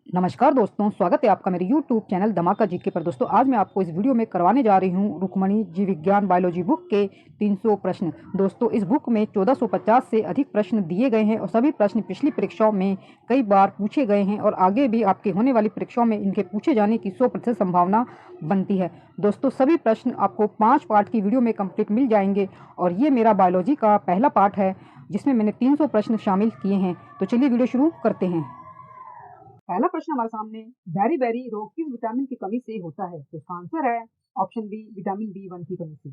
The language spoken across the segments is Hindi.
नमस्कार दोस्तों, स्वागत है आपका मेरे YouTube चैनल धमाका जीके पर। दोस्तों आज मैं आपको इस वीडियो में करवाने जा रही हूँ रुक्मणी जीव विज्ञान बायोलॉजी बुक के 300 प्रश्न। दोस्तों इस बुक में 1450 से अधिक प्रश्न दिए गए हैं और सभी प्रश्न पिछली परीक्षाओं में कई बार पूछे गए हैं और आगे भी आपके होने वाली परीक्षाओं में इनके पूछे जाने की 100% संभावना बनती है। दोस्तों सभी प्रश्न आपको 5 पार्ट की वीडियो में कंप्लीट मिल जाएंगे और ये मेरा बायोलॉजी का पहला पार्ट है जिसमें मैंने 300 प्रश्न शामिल किए हैं। तो चलिए वीडियो शुरू करते हैं। पहला प्रश्न हमारे सामने, बैरी बैरी रोग किस विटामिन की कमी से होता है? तो इसका आंसर है ऑप्शन बी, विटामिन बी1 की कमी से।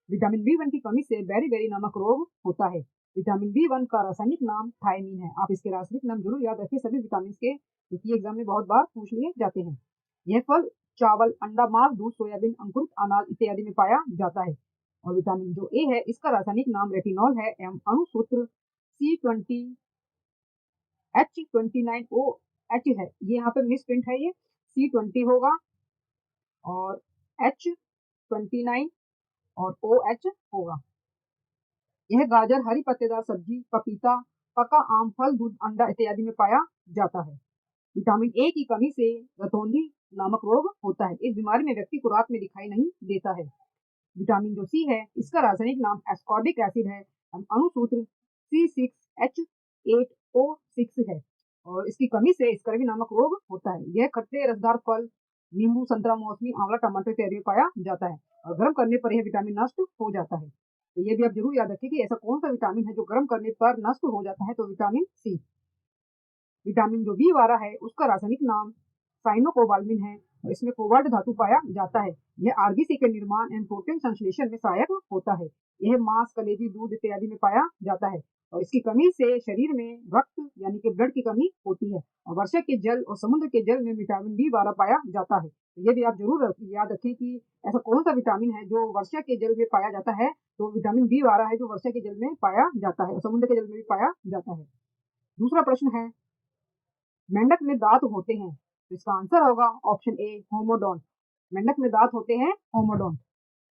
विटामिन बी1 की कमी से बैरी बैरी नामक रोग होता है। विटामिन बी1 का रासायनिक नाम थायमीन है। आप इसके रासायनिक नाम जरूर याद रखिए सभी विटामिन के, क्योंकि एग्जाम में बहुत बार पूछ लिए जाते हैं। यह फल, चावल, अंडा, मांस, दूध, सोयाबीन, अंकुरित अनाज इत्यादि में पाया जाता है। और विटामिन जो ए है इसका रासायनिक नाम रेटिनॉल है एवं अणुसूत्र C20H29O एच है। ये यहाँ पे मिस प्रिंट है, ये C20 होगा और H29 और OH होगा। यह गाजर, हरी पत्तेदार सब्जी, पपीता, पका आम, फल, दूध, अंडा इत्यादि में पाया जाता है। विटामिन ए की कमी से रतौंधी नामक रोग होता है। इस बीमारी में व्यक्ति को रात में दिखाई नहीं देता है। विटामिन जो सी है इसका रासायनिक नाम एस्कॉर्बिक एसिड है। अणुसूत्र C6H8O6 है और इसकी कमी से स्कर्वी नामक रोग होता है। यह खट्टे रसदार फल, नींबू, संतरा, मौसमी, आंवला, टमाटर इत्यादि में पाया जाता है और गर्म करने पर यह विटामिन नष्ट हो जाता है। तो ये भी आप जरूर याद रखिए कि ऐसा कौन सा विटामिन है जो गर्म करने पर नष्ट हो जाता है, तो विटामिन सी। विटामिन जो बी12 है उसका रासायनिक नाम साइनोकोबाल्मिन है और इसमें कोबाल्ट धातु पाया जाता है। यह आरबीसी के निर्माण एवं प्रोटीन संश्लेषण में सहायक होता है। यह मांस, कलेजी, दूध इत्यादि में पाया जाता है और इसकी कमी से शरीर में रक्त यानी कि ब्लड की कमी होती है। और वर्षा के जल और समुद्र के जल में विटामिन बी12 पाया जाता है। तो ये भी आप जरूर याद रखें कि ऐसा कौन सा विटामिन है जो वर्षा के जल में पाया जाता है, तो विटामिन बी12 है जो वर्षा के जल में पाया जाता है और समुद्र के जल में भी पाया जाता है। दूसरा प्रश्न है, मेंढक में दांत होते हैं, तो इसका आंसर होगा ऑप्शन ए, होमोडोंट। मेंढक में दांत होते हैं होमोडोंट।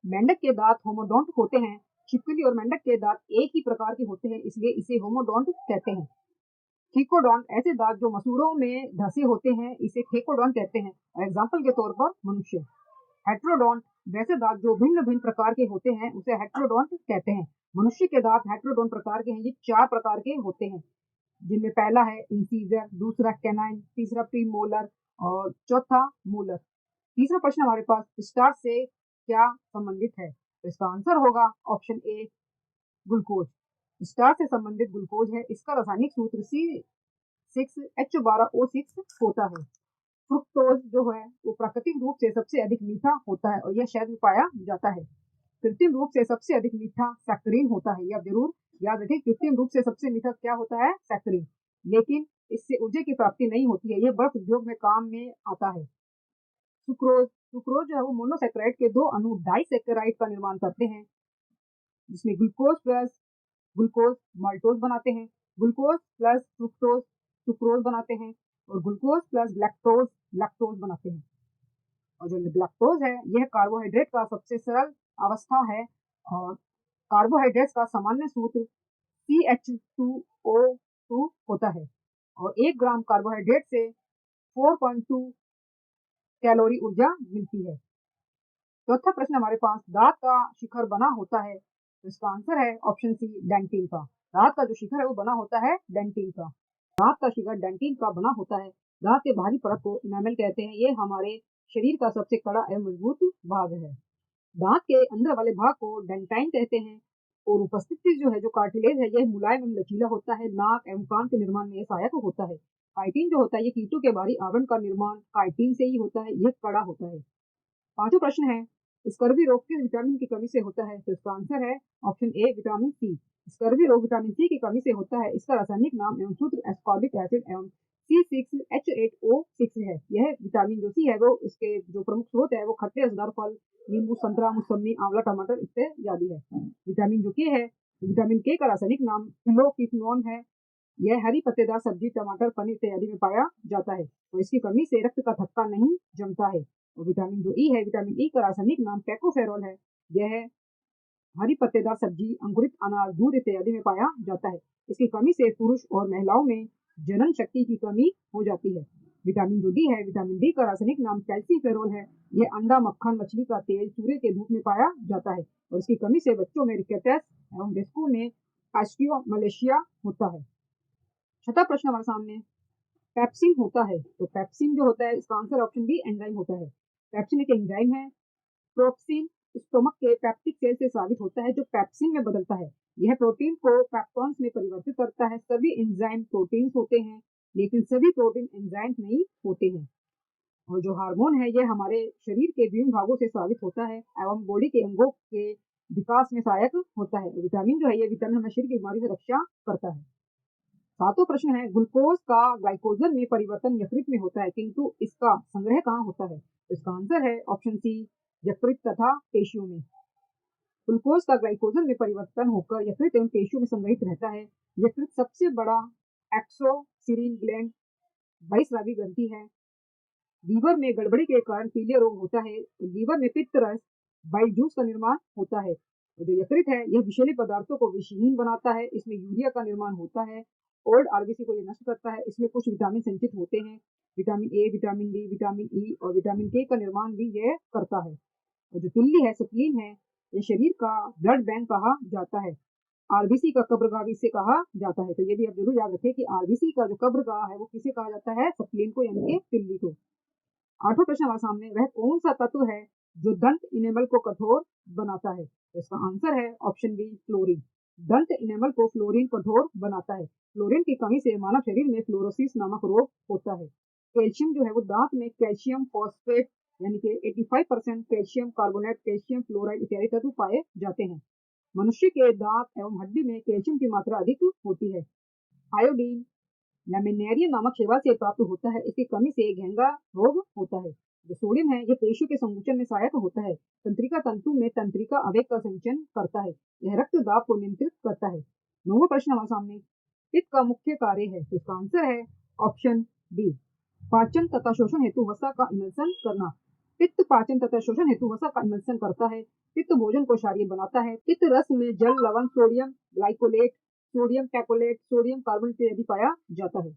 मेंढक के दांत होमोडोंट होते हैं। छिपकली और मेंढक के दांत एक ही प्रकार के होते हैं, इसलिए इसे होमोडोंट कहते हैं। ठेकोडोंट ऐसे दांत जो मसूड़ों में धसे होते हैं, इसे ठेकोडोंट कहते हैं। और एग्जाम्पल के तौर पर मनुष्य। हेट्रोडोंट वैसे दांत जो भिन्न भिन्न प्रकार के होते हैं उसे हेट्रोडोंट कहते हैं। मनुष्य के दांत हेट्रोडोंट प्रकार के हैं। ये 4 प्रकार के होते हैं, जिनमें पहला है इंसीजर, दूसरा कैनाइन, तीसरा प्रीमोलर और चौथा मोलर। तीसरा प्रश्न हमारे पास, स्टार्च से क्या संबंधित है? तो इसका आंसर होगा ऑप्शन ए, ग्लूकोज। स्टार्च से संबंधित ग्लूकोज है। इसका रासायनिक सूत्र C6H12O6 होता है। फ्रुक्टोज जो है वो प्राकृतिक रूप से सबसे अधिक मीठा होता है और यह शहद में पाया जाता है। कृत्रिम रूप से सबसे अधिक मीठा सैक्करीन होता है। यह आप जरूर याद रखें, कृत्रिम रूप से सबसे मीठा क्या होता है? सैक्करीन। लेकिन इससे ऊर्जा की प्राप्ति नहीं होती है। यह बर्फ उद्योग में काम में आता है। सुक्रोज, सुक्रोज जो है वो मोनोसैकेराइड के 2 अणु डाइसैकेराइड का निर्माण करते हैं, जिसमें ग्लूकोज प्लस ग्लूकोज माल्टोज बनाते हैं। ग्लूकोज प्लस फ्रुक्टोज सुक्रोज बनाते हैं और ग्लूकोज प्लस लैक्टोज लैक्टोज बनाते हैं। और जो लैक्टोज है यह कार्बोहाइड्रेट का सबसे सरल अवस्था है और कार्बोहाइड्रेट्स का सामान्य सूत्र CH2O2 होता है और 1 ग्राम कार्बोहाइड्रेट से 4.2 कैलोरी ऊर्जा मिलती है। चौथा प्रश्न हमारे पास, दांत का शिखर बना होता है, तो इसका आंसर है ऑप्शन सी, डेंटिन का। दांत का जो शिखर है वो बना होता है डेंटिन का। दांत का शिखर डेंटिन का बना होता है। दांत के बाहरी परत को इनामेल कहते हैं। ये हमारे शरीर का सबसे कड़ा एवं मजबूत भाग है। दांत के अंदर वाले भाग को डेंटाइन कहते हैं और उपस्थिति जो है जो कार्टिलेज है यह मुलायम एवं लचीला होता है। नाक एवं कान के निर्माण में यह सहायक होता है। काइटिन जो होता है ये कीटों के बाहरी आवरण का निर्माण काइटिन से ही होता है। यह कड़ा होता है। पांचवा प्रश्न है, स्कर्वी रोग किस विटामिन की कमी से होता है? तो इसका आंसर है option A, vitamin C. Scurvy रोग विटामिन सी की कमी से होता है। इसका रासायनिक नाम एवं सूत्र एस्कॉर्बिक एसिड एवं C6H8O6 है। यह विटामिन जो सी है वो इसके जो प्रमुख स्रोत है वो खट्टे रसदार फल, नींबू, संतरा, मौसमी, आंवला, टमाटर इत्यादि है। विटामिन जो के है, विटामिन के का रासायनिक नाम फिलोक्विनोन है। यह हरी पत्तेदार सब्जी, टमाटर, पनीर इत्यादि में पाया जाता है और इसकी कमी से रक्त का थक्का नहीं जमता है। और विटामिन जो ई है, विटामिन ई का रासायनिक नाम टैकोफेरॉल है। यह हरी पत्तेदार सब्जी, अंकुरित अनाज, दूध इत्यादि में पाया जाता है। इसकी कमी से पुरुष और महिलाओं में जनन शक्ति की कमी हो जाती है। विटामिन जो डी है, विटामिन डी का रासायनिक नाम कैल्सीफेरोल है। यह अंडा, मक्खन, मछली का तेल, सूर्य के धूप में पाया जाता है और इसकी कमी से बच्चों में रिकेटस एवं वयस्कों में ऑस्टियोमलेशिया होता है। छठा प्रश्न हमारे सामने, पेप्सिन होता है, तो पेप्सिन जो होता है इसका आंसर ऑप्शन बी एंजाइम होता है। पेप्सिन एक एंजाइम है। प्रोप्सिन स्टोमक के पेप्टिक सेल से स्रावित होता है जो पेप्सिन में बदलता है। यह प्रोटीन को पेप्टॉन्स में परिवर्तित करता है। सभी एंजाइम प्रोटीन्स होते हैं, लेकिन सभी प्रोटीन एंजाइम नहीं होते हैं। और जो हार्मोन है यह हमारे शरीर के विभिन्न भागों से स्रावित होता है एवं बॉडी के अंगों के विकास में सहायक होता है। विटामिन जो है ये विटामिन हमारे शरीर की बीमारी से रक्षा करता है। सातों प्रश्न है, ग्लूकोज का ग्लाइकोजन में परिवर्तन यकृत में होता है, किंतु इसका संग्रह कहाँ होता है? तो इसका आंसर है ऑप्शन सी, यकृत तथा पेशियों में। ग्लूकोज का ग्लाइकोजन में परिवर्तन होकर यकृत एवं पेशियों में संग्रहित रहता है। यकृत सबसे बड़ा एक्सोसिरिन ग्लैंड बहिस्रावी ग्रंथि है। लीवर में गड़बड़ी के कारण पीलिया रोग होता है। लीवर में पित्त रस बाइल जूस का निर्माण होता है। और जो यकृत है यह विषैले पदार्थों को विषहीन बनाता है। इसमें यूरिया का निर्माण होता है। ओल्ड आरबीसी को यह नष्ट करता है। इसमें कुछ विटामिन संचित होते हैं, vitamin A, vitamin D, vitamin E और विटामिन के का निर्माण भी यह करता है। और जो तिल्ली है, स्प्लीन है, यह शरीर का ब्लड बैंक कहा जाता है। आरबीसी का कब्रगाह भी इसे कहा जाता है। तो ये भी आप जरूर याद रखें कि आरबीसी का जो कब्रगाह है वो किसे कहा जाता है? स्प्लीन को, यानी कि तिल्ली को। आठवां प्रश्न हमारे सामने, वह कौन सा तत्व है जो दंत इनेमल को कठोर बनाता है? तो इसका आंसर है ऑप्शन बी, फ्लोरीन। दंत इनेमल को फ्लोरीन कठोर बनाता है। फ्लोरीन की कमी से मानव शरीर में फ्लोरोसिस नामक रोग होता है। कैल्शियम जो है वो दांत में कैल्शियम फॉस्फेट यानी कि 85% कैल्शियम कार्बोनेट, कैल्शियम फ्लोराइड इत्यादि तत्व पाए जाते हैं। मनुष्य के दांत एवं हड्डी में कैल्शियम की मात्रा अधिक होती है। आयोडीन लैमिनेरिया नामक शैवाल से प्राप्त होता है। इसकी कमी से घेंगा रोग होता है। जो सोडियम है ये पेशियों के संकुचन में सहायक होता है। तंत्रिका तंतु में तंत्रिका आवेग का संचयन करता है। यह रक्त दाब को नियंत्रित करता है। नौवां प्रश्न हमारे सामने, पित्त का मुख्य कार्य है, तो इसका आंसर है ऑप्शन डी, पाचन तथा शोषण हेतु वसा का इमल्सन करना। पित्त पाचन तथा शोषण हेतु वसा का इमल्सन करता है। पित्त भोजन को क्षारीय बनाता है। पित्त रस में जल, लवण, सोडियम ग्लाइकोलेट, सोडियम टैकोलेट, सोडियम कार्बोनेट इत्यादि पाया जाता है।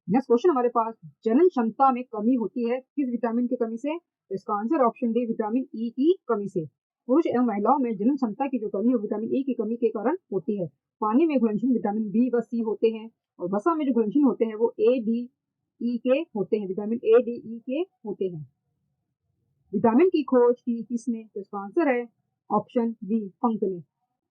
नेक्स्ट क्वेश्चन हमारे पास, जनन क्षमता में कमी होती है किस विटामिन की कमी से? तो इसका answer option D, vitamin E की कमी से। पुरुष एवं महिलाओं में जनन क्षमता की जो कमी है विटामिन ई की कमी के कारण होती है। पानी में घुलनशील विटामिन बी व सी होते हैं और वसा में जो घुलनशील होते हैं वो ए, डी, ई के होते हैं। विटामिन ए, डी, ई के होते हैं। विटामिन की खोज की किसने? तो इसका आंसर है ऑप्शन बी, फंक ने।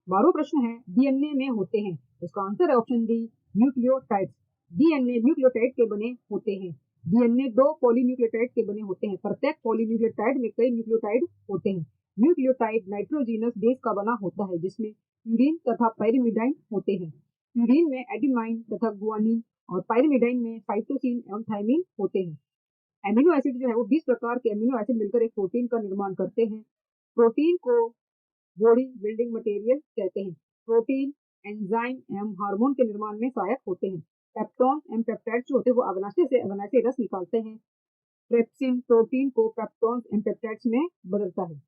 12वां प्रश्न है, डीएनए में होते हैं, तो इसका आंसर है option D, nucleotides. DNA nucleotide के बने होते हैं। डीएनए 2 पॉलीन्यूक्लियोटाइड के बने होते हैं। प्रत्येक पॉलीन्यूक्लियोटाइड में कई न्यूक्लियोटाइड होते हैं। न्यूक्लियोटाइड नाइट्रोजीनस बेस का बना होता है जिसमें प्यूरिन तथा पायरिमिडाइन होते हैं। प्यूरिन में एडिमाइन तथा गुआनिन और पायरिमिडाइन में साइटोसिन एवं थायमिन होते हैं। एमिनो एसिड जो है वो 20 प्रकार के एमिनो एसिड मिलकर एक प्रोटीन का निर्माण करते हैं। प्रोटीन को बॉडी बिल्डिंग मटेरियल कहते हैं। प्रोटीन एंजाइम एवं हार्मोन के निर्माण में सहायक होते हैं। पेप्टॉन एवं पेप्टाइड्स जो होते हैं वो अग्नाशय से अग्नाशय रस निकालते हैं। ट्रिप्सिन प्रोटीन को पेप्टॉन्स एवं पेप्टाइड्स में बदलता है।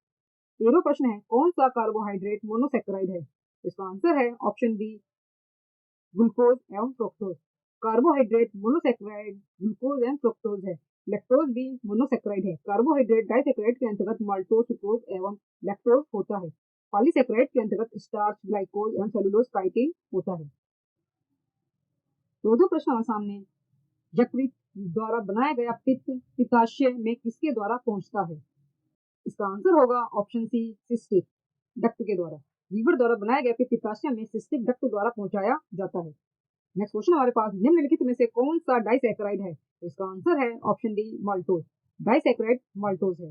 13वां प्रश्न है, कौन सा कार्बोहाइड्रेट मोनोसेक्राइड है? इसका आंसर है ऑप्शन बी, ग्लूकोज एवं फ्रुक्टोज। कार्बोहाइड्रेट मोनोसेक्राइड ग्लूकोज एवं फ्रुक्टोज है। लैक्टोज भी मोनोसेक्राइड है। कार्बोहाइड्रेट डाइसेक्राइड के अंतर्गत माल्टोज, सुक्रोज एवं लैक्टोज होता है। पॉलीसेक्राइड के अंतर्गत स्टार्च, ग्लाइकोज एवं सेलुलोज, काइटिन होता है। 14वां प्रश्न हमारे सामने, यकृत द्वारा बनाया गया पित्त पित्ताशय में किसके द्वारा पहुंचता है? इसका आंसर होगा ऑप्शन सी, सिस्टिक डक्ट के द्वारा। लीवर द्वारा बनाया गया पित्त पित्ताशय में सिस्टिक डक्ट द्वारा पहुंचाया जाता है। नेक्स्ट क्वेश्चन हमारे पास, निम्नलिखित में से कौन सा डाइसैकेराइड है? तो इसका आंसर है option D, maltose. Disaccharide maltose है।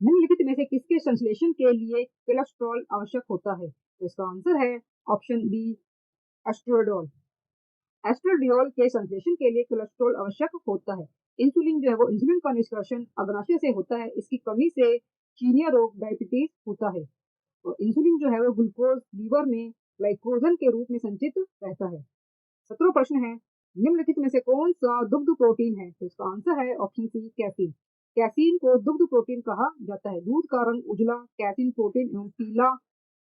निम्नलिखित में से किसके संश्लेषण के लिए कोलेस्ट्रॉल आवश्यक होता है? तो इसका आंसर है ऑप्शन बी, एस्ट्रोडोल। एस्ट्रोडियोल के संश्लेषण के लिए कोलेस्ट्रॉल आवश्यक होता है। इंसुलिन जो है वो इंसुलिन का निष्कर्षण अग्नाशय से होता है। इसकी कमी से चीनिया रोग, डायबिटीज होता है। और इंसुलिन जो है वो ग्लूकोज लीवर में ग्लाइकोजन के रूप में संचित रहता है। 17वां प्रश्न है, निम्नलिखित में से कौन सा दुग्ध प्रोटीन है? तो इसका आंसर है ऑप्शन सी, कैसीन। कैसीन को दुग्ध प्रोटीन कहा जाता है। दूध का रंग उजला कैसीन प्रोटीन एवं पीला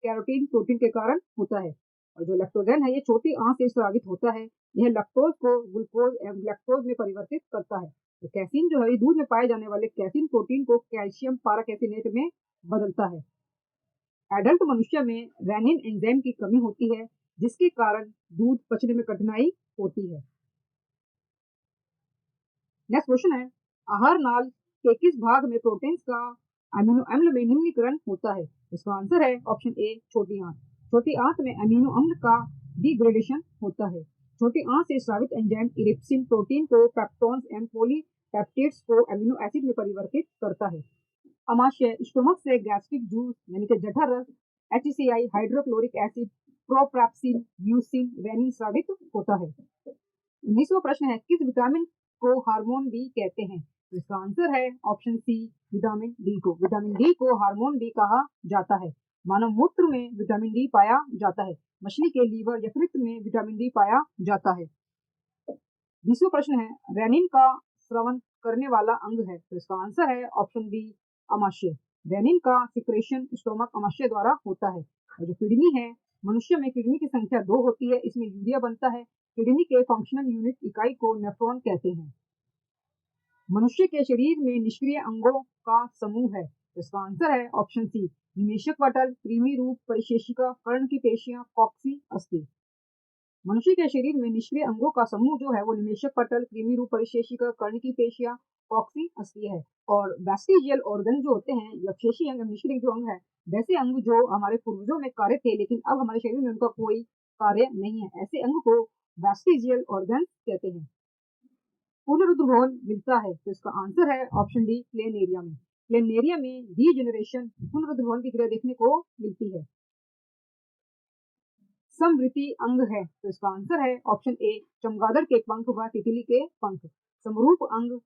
कैरोटीन प्रोटीन के कारण होता है। और जो लैक्टोजेन है ये छोटी आंत से स्रावित होता है। यह लैक्टोज को ग्लूकोज एवं लैक्टोज में परिवर्तित करता है। तो कैसीन जो है दूध में पाए जाने वाले कैसीन प्रोटीन को कैल्शियम पाराकैसिनेट में बदलता है। एडल्ट मनुष्य में रेनिन एंजाइम की कमी होती है जिसके कारण दूध पचने में कठिनाई होती है। नेक्स्ट क्वेश्चन है, आहार नाल के किस भाग में प्रोटीन्स का अमीनो अम्ल में निम्नीकरण होता है? इसका आंसर है ऑप्शन ए छोटी आंत। छोटी आंत में अमीनो अम्ल का डिग्रेडेशन होता है। छोटी आंत से स्रावित एंजाइम इरिप्सिन प्रोटीन को पेप्टोन्स एंड पॉलीपेप्टिड्स को अमीनो एसिड में परिवर्तित करता है। अमाशय स्टोमक से गैस्ट्रिक जूस यानी कि जठर रस, HCl हाइड्रोक्लोरिक एसिड, प्रोप्राप्सिन, म्यूसिन, रेनिन स्रावित होता है। 19वां प्रश्न है, किस विटामिन को हार्मोन बी कहते हैं? तो इसका आंसर है ऑप्शन सी विटामिन डी को। विटामिन डी को हार्मोन बी कहा जाता है। मानव मूत्र में विटामिन डी पाया जाता है। मछली के लीवर यकृत में विटामिन डी पाया जाता है। 20वां प्रश्न है, रेनिन का स्रवण करने वाला अंग है। तो इसका आंसर है ऑप्शन बी अमाशय। रेनिन का सिक्रेशन स्टोमक अमाशय द्वारा होता है। और जो किडनी है, मनुष्य में किडनी की संख्या 2 होती है। इसमें यूरिया बनता है। किडनी के फंक्शनल यूनिट इकाई को नेफ्रॉन कहते हैं। मनुष्य के शरीर में निष्क्रिय अंगों का समूह है। तो इसका आंसर है ऑप्शन सी निमेशक पटल, कृमि रूप, परिशेषिका, कर्ण की पेशियां, कॉक्सी, अस्थि। मनुष्य के शरीर में निष्क्रिय अंगों का समूह जो है वो निमेशक पटल, कृमि रूप, परिशेषिका, कर्ण की पेशियां, कॉक्सी, अस्थि है। और वेस्टिजियल ऑर्गन जो होते हैं, अवशेषी अंग, निष्क्रिय जो अंग है, वैसे अंग जो हमारे पूर्वजों में कार्य थे लेकिन अब हमारे शरीर में उनका कोई कार्य नहीं है, ऐसे अंग को वेस्टिजियल ऑर्गन कहते हैं। पुनरुद्भवन मिलता है। तो इसका आंसर है ऑप्शन डी प्लेनेरिया में। प्लेनेरिया में रीजेनरेशन पुनरुद्भवन की क्रिया देखने को मिलती है। समवृत्ति अंग है। तो इसका आंसर है ऑप्शन ए चमगादड़ के पंख व तितली के पंख। समरूप अंग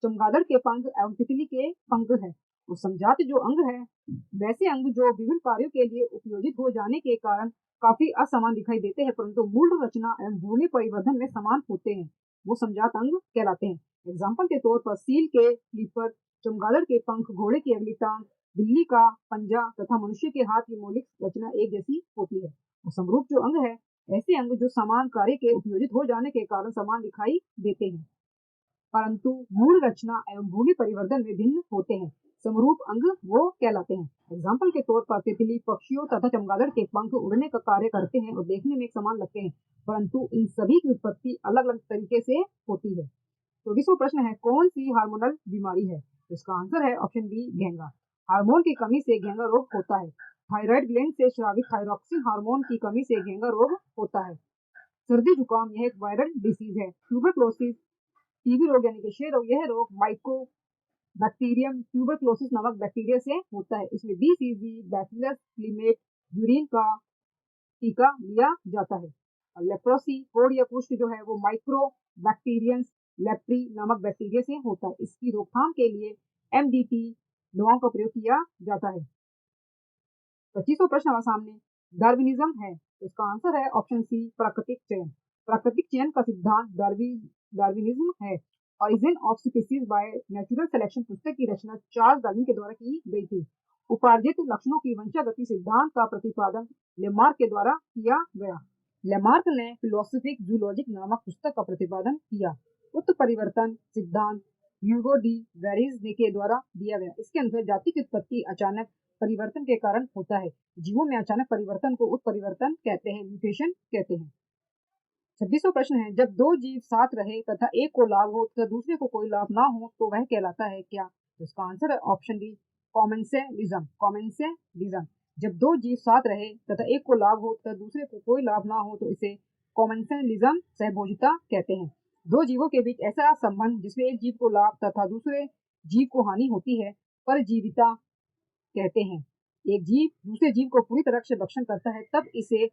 चमगादड़ के पंख एवं तितली के पंख है। और समजात जो अंग है, वैसे अंग जो विभिन्न कार्यों के लिए उपयोजित हो जाने के कारण काफी असमान दिखाई देते हैं परंतु मूल रचना एवं भूमि परिवर्धन में समान होते हैं, वो समजात अंग कहलाते हैं। एग्जाम्पल के तौर पर सील के फ्लीपर, चमगादड़ के पंख, घोड़े की अगली टांग, बिल्ली का पंजा तथा मनुष्य के हाथ की मौलिक रचना एक जैसी होती है। और समरूप जो अंग है, ऐसे अंग जो समान कार्य के उपयोजित हो जाने के कारण समान दिखाई देते हैं परंतु मूल रचना एवं भूमि परिवर्तन में भिन्न होते हैं। समरूप अंग वो कहलाते हैं। एग्जाम्पल के तौर पर तितली, पक्षियों तथा चमगादड़ के पंख उड़ने का कार्य करते हैं और देखने में एक समान लगते हैं परंतु इन सभी की उत्पत्ति अलग अलग तरीके से होती है। तो 20वां प्रश्न है, कौन सी हार्मोनल बीमारी है? तो इसका आंसर है ऑप्शन बी घेंगा। हार्मोन की कमी से घेंगा रोग होता है। थायराइड ग्लैंड से स्रावित थायरॉक्सिन हार्मोन की कमी से घेंगा रोग होता है। सर्दी जुकाम यह एक वायरल डिसीज है। ट्यूबरक्लोसिस टीबी रोग यानी कि क्षय रोग, यह रोग माइको बैक्टीरियम ट्यूबरक्लोसिस नामक बैक्टीरिया से होता है। इसमें BCG बैसिलस क्लीमेट यूरिन का टीका लिया जाता है। और लेप्रोसी कोढ़ या कुष्ठ जो है वो माइक्रो बैक्टीरियंस लेप्री नामक बैक्टीरिया से होता है। इसकी रोकथाम के लिए MDT दवाओं का प्रयोग किया जाता है। 25वां प्रश्न हमारे सामने, डार्विनिज्म है। तो इसका आंसर है ऑप्शन सी प्राकृतिक चयन। प्राकृतिक चयन का सिद्धांत डार्विनिज्म है। Origin of species by natural selection पुस्तक की रचना चार्ल्स डार्विन के द्वारा की गई थी। उपार्जित लक्षणों की वंशागति सिद्धांत का प्रतिपादन लेमार्क के द्वारा किया गया। लेमार्क ने फिलोसफिक जूलॉजिक नामक पुस्तक का प्रतिपादन किया। उत्परिवर्तन सिद्धांत ह्यूगो डी वेरिज के द्वारा दिया गया। इसके अनुसार जाति की उत्पत्ति अचानक परिवर्तन के कारण होता है। जीवों में अचानक परिवर्तन को उत्परिवर्तन कहते हैं, म्यूटेशन कहते हैं। 26वां प्रश्न है, जब दो जीव साथ रहे तथा एक को लाभ हो तथा दूसरे को कोई लाभ ना हो तो वह कहलाता है क्या? तो इसका आंसर है ऑप्शन डी कॉमेंसेलिज्म। कॉमेंसेलिज्म जब दो जीव साथ रहे तथा एक को लाभ हो तथा दूसरे को कोई लाभ ना हो तो इसे कॉमेंसेलिज्म सहभोजिता कहते हैं। दो जीवों के बीच ऐसा संबंध जिसमें एक जीव को लाभ तथा दूसरे जीव को हानि होती है परजीविता कहते हैं। एक जीव दूसरे जीव को पूरी तरह से भक्षण करता है तब इसे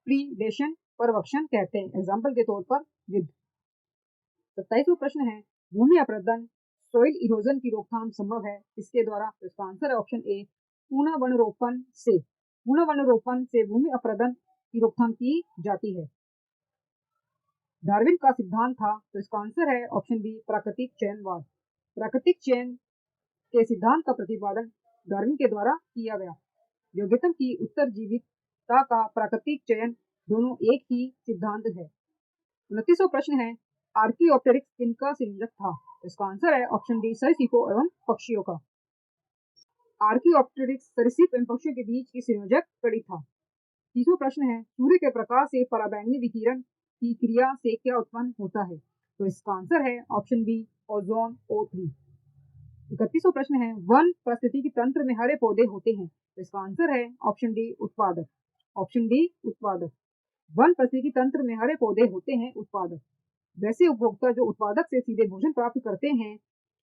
प्रीडेशन परभक्षण कहते हैं। एग्जाम्पल के तौर पर युद्ध। 27वां प्रश्न है, भूमि अपरदन सोइल इरोजन की रोकथाम संभव है इसके द्वारा? तो इसका आंसर है ऑप्शन ए पुनर्वनरोपण से। पुनर्वनरोपण से भूमि अपरदन की रोकथाम की जाती है। डार्विन का सिद्धांत था। तो इसका आंसर है ऑप्शन बी प्राकृतिक चयनवाद। प्राकृतिक चयन के सिद्धांत का प्रतिपादन डार्विन के द्वारा किया गया। योग्यतम की उत्तरजीविता सत्ता का प्राकृतिक चयन दोनों एक ही सिद्धांत है। 29वां प्रश्न है, आर्कियोप्टेरिक्स किनका संयोजक था? इसका आंसर है ऑप्शन डी, सरीसृपों एवं पक्षियों का। आर्कियोप्टेरिक्स सरीसृप एवं पक्षियों के बीच की संयोजक कड़ी था। 30वां प्रश्न है, सूर्य के प्रकाश से पराबैंगनी विकिरण की क्रिया से क्या उत्पन्न होता है? तो इसका आंसर है ऑप्शन बी, ओजोन O3। 31वां प्रश्न है, वन पारिस्थितिकी तंत्र में हरे पौधे होते हैं। तो इसका आंसर है ऑप्शन डी, उत्पादक। ऑप्शन डी, उत्पादक। वन पारिस्थितिकी तंत्र में हरे पौधे होते हैं, उत्पादक। वैसे उपभोक्ता जो उत्पादक से सीधे भोजन प्राप्त करते हैं,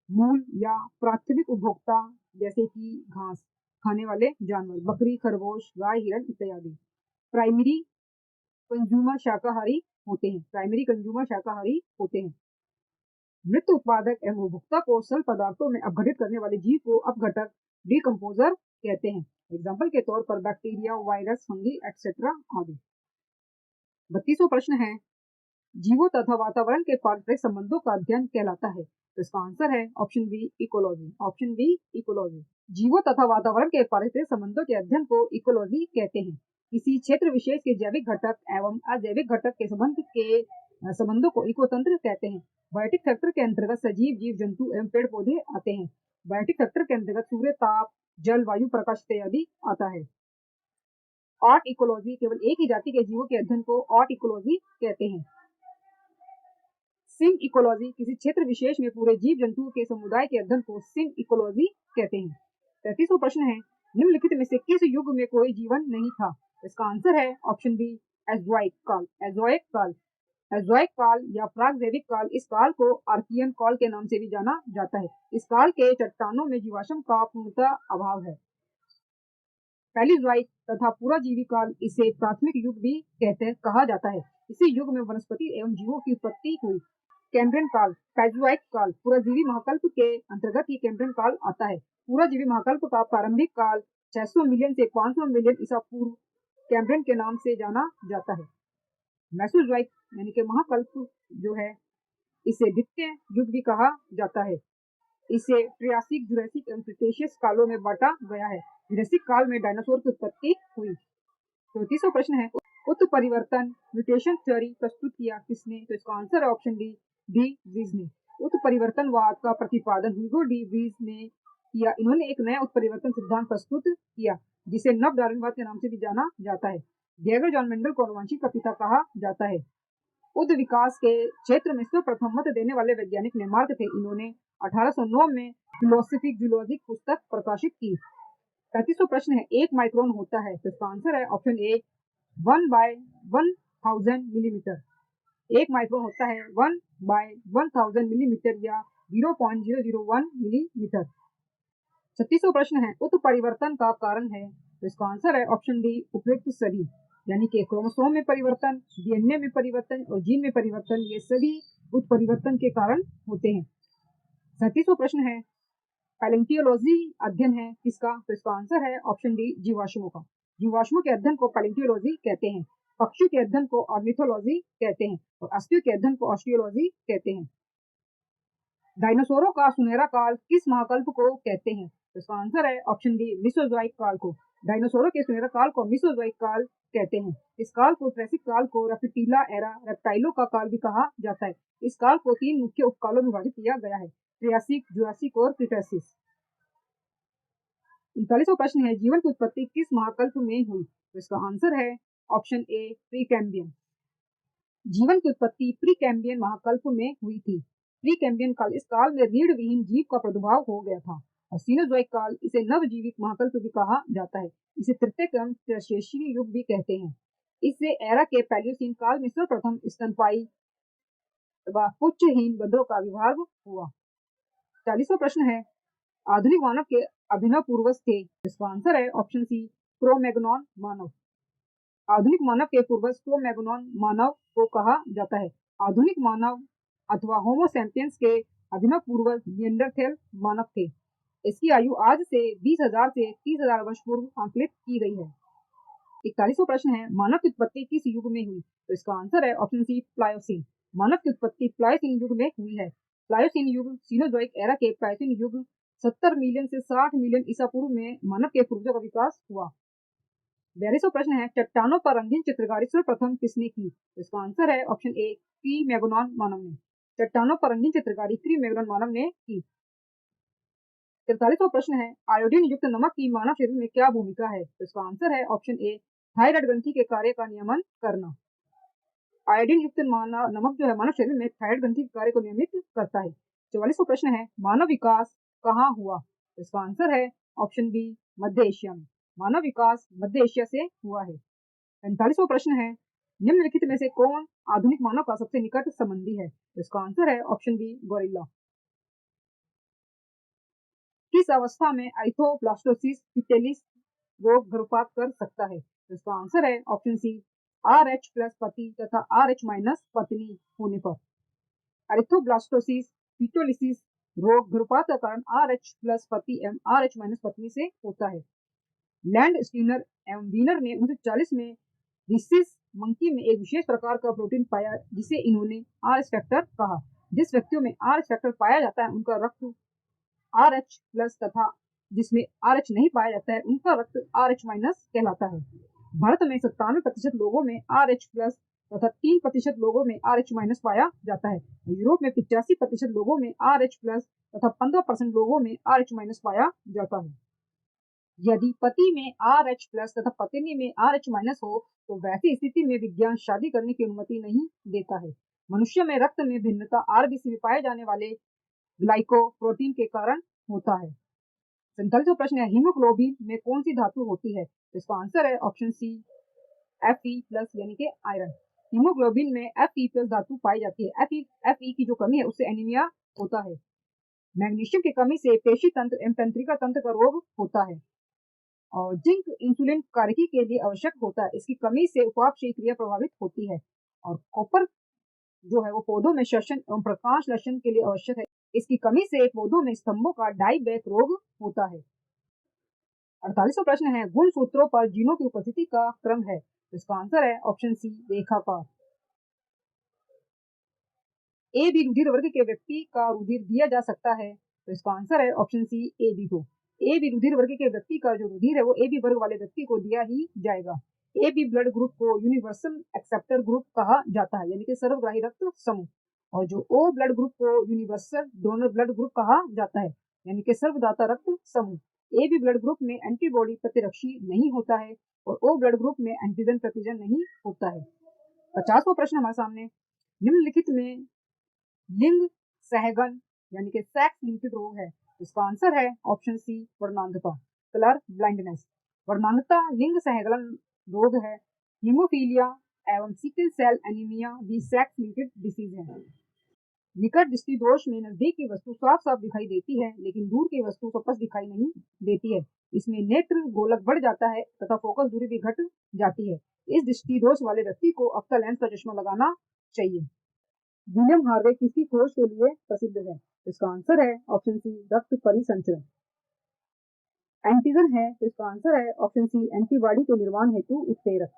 मूल या प्राथमिक उपभोक्ता जैसे कि घास खाने वाले जानवर, बकरी, खरगोश, गाय, हिरण इत्यादि। प्राइमरी कंज्यूमर शाकाहारी होते हैं। प्राइमरी कंज्यूमर शाकाहारी होते हैं। मृत उत्पादक एवं उपभोक्ता को सरल पदार्थों में अपघटित करने वाले जीव को अपघटक डिकम्पोजर कहते हैं। एग्जाम्पल के तौर पर बैक्टीरिया, वायरस, फंगी एक्सेट्रा आदि। 32वां प्रश्न है, जीवों तथा वातावरण के पारस्परिक संबंधों का अध्ययन कहलाता है। तो इसका आंसर है option B, ecology. Option B, ecology. जीवों तथा वातावरण के पारस्परिक संबंधों के अध्ययन को इकोलॉजी कहते हैं। किसी क्षेत्र विशेष के जैविक घटक एवं अजैविक घटक के संबंधों को इकोतंत्र कहते हैं। बायोटिक फैक्टर के अंतर्गत सजीव, जीव जंतु एवं पेड़ पौधे आते हैं। बायोटिक फैक्टर के अंतर्गत सूर्य, ताप, जल, वायु, प्रकाश इत्यादि आता है। ऑट इकोलॉजी केवल एक ही जाति के जीवों के अध्ययन को ऑट इकोलॉजी कहते हैं। सिम इकोलॉजी किसी क्षेत्र विशेष में पूरे जीव जंतुओं के समुदाय के अध्ययन को सिम इकोलॉजी कहते हैं। 33वां प्रश्न है, निम्नलिखित में से किस युग में कोई जीवन नहीं था? इसका आंसर है ऑप्शन बी, एज़ोइक काल। एज़ोइक काल। एज़ोइक काल या प्रागजैविक काल, इस काल को आर्कियन काल के नाम से भी जाना जाता है। इस काल के चट्टानों में जीवाश्म का पूर्णतः अभाव है। पैलियोज़ोइक तथा पूराजीवी काल, इसे प्राथमिक युग भी कहा जाता है। इसी युग में वनस्पति एवं जीवों की उत्पत्ति हुई। कैम्ब्रियन काल, पैलियोज़ोइक काल, पूराजीवी महाकल्प के अंतर्गत ही कैम्ब्रियन काल आता है। पूराजीवी महाकल्प का प्रारंभिक काल 600 मिलियन से 500 मिलियन ईसा पूर्व कैम्ब्रियन के नाम से जाना जाता है। मेसोजोइक यानी कि महाकल्प जो है, इसे द्वितीय युग भी कहा जाता है। इसे ट्रियासिक, जुरासिक एवं क्रिटेशियस कालों में बांटा गया है। जुरासिक काल में डायनासोर की उत्पत्ति हुई। 34वां प्रश्न है, उत्परिवर्तन म्यूटेशन थ्योरी प्रस्तुत किया किसने? तो इसका आंसर है ऑप्शन डी, व्रीज ने। उत्परिवर्तनवाद का प्रतिपादन ह्यूगो डी व्रीज ने किया। इन्होंने एक नया उत्परिवर्तन सिद्धांत प्रस्तुत किया जिसे नव डार्विनवाद के नाम से भी जाना जाता है। गेगर जॉन मेंडल को आनुवंशिक का पिता कहा जाता है। उद्ध विकास के क्षेत्र में सर्वप्रथम मत देने वाले वैज्ञानिक लेमार्क थे। इन्होंने 1809 में फिलोसफिक जूलॉजिक पुस्तक प्रकाशित की। 35वां प्रश्न है, 1 माइक्रोन होता है। तो इसका आंसर है ऑप्शन ए, 1/1000 मिलीमीटर। 1 माइक्रोन होता है 1/1000 मिलीमीटर या 0.001 मिलीमीटर। 36वां प्रश्न है, उत्परिवर्तन का कारण है। तो इसका आंसर है ऑप्शन डी, उपयुक्त सभी, यानी कि क्रोमोसोम में परिवर्तन, डीएनए में परिवर्तन और जीन में परिवर्तन, ये सभी उत्परिवर्तन के कारण होते हैं। 37वां प्रश्न है, पैलेंटियोलॉजी अध्ययन है किसका? तो इसका आंसर है ऑप्शन डी, जीवाश्मों का। जीवाश्मों के अध्ययन को पैलेंटियोलॉजी कहते हैं। पक्षियों के अध्ययन को ऑर्निथोलॉजी कहते हैं और अस्थियों के अध्ययन को ऑस्टियोलॉजी कहते हैं। डायनासोरों का सुनहरा काल किस महाकल्प को कहते हैं? तो इसका आंसर है ऑप्शन डी, मेसोजोइक काल को। डायनासोरों के सुनहरा काल को मेसोजोइक काल कहते हैं। इस काल को ट्रेसिक काल को रेप्टिला एरा, रेप्टाइलों का काल भी कहा जाता है। इस काल को 3 मुख्य उपकालों में विभाजित किया गया है, ट्रियासिक, जुरासिक और क्रिटेशियस। 39वां प्रश्न है, जीवन की उत्पत्ति किस महाकल्प में हुई? तो इसका आंसर है ऑप्शन ए, प्रीकैम्बियन। जीवन की उत्पत्ति प्रीकैम्बियन महाकल्प में हुई थी। प्रीकैम्बियन काल, इस काल में रीढ़ विहीन जीव का प्रादुर्भाव हो गया था। और सीनोजोइक काल, इसे नवजीविक महाकल्प भी कहा जाता है। इसे तृतीय क्रम क्रस्टेशियन युग भी कहते हैं। इससे एरा के पैलियोसीन काल में सर्वप्रथम स्तनपायी व पुच्छहीन गधों का आविर्भाव हुआ। 40वां प्रश्न है, आधुनिक मानव के अभिनव पूर्वज थे। इसका आंसर है ऑप्शन सी, क्रो-मैग्नोन मानव। आधुनिक मानव के पूर्वज क्रो-मैग्नोन मानव को कहा जाता है। आधुनिक मानव अथवा होमो सैपियंस के अभिनव पूर्वज निएंडरथैल मानव थे। इसकी आयु आज से 20,000 से 30,000 वर्ष पूर्व आंकलित की गई है। 41वां प्रश्न है, मानव की उत्पत्ति किस युग में हुई? तो इसका आंसर है ऑप्शन सी, प्लायोसीन। मानव की उत्पत्ति प्लायोसीन युग में हुई है। प्लायोसीन युग सीनोजोइक एरा के प्लायोसीन युग 70 मिलियन से 60 मिलियन ईसा पूर्व में मानव के पूर्वजों का विकास हुआ। 42वां प्रश्न है, चट्टानों पर रंगीन चित्रकारी सर्वप्रथम किसने की? इसका आंसर है ऑप्शन ए, क्री मैगनॉन मानव ने। चट्टानों पर रंगीन चित्रकारी क्री मैगनॉन मानव ने की। 43वां प्रश्न है, आयोडीन युक्त नमक की मानव शरीर में क्या भूमिका है? तो इसका आंसर है ऑप्शन ए, थायराइड ग्रंथि के कार्य का नियमन करना। आयोडीन युक्त नमक जो है मानव शरीर में थायराइड ग्रंथि के कार्य को नियमित करता है। 44वां प्रश्न है, मानव विकास कहाँ हुआ? तो इसका आंसर है ऑप्शन बी, मध्य एशिया में। मानव विकास मध्य एशिया से हुआ है। 45वां प्रश्न है, निम्नलिखित में से कौन आधुनिक मानव का सबसे निकट संबंधी है? तो इसका आंसर है ऑप्शन बी, गोरिल्ला। किस अवस्था में आइथोब्लास्टोसिस पिटेलिस रोग गर्भपात कर सकता है? तो इसका आंसर है ऑप्शन सी, RH प्लस पति तथा RH माइनस पत्नी होने पर। आइथोब्लास्टोसिस पिटोलिसिस रोग गर्भपात का कारण RH प्लस पति एवं RH माइनस पत्नी से होता है। लैंड स्टीनर एवं वीनर ने 1940 में रिसिस मंकी में एक विशेष प्रकार का प्रोटीन पाया जिसे इन्होंने आर फैक्टर कहा। जिस व्यक्तियों में आर फैक्टर पाया जाता है उनका रक्त RH प्लस तथा जिसमें RH नहीं पाया जाता है उनका रक्त RH माइनस कहलाता है। भारत में 97% लोगों में RH प्लस तथा 3% लोगों में RH माइनस पाया जाता है। यूरोप में 85% लोगों में RH प्लस तथा 15% लोगों में RH माइनस पाया जाता है। यदि पति में RH प्लस तथा पत्नी में RH माइनस हो तो वैसी स्थिति में विज्ञान शादी करने की अनुमति नहीं देता है। मनुष्य में रक्त में भिन्नता RBC में पाए जाने वाले ग्लाइकोप्रोटीन के कारण होता है। 47वां प्रश्न है, हीमोग्लोबिन में कौन सी धातु होती है? इसका आंसर है ऑप्शन सी, Fe प्लस यानी कि आयरन। हीमोग्लोबिन में Fe प्लस धातु पाई जाती है। Fe की जो कमी है उससे एनीमिया होता है। मैग्नीशियम की कमी से पेशी तंत्र एवं तंत्रिका तंत्र का रोग होता है। और जिंक इंसुलिन कार्यकी के लिए आवश्यक होता है। इसकी कमी से उपापचयी क्रिया प्रभावित होती है। और कॉपर जो है वो पौधों में श्वसन एवं प्रकाश लक्षण के लिए आवश्यक है। इसकी कमी से पौधों में स्तंभों का डाइबैक रोग होता है। 48वां प्रश्न है, गुण सूत्रों पर जीनों की उपस्थिति का क्रम है। इसका आंसर है ऑप्शन सी, रेखाकार। ए बी रुधिर वर्ग के व्यक्ति का रुधिर दिया जा सकता है। तो इसका आंसर है ऑप्शन सी, ए बी को। ए बी रुधिर वर्ग के व्यक्ति का जो रुधिर है वो ए बी वर्ग वाले व्यक्ति को दिया ही जाएगा। ए बी ब्लड ग्रुप को यूनिवर्सल एक्सेप्टर ग्रुप कहा जाता है यानी कि सर्वग्राही रक्त समूह। और जो ओ ब्लड ग्रुप को यूनिवर्सल डोनर ब्लड ग्रुप कहा जाता है यानी कि सर्वदाता रक्त समूह। ए बी ब्लड ग्रुप में एंटीबॉडी प्रतिरक्षी नहीं होता है और ओ ब्लड ग्रुप में एंटीजन प्रतिजन नहीं होता है। 50वां प्रश्न हमारे सामने, निम्नलिखित में लिंग सहगन यानी कि सेक्स लिंक्ड रोग है। इसका आंसर है ऑप्शन सी, वर्णांधता, कलर ब्लाइंडनेस। वर्णांधता लिंग सहगन रोग है। हीमोफीलिया एवं सिकल सेल एनीमिया भी सेक्स लिंक्ड डिसीज है। निकट दृष्टि दोष में नजदीक की वस्तु साफ साफ दिखाई देती है लेकिन दूर की वस्तु स्पष्ट दिखाई नहीं देती है। इसमें नेत्र गोलक बढ़ जाता है तथा फोकस दूरी भी घट जाती है। इस दृष्टि दोष वाले व्यक्ति को अक्सर लेंस का चश्मा लगाना चाहिए। विलियम हार्वे किसकी खोज के लिए प्रसिद्ध है? इसका आंसर है ऑप्शन सी, रक्त परिसंचरण। एंटीजन है तो इसका आंसर है ऑप्शन सी, एंटीबॉडी के निर्माण हेतु उत्प्रेरक।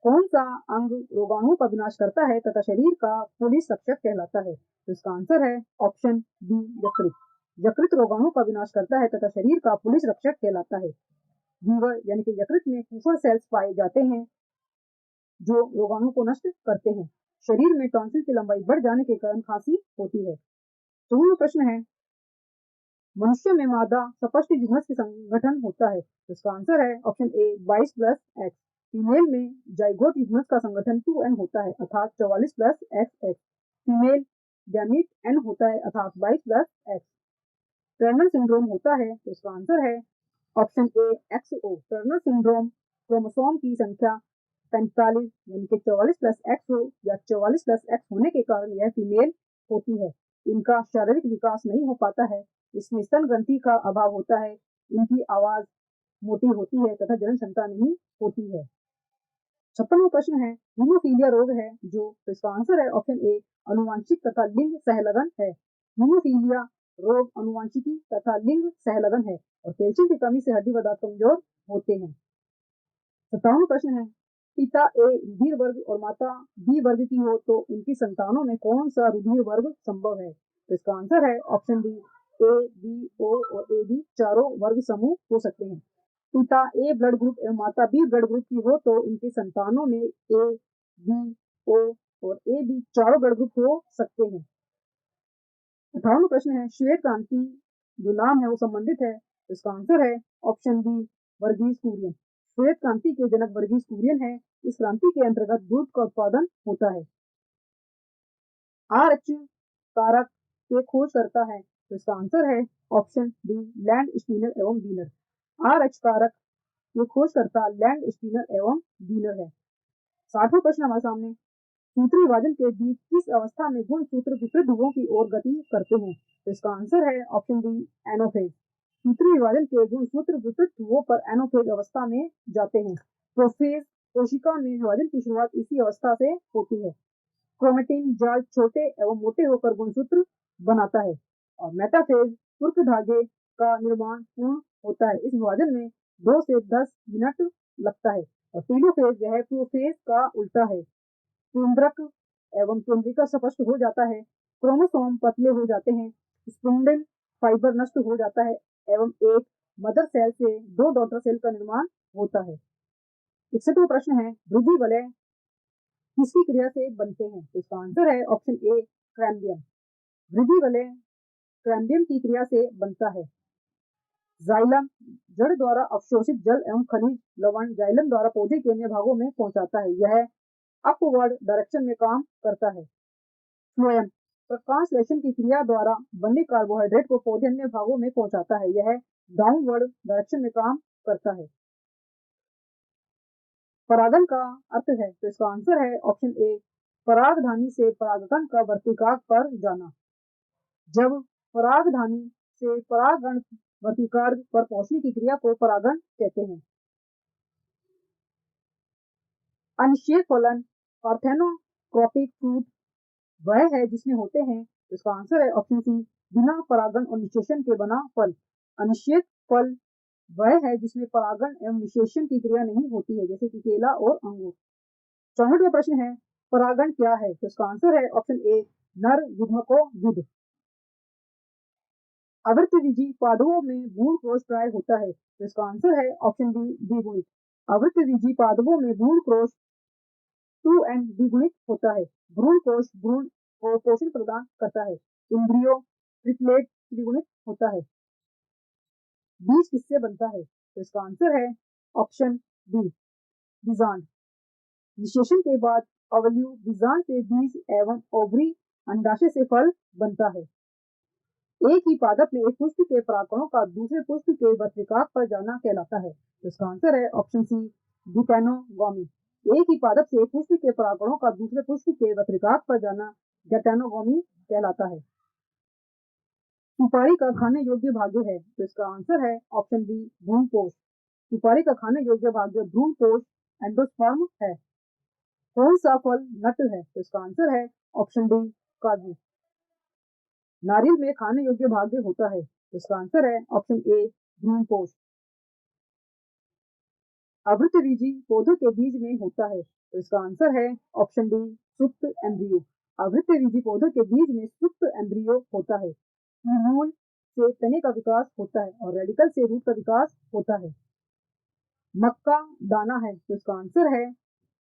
कौन सा अंग रोगाणु का विनाश करता है तथा शरीर का पुलिस रक्षक कहलाता है? तो इसका आंसर है ऑप्शन बी, यकृत। यकृत रोगाणु का विनाश करता है तथा शरीर का पुलिस रक्षक कहलाता है। लीवर यानी कि यकृत में फूफर सेल्स पाए जाते हैं जो रोगाणु को नष्ट करते हैं। शरीर में टॉन्सिल की लंबाई बढ़ जाने के कारण खांसी होती है। 16वां प्रश्न है, मनुष्य में मादा स्पष्ट युग्मज के संगठन होता है। तो इसका आंसर है ऑप्शन ए, 22 प्लस एक्स। फीमेल में जाइगोट युग्मज का संगठन 2n होता है अर्थात 44 plus XX। Female gamete n होता है अर्थात 22 प्लस एक्स। टर्नर सिंड्रोम होता है तो इसका आंसर है ऑप्शन ए, XO। टर्नर सिंड्रोम क्रोमोसोम की संख्या 45 यानी कि 44 प्लस एक्स हो या 44 प्लस एक्स होने के कारण यह फीमेल होती है। इनका शारीरिक विकास नहीं हो पाता है। इसमें स्तन ग्रंथि का अभाव होता है। इनकी आवाज मोटी होती है तथा जनन क्षमता नहीं होती है। 56वां प्रश्न है, हीमोफीलिया रोग है जो, तो इसका आंसर है ऑप्शन ए, अनुवांशिक तथा लिंग सहलगन है। हीमोफीलिया रोग अनुवांशिकी तथा लिंग सहलगन है और कैल्शियम की कमी से हड्डी पदार्थ कमजोर होते हैं। 57वां प्रश्न है, पिता ए रुधिर वर्ग और माता बी वर्ग की हो तो इनकी संतानों में कौन सा रुधिर वर्ग संभव है? तो इसका आंसर है option D, A B O और ए बी चारों वर्ग समूह हो सकते हैं। पिता ए ब्लड ग्रुप एवं माता बी ब्लड ग्रुप की हो तो इनके संतानों में ए, बी, ओ और ए बी चारों ब्लड ग्रुप हो सकते हैं। 58वां प्रश्न है, श्वेत क्रांति जो नाम है वो संबंधित है, इसका आंसर है ऑप्शन बी वर्गीज कुरियन। श्वेत क्रांति के जनक वर्गीज कुरियन है। इस क्रांति के अंतर्गत दूध का उत्पादन होता है। RH कारक के खोज करता है, तो इसका आंसर है ऑप्शन डी लैंड स्टीनर एवं बीनर। RH कारक के खोज करता लैंड स्टीनर एवं बीनर है। 60वां प्रश्न हमारे सामने, सूत्र विभाजन के बीच किस अवस्था में गुणसूत्र विपरीत ध्रुवों की ओर गति करते हैं, तो इसका आंसर है ऑप्शन डी एनोफेज। सूत्र विभाजन के गुणसूत्र विपरीत ध्रुवों पर एनोफेज अवस्था में जाते हैं। प्रोफेज कोशिका में विभाजन की शुरुआत इसी अवस्था से होती है। क्रोमेटिन जाल छोटे एवं मोटे होकर गुणसूत्र बनाता है और मेटाफेज तुर्क धागे का निर्माण पूर्ण होता है। इस विभाजन में 2 से 10 मिनट लगता है। और टीलोफेज यह प्रोफेज का उल्टा है। केंद्रक एवं केंद्रिका स्पष्ट हो जाता है, क्रोमोसोम पतले हो जाते हैं, स्पिंडल फाइबर नष्ट हो जाता है एवं एक मदर सेल से 2 डॉटर सेल का निर्माण होता है। 61वां प्रश्न है, वृद्धि वलय किसकी क्रिया से बनते हैं, तो इसका आंसर है ऑप्शन ए कैम्बियम। वृद्धि वलय कैम्बियम की क्रिया से बनता है। जाइलम जड़ द्वारा अवशोषित जल एवं खनिज लवण जाइलम द्वारा पौधे के अन्य भागों में पहुंचाता है। यह अपवर्ड डायरेक्शन में काम करता है। फ्लोएम प्रकाशलेशन की क्रिया द्वारा बने कार्बोहाइड्रेट को पौधे अन्य भागों में पहुंचाता है। यह डाउनवर्ड डायरेक्शन में काम करता है। परागन का अर्थ है, तो इसका आंसर है ऑप्शन ए परागधानी से परागकण का वर्तिकाग्र पर जाना। जब परागधानी से परागकण वर्तिकाग्र पर पहुंचने की क्रिया को परागण कहते हैं। अनिश्चयक फलन पार्थेनोट्रोपिक फ्रूट वह है जिसमें होते हैं, तो इसका आंसर है ऑप्शन सी बिना परागण और निषेचन के बना फल। अनिश्चयक फल वह है जिसमें परागण एवं निषेचन की क्रिया नहीं होती है, जैसे कि केला और अंगूर। 64वां प्रश्न है, परागण क्या है, तो इसका आंसर है ऑप्शन ए नर युग्मकों युद्ध। आवृतबीजी पादपों में भ्रूण क्रोश प्राय होता है, तो इसका आंसर है ऑप्शन डी द्विगुणित। आवृतबीजी पादपों में भ्रूण क्रोश 2n द्विगुणित होता है। भ्रूण कोश भ्रूण को पोषण प्रदान करता है। इंद्रियो ट्रिप्लेट त्रिगुणित होता है। बीज किससे बनता है, तो इसका आंसर है ऑप्शन डी बीजांड। निषेचन के बाद अवल्यू बीजांड से बीज एवं ओवरी अंडाशय से फल बनता है। एक ही पादप में एक पुष्प के परागकणों का दूसरे पुष्प के वर्तिकाग्र पर जाना कहलाता है, तो इसका आंसर है ऑप्शन सी डिपैनोगोमी। एक ही पादप से एक पुष्प के परागकणों का दूसरे पुष्प के वर्तिकाग्र पर जाना गैटेनोगोमी कहलाता है। सुपारी का खाने योग्य भाग्य है, तो इसका आंसर है ऑप्शन बी भ्रूणपोष। सुपारी का खाने योग्य भाग्य भ्रूणपोष एंडोस्पर्म है। कौन सा फल नट है, तो इसका आंसर है ऑप्शन डी काजू। नारियल में खाने योग्य भाग्य होता है, तो इसका आंसर है ऑप्शन ए भ्रूणपोष। आवृतबीजी पौधों के बीज में होता है, तो इसका आंसर है ऑप्शन डी सुप्त एम्ब्रियो। आवृतबीजी पौधों के बीज में सुप्त एम्ब्रियो होता है। मूल से तने का विकास होता है और रेडिकल से रूट का विकास होता है। मक्का दाना है, तो इसका आंसर है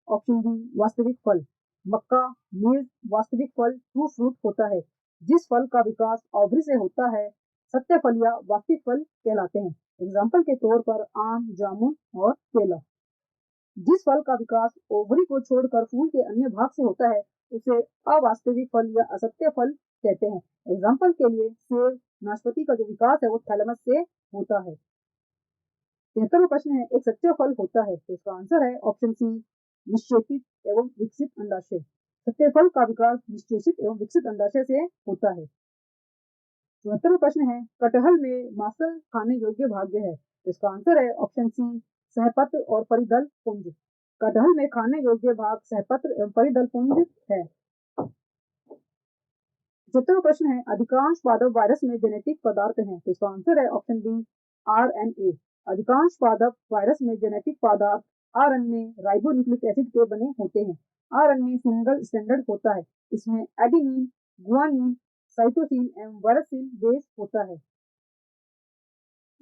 ऑप्शन डी वास्तविक फल। मक्का मेज वास्तविक फल ट्रू फ्रूट होता है। जिस फल का विकास ओवरी से होता है सत्य फल या वास्तविक फल कहलाते हैं। एग्जाम्पल के तौर पर आम जामुन और केला। जिस फल का विकास ओवरी को छोड़कर फूल के अन्य भाग से होता है उसे अवास्तविक फल या असत्य फल कहते हैं। एग्जाम्पल के लिए सेब नाशपाती का जो विकास है वो थैलेमस से होता है। 73वां प्रश्न है, एक सच्चा फल होता है, तो इसका आंसर है ऑप्शन सी निश्चेषित एवं विकसित अंडाशय। सत्य फल का विकास निश्चेषित एवं विकसित अंडाशय से होता है। 74वां प्रश्न है, कटहल में मांसल खाने योग्य भाग्य है, तो इसका आंसर है ऑप्शन सी सहपत्र और परिदल पुंज। कटहल में खाने योग्य भाग सहपत्र एवं परिदल पुंज है। 75वां प्रश्न है, अधिकांश पादप वायरस में जेनेटिक पदार्थ हैं, तो इसका आंसर है ऑप्शन डी RNA। अधिकांश पादप वायरस में जेनेटिक पदार्थ RNA राइबोन्यूक्लिक एसिड के बने होते हैं। RNA सिंगल स्टैंडर्ड होता है। इसमें एडेनिन गुआनिन साइटोसिन एवं वायरसिन बेस होता है।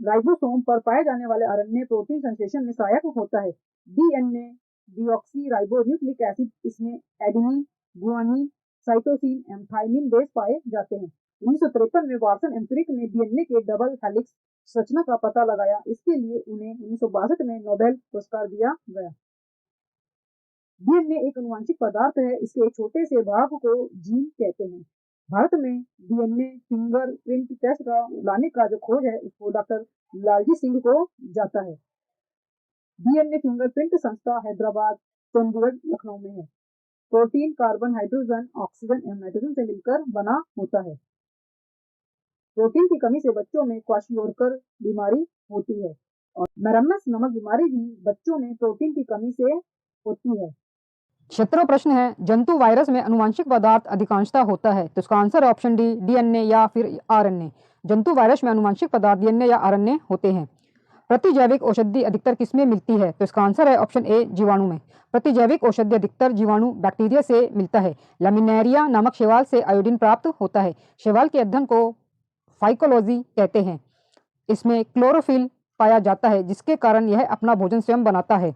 राइबोसोम पर पाए जाने वाले आरएनए प्रोटीन संश्लेषण में सहायक होता है। DNA deoxy ribo nucleic acid, इसमें एडेनिन, गुआनिन, साइटोसिन एवं थाइमिन बेस पाए जाते हैं। 1953 में वाटसन एवं क्रिक ने डीएनए के डबल हेलिक्स संरचना का पता लगाया। इसके लिए उन्हें 1962 में नोबेल पुरस्कार दिया गया। डीएनए एक आनुवंशिक पदार्थ है। इसके एक छोटे से भाग को जीन कहते हैं। भारत में डीएनए फिंगरप्रिंट टेस्ट का लाने का जो खोज है उसको डॉक्टर लालजी सिंह को जाता है। डीएनए फिंगरप्रिंट संस्था हैदराबाद, चंडीगढ़, लखनऊ में है। प्रोटीन कार्बन, हाइड्रोजन, ऑक्सीजन एवं नाइट्रोजन से मिलकर बना होता है। प्रोटीन की कमी से बच्चों में क्वाशियोरकर बीमारी होती है और मैरमस नामक बीमारी भी बच्चों में प्रोटीन की कमी से होती है। 17वां प्रश्न है, जंतु वायरस में आनुवंशिक पदार्थ अधिकांशतः होता है, तो इसका आंसर है ऑप्शन डी, डीएनए या फिर आरएनए। जंतु वायरस में आनुवंशिक पदार्थ डीएनए या आरएनए होते हैं। प्रतिजैविक औषधि अधिकतर किसमें मिलती है, तो इसका आंसर है ऑप्शन ए, जीवाणु में। प्रतिजैविक औषधि अधिकतर जीवाणु बैक्टीरिया से मिलता है। लैमिनेरिया नामक शैवाल से आयोडीन प्राप्त होता है। शैवाल के अध्ययन को फाइकोलॉजी कहते हैं। इसमें क्लोरोफिल पाया जाता है जिसके कारण यह अपना भोजन स्वयं बनाता है।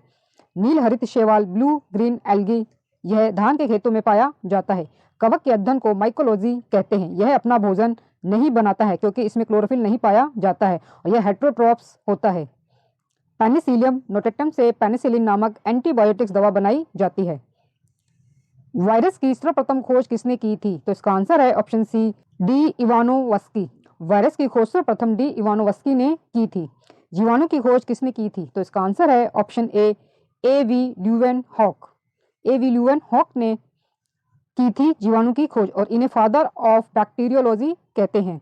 नील हरित शैवाल, ब्लू ग्रीन एल्गी, यह धान के खेतों में पाया जाता है। कवक के अध्ययन को माइकोलॉजी कहते हैं। यह अपना भोजन नहीं बनाता है क्योंकि इसमें क्लोरोफिल नहीं पाया जाता है और यह हेट्रोट्रॉप्स होता है। पेनिसिलियम नोटेटम से पेनिसिलिन नामक एंटीबायोटिक्स दवा बनाई जाती है। वायरस की सर्वप्रथम खोज किसने की थी, तो इसका आंसर है option C, D Ivanovsky. Virus की खोज सर्वप्रथम डी इवानोवस्की ने की थी। जीवाणु की खोज किसने की थी, तो इसका आंसर है option A V Leeuwenhoek. A V Leeuwenhoek ने की थी जीवाणु की खोज और इन्हें फादर ऑफ बैक्टीरियोलॉजी कहते हैं।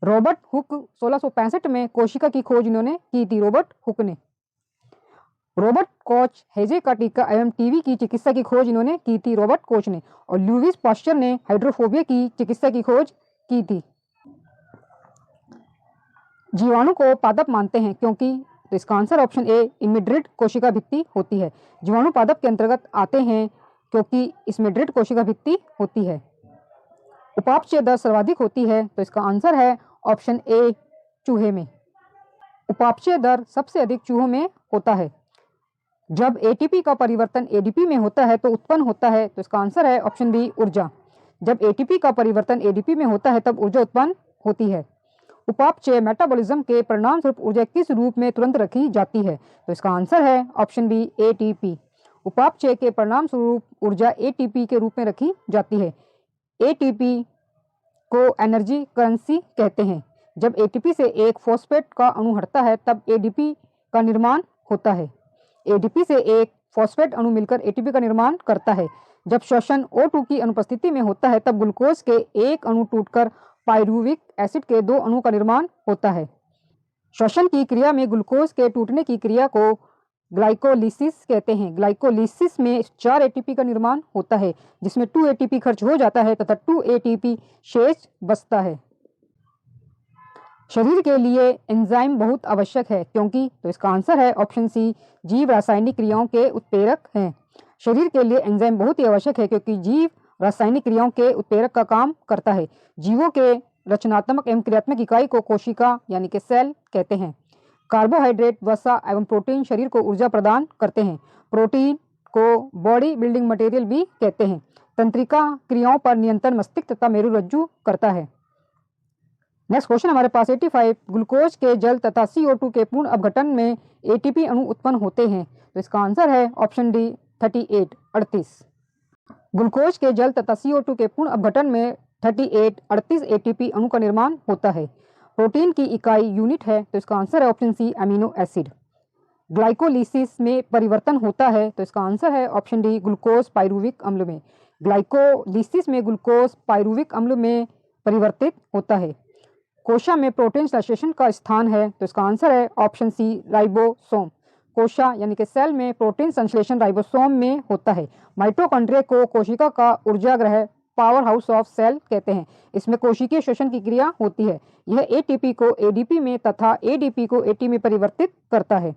रॉबर्ट हुक 1665 में कोशिका की खोज इन्होंने की थी, रॉबर्ट हुक ने। रॉबर्ट कोच हैजे का टीका एवं टीबी की चिकित्सा की खोज इन्होंने की थी, रॉबर्ट कोच ने। और लुईस पास्चर ने हाइड्रोफोबिया की चिकित्सा की खोज की थी। जीवाणु को पादप मानते हैं क्योंकि, तो इसका आंसर ऑप्शन ए, इनमें दृढ़ कोशिका भित्ति होती है। जीवाणु पादप के अंतर्गत आते हैं क्योंकि इसमें दृढ़ कोशिका भित्ति होती है। उपापचय दर सर्वाधिक होती है, तो इसका आंसर है ऑप्शन ए, चूहे में। उपापचय दर सबसे अधिक चूहों में होता है। जब एटीपी का परिवर्तन एडीपी में होता है तो उत्पन्न होता है, तो इसका आंसर है ऑप्शन बी, ऊर्जा। जब एटीपी का परिवर्तन एडीपी में होता है तब ऊर्जा उत्पन्न होती है। उपापचय मेटाबॉलिज्म के परिणाम स्वरूप ऊर्जा किस रूप में तुरंत रखी जाती है, तो इसका आंसर है ऑप्शन बी, एटीपी। उपापचय के परिणाम स्वरूप ऊर्जा एटीपी के रूप में रखी जाती है। एटीपी को एनर्जी करेंसी कहते हैं। जब एटीपी से एक फॉस्फेट का अणु हटता है तब एडीपी का निर्माण होता है। एडीपी से एक फॉस्फेट अणु मिलकर एटीपी का निर्माण करता है। जब श्वसन O2 की अनुपस्थिति में होता है तब ग्लूकोज के एक अणु टूटकर पायरुविक एसिड के दो अणु का निर्माण होता है। श्वसन की क्रिया में ग्लूकोज के टूटने की क्रिया को ग्लाइकोलिसिस कहते हैं। ग्लाइकोलिसिस में 4 एटीपी का निर्माण होता है जिसमें 2 एटीपी खर्च हो जाता है तथा 2 एटीपी शेष बचता है। शरीर के लिए एंजाइम बहुत आवश्यक है क्योंकि, तो इसका आंसर है ऑप्शन सी, जीव रासायनिक क्रियाओं के उत्प्रेरक हैं। शरीर के लिए एंजाइम बहुत ही आवश्यक है क्योंकि जीव रासायनिक क्रियाओं के उत्प्रेरक का काम करता है। जीवों के रचनात्मक एवं क्रियात्मक इकाई को कोशिका यानी कि सेल कहते हैं। कार्बोहाइड्रेट, वसा एवं प्रोटीन शरीर को ऊर्जा प्रदान करते हैं। प्रोटीन को बॉडी बिल्डिंग मटेरियल भी कहते हैं। तंत्रिका क्रियाओं पर नियंत्रण मस्तिष्क तथा मेरुरज्जु करता है। नेक्स्ट क्वेश्चन हमारे पास 85, ग्लूकोज के जल तथा CO2 के पूर्ण अपघटन में एटीपी अणु उत्पन्न होते हैं, तो इसका आंसर है ऑप्शन डी, 38 ग्लूकोज के जल तथा CO2 के पूर्ण अपघटन में 38 एटीपी अणु का निर्माण होता है। प्रोटीन की इकाई यूनिट है, तो इसका आंसर है option C, amino acid. Glycolysis में परिवर्तन होता है, तो इसका आंसर है ऑप्शन डी, ग्लूकोज पायरुविक अम्ल में। ग्लाइकोलिसिस में ग्लूकोज पायरुविक अम्ल में परिवर्तित होता है। कोशा में प्रोटीन संश्लेषण का स्थान है, तो इसका आंसर है ऑप्शन सी, राइबोसोम। कोशा यानी कि सेल में प्रोटीन संश्लेषण राइबोसोम में होता है। माइटोकॉन्ड्रिया को कोशिका का ऊर्जागृह, पावर हाउस ऑफ सेल कहते हैं। इसमें कोशिकीय श्वसन की क्रिया होती है। यह एटीपी को एडीपी में तथा एडीपी को एटी में परिवर्तित करता है।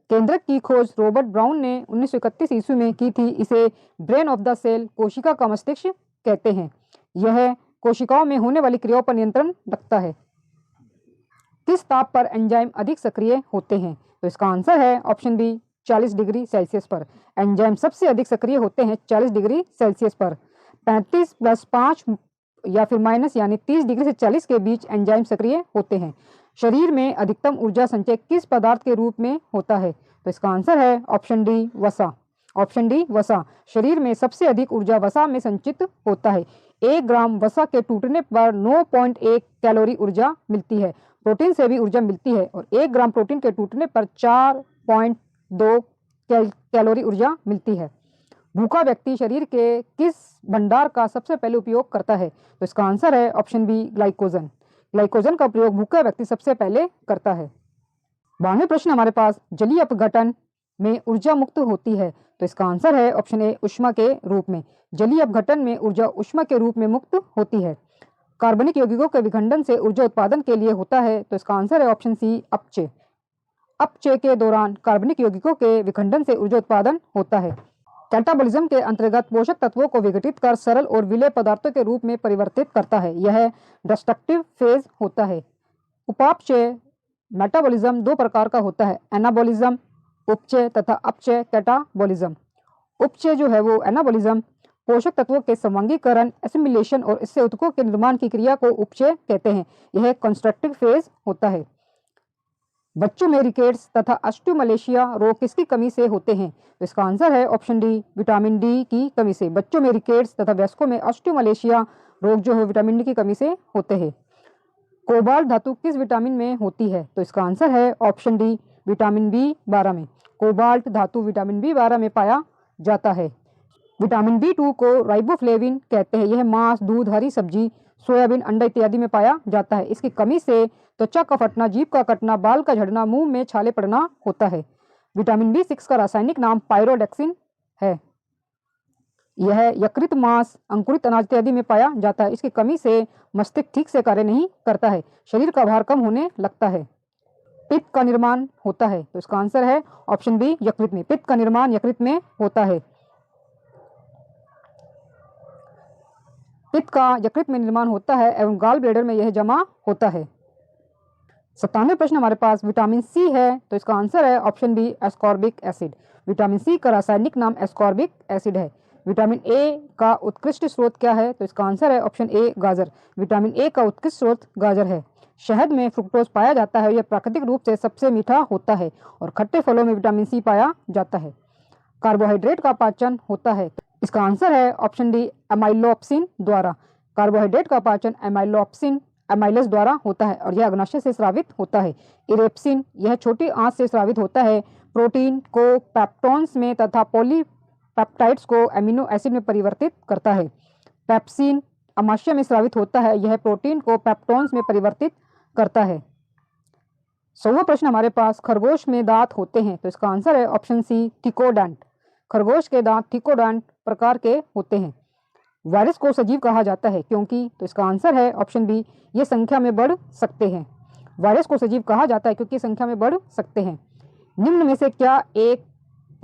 केंद्रक की खोज रॉबर्ट ब्राउन ने 1931 ईस्वी में की थी। इसे ब्रेन ऑफ द सेल, कोशिका का मस्तिष्क कहते हैं। यह कोशिकाओं में होने वाली क्रियाओं पर नियंत्रण रखता है। किस ताप पर एंजाइम अधिक सक्रिय होते हैं? तो इसका आंसर है ऑप्शन बी 40 डिग्री सेल्सियस पर। एंजाइम सबसे अधिक सक्रिय होते हैं 40 डिग्री सेल्सियस पर। 35 + 5 या फिर माइनस यानी 30 डिग्री से 40 के बीच एंजाइम सक्रिय होते हैं। शरीर में अधिकतम ऊर्जा संचय किस पदार्थ के रूप में होता है? तो इसका आंसर है ऑप्शन डी वसा। ऑप्शन डी वसा। शरीर में सबसे अधिक ऊर्जा वसा में संचित होता है। 1 ग्राम वसा के टूटने पर 9.1 कैलोरी ऊर्जा मिलती है। प्रोटीन से भी ऊर्जा मिलती है और 1 ग्राम प्रोटीन के टूटने पर 4.2 कैलोरी ऊर्जा मिलती है। भूखा व्यक्ति शरीर के किस भंडार का सबसे पहले उपयोग करता है? तो इसका आंसर है ऑप्शन बी ग्लाइकोजन। ग्लाइकोजन का प्रयोग भूखा व्यक्ति सबसे पहले करता है। 92वां प्रश्न हमारे पास, जलीय अपघटन में ऊर्जा मुक्त होती है? तो इसका आंसर है ऑप्शन ए ऊष्मा के रूप में। जलीय अपघटन में ऊर्जा ऊष्मा के रूप में मुक्त होती है। कार्बनिक यौगिकों के विखंडन से ऊर्जा उत्पादन के लिए होता है? तो इसका आंसर है ऑप्शन सी अपचय। अपचय के दौरान कार्बनिक यौगिकों के विखंडन से ऊर्जा उत्पादन होता है। कैटाबॉलिज्म के अंतर्गत पोषक तत्वों को विघटित कर सरल और विलेय पदार्थों के रूप में परिवर्तित करता है। यह डिस्ट्रक्टिव फेज होता है। उपापचय मेटाबॉलिज्म 2 प्रकार का होता है, एनाबॉलिज्म उपचय तथा अपचय कैटाबॉलिज्म। उपचय जो है वो एनाबॉलिज्म पोषक तत्वों के संवंगीकरण, एसिमिलेशन और इससे ऊतकों के निर्माण की क्रिया को उपचय कहते हैं। यह कंस्ट्रक्टिव फेज होता है। बच्चों में रिकेट्स तथा ऑस्टियोमलेशिया रोग किसकी कमी से होते हैं? तो इसका आंसर है ऑप्शन डी विटामिन डी की कमी से। बच्चों में रिकेट्स तथा वयस्कों में ऑस्टियोमलेशिया रोग जो है विटामिन डी की कमी से होते हैं। कोबाल्ट धातु किस विटामिन में होती है? तो इसका आंसर है ऑप्शन डी विटामिन B12 में। कोबाल्ट धातु विटामिन B12 में पाया जाता है। विटामिन B2 को राइबोफ्लेविन कहते हैं। यह मांस, दूध, हरी सब्जी, सोयाबीन, अंडा इत्यादि में पाया जाता है। इसकी कमी से त्वचा का फटना, जीभ का कटना, बाल का झड़ना, मुंह में छाले पड़ना होता है। विटामिन B6 का रासायनिक नाम पायरोडेक्सिन है। यह यकृत, मांस, अंकुरित अनाज इत्यादि में पाया जाता है। इसकी कमी से मस्तिष्क ठीक से कार्य नहीं करता है। शरीर का भार कम होने लगता है। पित्त का निर्माण होता है? तो इसका आंसर है ऑप्शन बी यकृत में। पित्त का निर्माण यकृत में होता है। पित्त का यकृत में निर्माण होता है एवं गॉल ब्लैडर में यह जमा होता है। 97वां प्रश्न हमारे पास, विटामिन सी है? तो इसका आंसर है option B ascorbic acid. Vitamin C का रासायनिक नाम एस्कॉर्बिक एसिड है। विटामिन ए का उत्कृष्ट स्रोत क्या है? तो इसका आंसर है ऑप्शन ए गाजर। विटामिन ए का उत्कृष्ट स्रोत गाजर है। शहद में फ्रुक्टोज पाया जाता है। यह प्राकृतिक रूप से सबसे मीठा होता है और खट्टे फलों में विटामिन सी पाया जाता है। कार्बोहाइड्रेट का पाचन होता है? इसका आंसर है ऑप्शन डी एमाइलोप्सिन द्वारा। कार्बोहाइड्रेट का पाचन एमाइलोप्सिन एमाइलस द्वारा होता है और यह अग्नाशय से स्रावित होता है। इरेप्सिन यह छोटी आंत से स्रावित होता है। प्रोटीन को पेप्टोन्स में तथा पॉलीपेप्टाइड्स को एमिनो एसिड में परिवर्तित करता है। पेप्सिन अमाशय में स्रावित होता है। यह प्रोटीन को पेप्टोन्स में परिवर्तित करता है। 100वां प्रश्न हमारे पास, खरगोश में दांत होते हैं? तो इसका आंसर है ऑप्शन सी थिकोडेंट। खरगोश के दांत थिकोडेंट प्रकार के होते हैं। वायरस को सजीव कहा जाता है क्योंकि? तो इसका आंसर है ऑप्शन बी ये संख्या में बढ़ सकते हैं। वायरस को सजीव कहा जाता है क्योंकि संख्या में बढ़ सकते हैं। निम्न में से क्या एक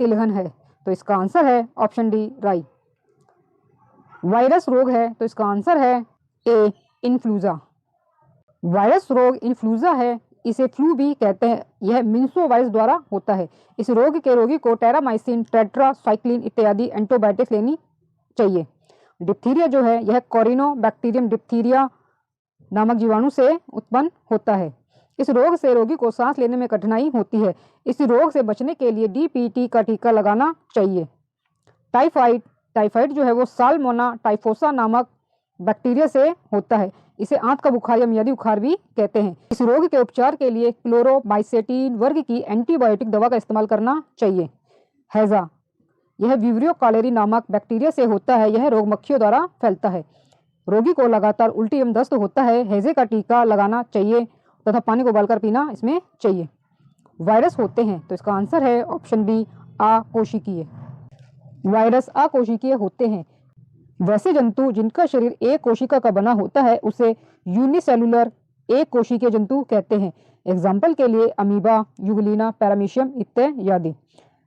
तिलहन है? तो इसका आंसर है ऑप्शन डी राई। वायरस रोग है? तो इसका आंसर है ए इन्फ्लूजा। वायरस रोग इन्फ्लूजा है। इसे फ्लू भी कहते हैं। यह मिन्सो वायरस द्वारा होता है। इस रोग के रोगी को टेरामाइसिन, टेट्रासाइक्लिन इत्यादि एंटीबायोटिक्स लेनी चाहिए। डिप्थीरिया जो है यह कोरिनोबैक्टीरियम डिप्थीरिया नामक जीवाणु से उत्पन्न होता है। इस रोग से रोगी को सांस लेने में कठिनाई होती है। इस रोग से बचने के लिए DPT का टीका लगाना चाहिए। टाइफाइड जो है वो साल्मोना टाइफोसा नामक बैक्टीरिया से होता है। इसे आंत का बुखार या मियादी बुखार भी कहते हैं। इस रोग के उपचार के लिए क्लोरोमाइसेटिन वर्ग की एंटीबायोटिक दवा का इस्तेमाल करना चाहिए। हैजा यह विब्रियो कॉलेरी नामक बैक्टीरिया से होता है। यह रोग मक्खियों द्वारा फैलता है। रोगी को लगातार उल्टी एवं दस्त होता है। हैजे का टीका लगाना चाहिए तथा पानी को उबालकर पीना इसमें चाहिए। वायरस होते हैं? तो इसका आंसर है ऑप्शन बी अकोशिकीय। वायरस अकोशिकीय होते हैं। वैसे जंतु जिनका शरीर एक कोशिका का बना होता है उसे यूनिसेलुलर एक कोशिकीय जंतु कहते हैं। एग्जाम्पल के लिए अमीबा, यूगलिना, पैरामीशियम इत्यादि।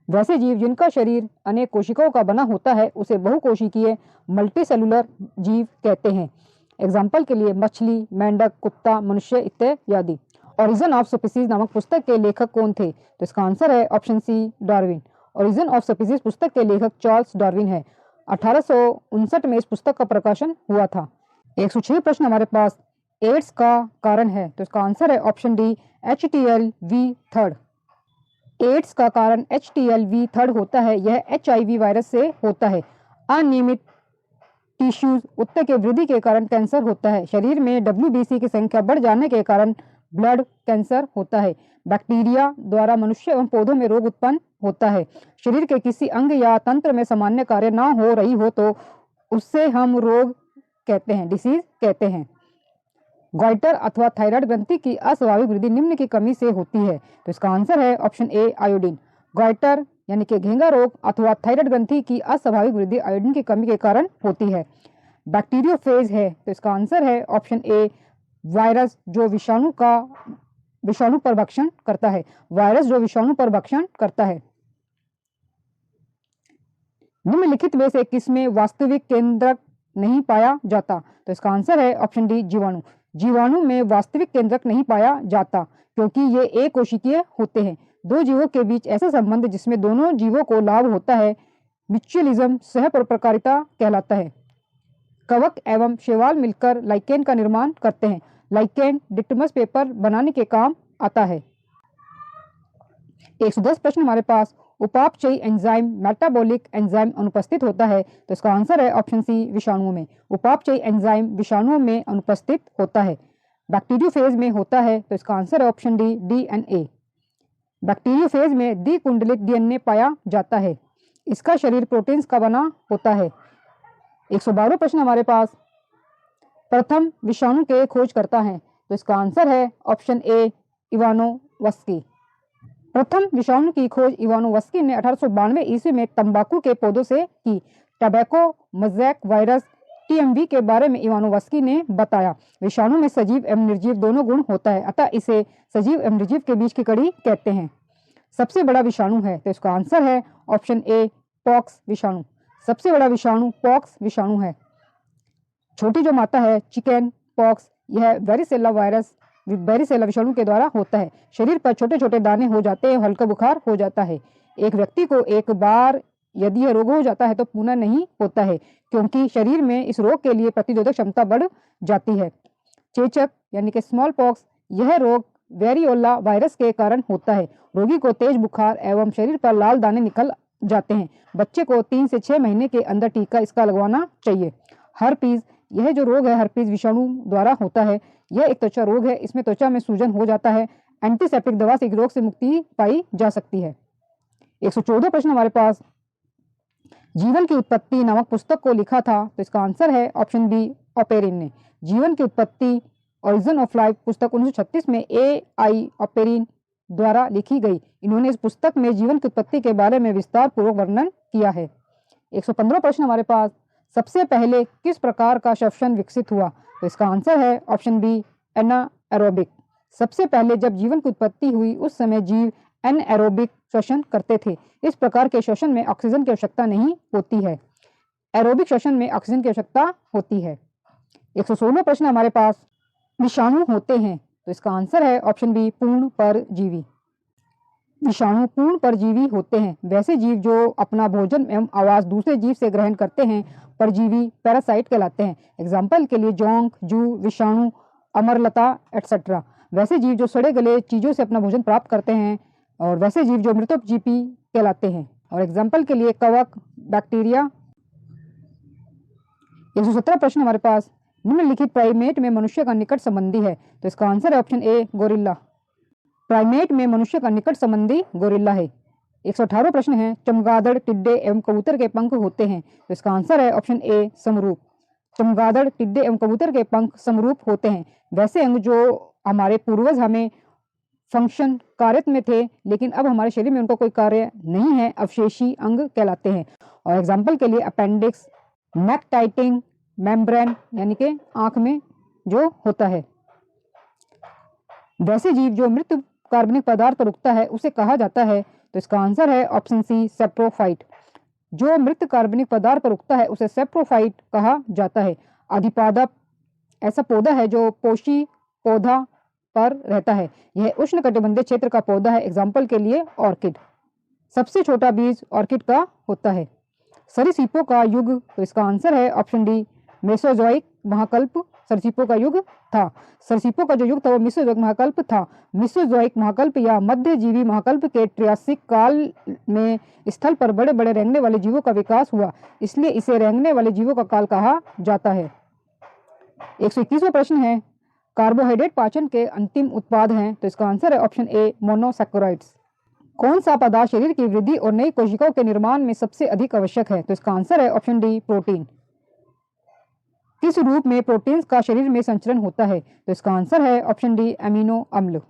वैसे जीव जिनका शरीर अनेक कोशिकाओं का बना होता है उसे बहुकोशिकीय मल्टीसेलुलर जीव कहते हैं। एग्जाम्पल के लिए मछली, मेंढक, कुत्ता, मनुष्य इत्यादि। ओरिजिन ऑफ स्पीसीज नामक पुस्तक के लेखक कौन थे? तो इसका आंसर है option C, Darwin. Origin of species पुस्तक के लेखक चार्ल्स डार्विन है। 1859 में इस पुस्तक का प्रकाशन हुआ था। 106 प्रश्न हमारे पास, एड्स का कारण है? तो इसका आंसर है ऑप्शन डी, HTLV3। एड्स का कारण HTLV3 होता है। यह HIV वायरस से होता है। अनियमित टिश्यूज उत्तक के वृद्धि के कारण कैंसर होता है। शरीर में WBC की संख्या बढ़ जाने के कारण ब्लड कैंसर होता है। बैक्टीरिया द्वारा मनुष्य एवं पौधों में रोग उत्पन्न होता है। शरीर के किसी अंग या तंत्र में सामान्य कार्य ना हो रही हो तो उससे हम रोग कहते हैं, डिसीज कहते हैं। गॉइटर अथवा थायराइड ग्रंथि की अस्वाभाविक वृद्धि निम्न की कमी से होती है। तो इसका आंसर है ऑप्शन ए, आयोडीन। गॉइटर यानी कि घेंगा रोग अथवा थायराइड ग्रंथि की अस्वाभाविक वृद्धि आयोडीन की कमी के कारण होती है। बैक्टीरियोफेज है, तो इसका आंसर है ऑप्शन ए, वायरस जो विषाणु पर भक्षण करता है। वायरस जो विषाणु पर भक्षण करता है। निम्नलिखित में से किसमें वास्तविक केंद्रक नहीं पाया जाता? तो इसका आंसर है ऑप्शन डी, जीवाणु। जीवाणु में वास्तविक केंद्रक नहीं पाया जाता क्योंकि ये एक कोशिकीय होते हैं। दो जीवों के बीच ऐसा संबंध जिसमें दोनों जीवों को लाभ होता है म्यूचुअलिज्म सह परोपकारिता कहलाता है। कवक एवं शैवाल मिलकर लाइकेन का निर्माण करते हैं। लाइकेन लिटमस पेपर बनाने के काम आता है। 110 प्रश्न हमारे पास, उपापचयी एंजाइम मेटाबॉलिक एंजाइम अनुपस्थित होता है। तो इसका आंसर है ऑप्शन सी, विषाणुओं में। उपापचयी एंजाइम विषाणुओं में अनुपस्थित होता है। बैक्टीरियोफेज में होता है। तो इसका आंसर है ऑप्शन डी, DNA। बैक्टीरियोफेज में द्विकुंडलित DNA पाया जाता है। इसका शरीर प्रोटीन्स का बना होता है। 112 प्रश्न हमारे पास, प्रथम विषाणु के खोज करता है। तो इसका आंसर है ऑप्शन ए, इवानोवस्की। प्रथम विषाणु की खोज इवानोवस्की ने 1892 ईस्वी में तंबाकू के पौधों से की। टबैको मोज़ेक वायरस TMV के बारे में इवानोवस्की ने बताया। विषाणु में सजीव एवं निर्जीव दोनों गुण होता है, अतः इसे सजीव एवं निर्जीव के बीच की कड़ी कहते हैं। सबसे बड़ा विषाणु है, तो इसका आंसर है ऑप्शन ए, पॉक्स विषाणु। सबसे बड़ा विषाणु पॉक्स विषाणु है। छोटी जो माता है चिकन पॉक्स, यह वेरिसेला वायरस वेरिसेला विषाणु के द्वारा होता है। शरीर पर छोटे छोटे दाने हो जाते हैं, हल्का बुखार हो जाता है। एक व्यक्ति को एक बार यदि यह रोग हो जाता है तो पुनः नहीं होता है क्योंकि शरीर में इस रोग के लिए प्रतिरोधक क्षमता बढ़ जाती है। चेचक यानी कि स्मॉल पॉक्स, यह रोग वेरियोला वायरस के कारण होता है। रोगी को तेज बुखार एवं शरीर पर लाल दाने निकल जाते हैं। बच्चे को 3 से 6 महीने के अंदर टीका इसका लगवाना चाहिए। हर्पीज, यह जो रोग है हर्पीज विषाणु द्वारा होता है। यह एक त्वचा रोग है, इसमें त्वचा में सूजन हो जाता है। एंटीसेप्टिक दवा से रोग से मुक्ति पाई जा सकती है। 114 प्रश्न हमारे पास, जीवन की उत्पत्ति नामक पुस्तक को लिखा था। तो इसका आंसर है ऑप्शन बी, ऑपेरिन ने। जीवन की उत्पत्ति ओरिजिन ऑफ लाइफ पुस्तक 1936 में AI ऑपेरिन द्वारा लिखी गई। इन्होंने इस पुस्तक में जीवन की उत्पत्ति के बारे में विस्तार पूर्वक वर्णन किया है। 115 प्रश्न हमारे पास, सबसे पहले किस प्रकार का श्वसन विकसित हुआ? तो इसका आंसर है ऑप्शन बी, एनाएरोबिक। सबसे पहले जब जीवन की उत्पत्ति हुई उस समय जीव एनाएरोबिक श्वसन करते थे। इस प्रकार के श्वसन में ऑक्सीजन की आवश्यकता नहीं होती है। एरोबिक श्वसन में ऑक्सीजन की आवश्यकता होती है। 116 प्रश्न हमारे पास, विषाणु होते हैं। तो इसका आंसर है ऑप्शन बी, पूर्ण परजीवी। विषाणु पूर्ण परजीवी होते हैं। वैसे जीव जो अपना भोजन एवं आवास दूसरे जीव से ग्रहण करते हैं परजीवी पैरासाइट कहलाते हैं। एग्जाम्पल के लिए जोंक, जू, विषाणु, अमरलता एटसेट्रा। वैसे जीव जो सड़े गले चीजों से अपना भोजन प्राप्त करते हैं और वैसे जीव जो मृतोपजीवी कहलाते हैं। और एग्जाम्पल के लिए कवक, बैक्टीरिया। 117 प्रश्न हमारे पास, निम्नलिखित प्राइमेट में मनुष्य का निकट संबंधी है। तो इसका आंसर है ऑप्शन ए, गोरिल्ला। प्राइमेट में मनुष्य का निकट संबंधी गोरिल्ला है। 118 प्रश्न है, चमगादड़, टिड्डे एवं कबूतर के पंख होते हैं। तो इसका आंसर है ऑप्शन ए, समरूप। चमगादड़, टिड्डे एवं कबूतर के पंख समरूप होते हैं। वैसे अंग जो हमारे पूर्वज हमें फंक्शन कार्य में थे लेकिन अब हमारे शरीर में उनका कोई कार्य नहीं है, अवशेषी अंग कहलाते हैं। और एग्जाम्पल के लिए अपेंडिक्स, नेक टाइटिंग, मेम्ब्रेन यानी कि आंख में जो होता है। वैसे जीव जो मृत कार्बनिक पदार्थ पर उगता है उसे कहा जाता है। तो इसका आंसर है ऑप्शन सी, सेप्रोफाइट। जो मृत कार्बनिक पदार्थ पर उगता है उसे सेप्रोफाइट कहा जाता है। अधिपादप ऐसा पौधा है जो पोषी पौधा पर रहता है। यह उष्णकटिबंधीय क्षेत्र का पौधा है। एग्जाम्पल के लिए ऑर्किड। सबसे छोटा बीज ऑर्किड का होता है। सरीसृपों का युग, तो इसका आंसर है ऑप्शन डी मेसोजोइक महाकल्प सरीसृपों का युग था। सरीसृपों का जो युग था वो मेसोजोइक महाकल्प था। मेसोजोइक महाकल्प या मध्यजीवी महाकल्प के ट्रियासिक काल में स्थल पर बड़े बड़े रेंगने वाले जीवों का विकास हुआ, इसलिए इसे रेंगने वाले जीवों का काल कहा जाता है। 121वां प्रश्न है, कार्बोहाइड्रेट पाचन के अंतिम उत्पाद हैं, तो इसका आंसर है ऑप्शन ए मोनोसैकेराइड्स। कौन सा पदार्थ शरीर की वृद्धि और नई कोशिकाओं के निर्माण में सबसे अधिक आवश्यक है, तो इसका आंसर है ऑप्शन डी प्रोटीन। किस रूप में प्रोटीन्स का शरीर में संचरण होता है, तो इसका आंसर है ऑप्शन डी अमीनो अम्ल।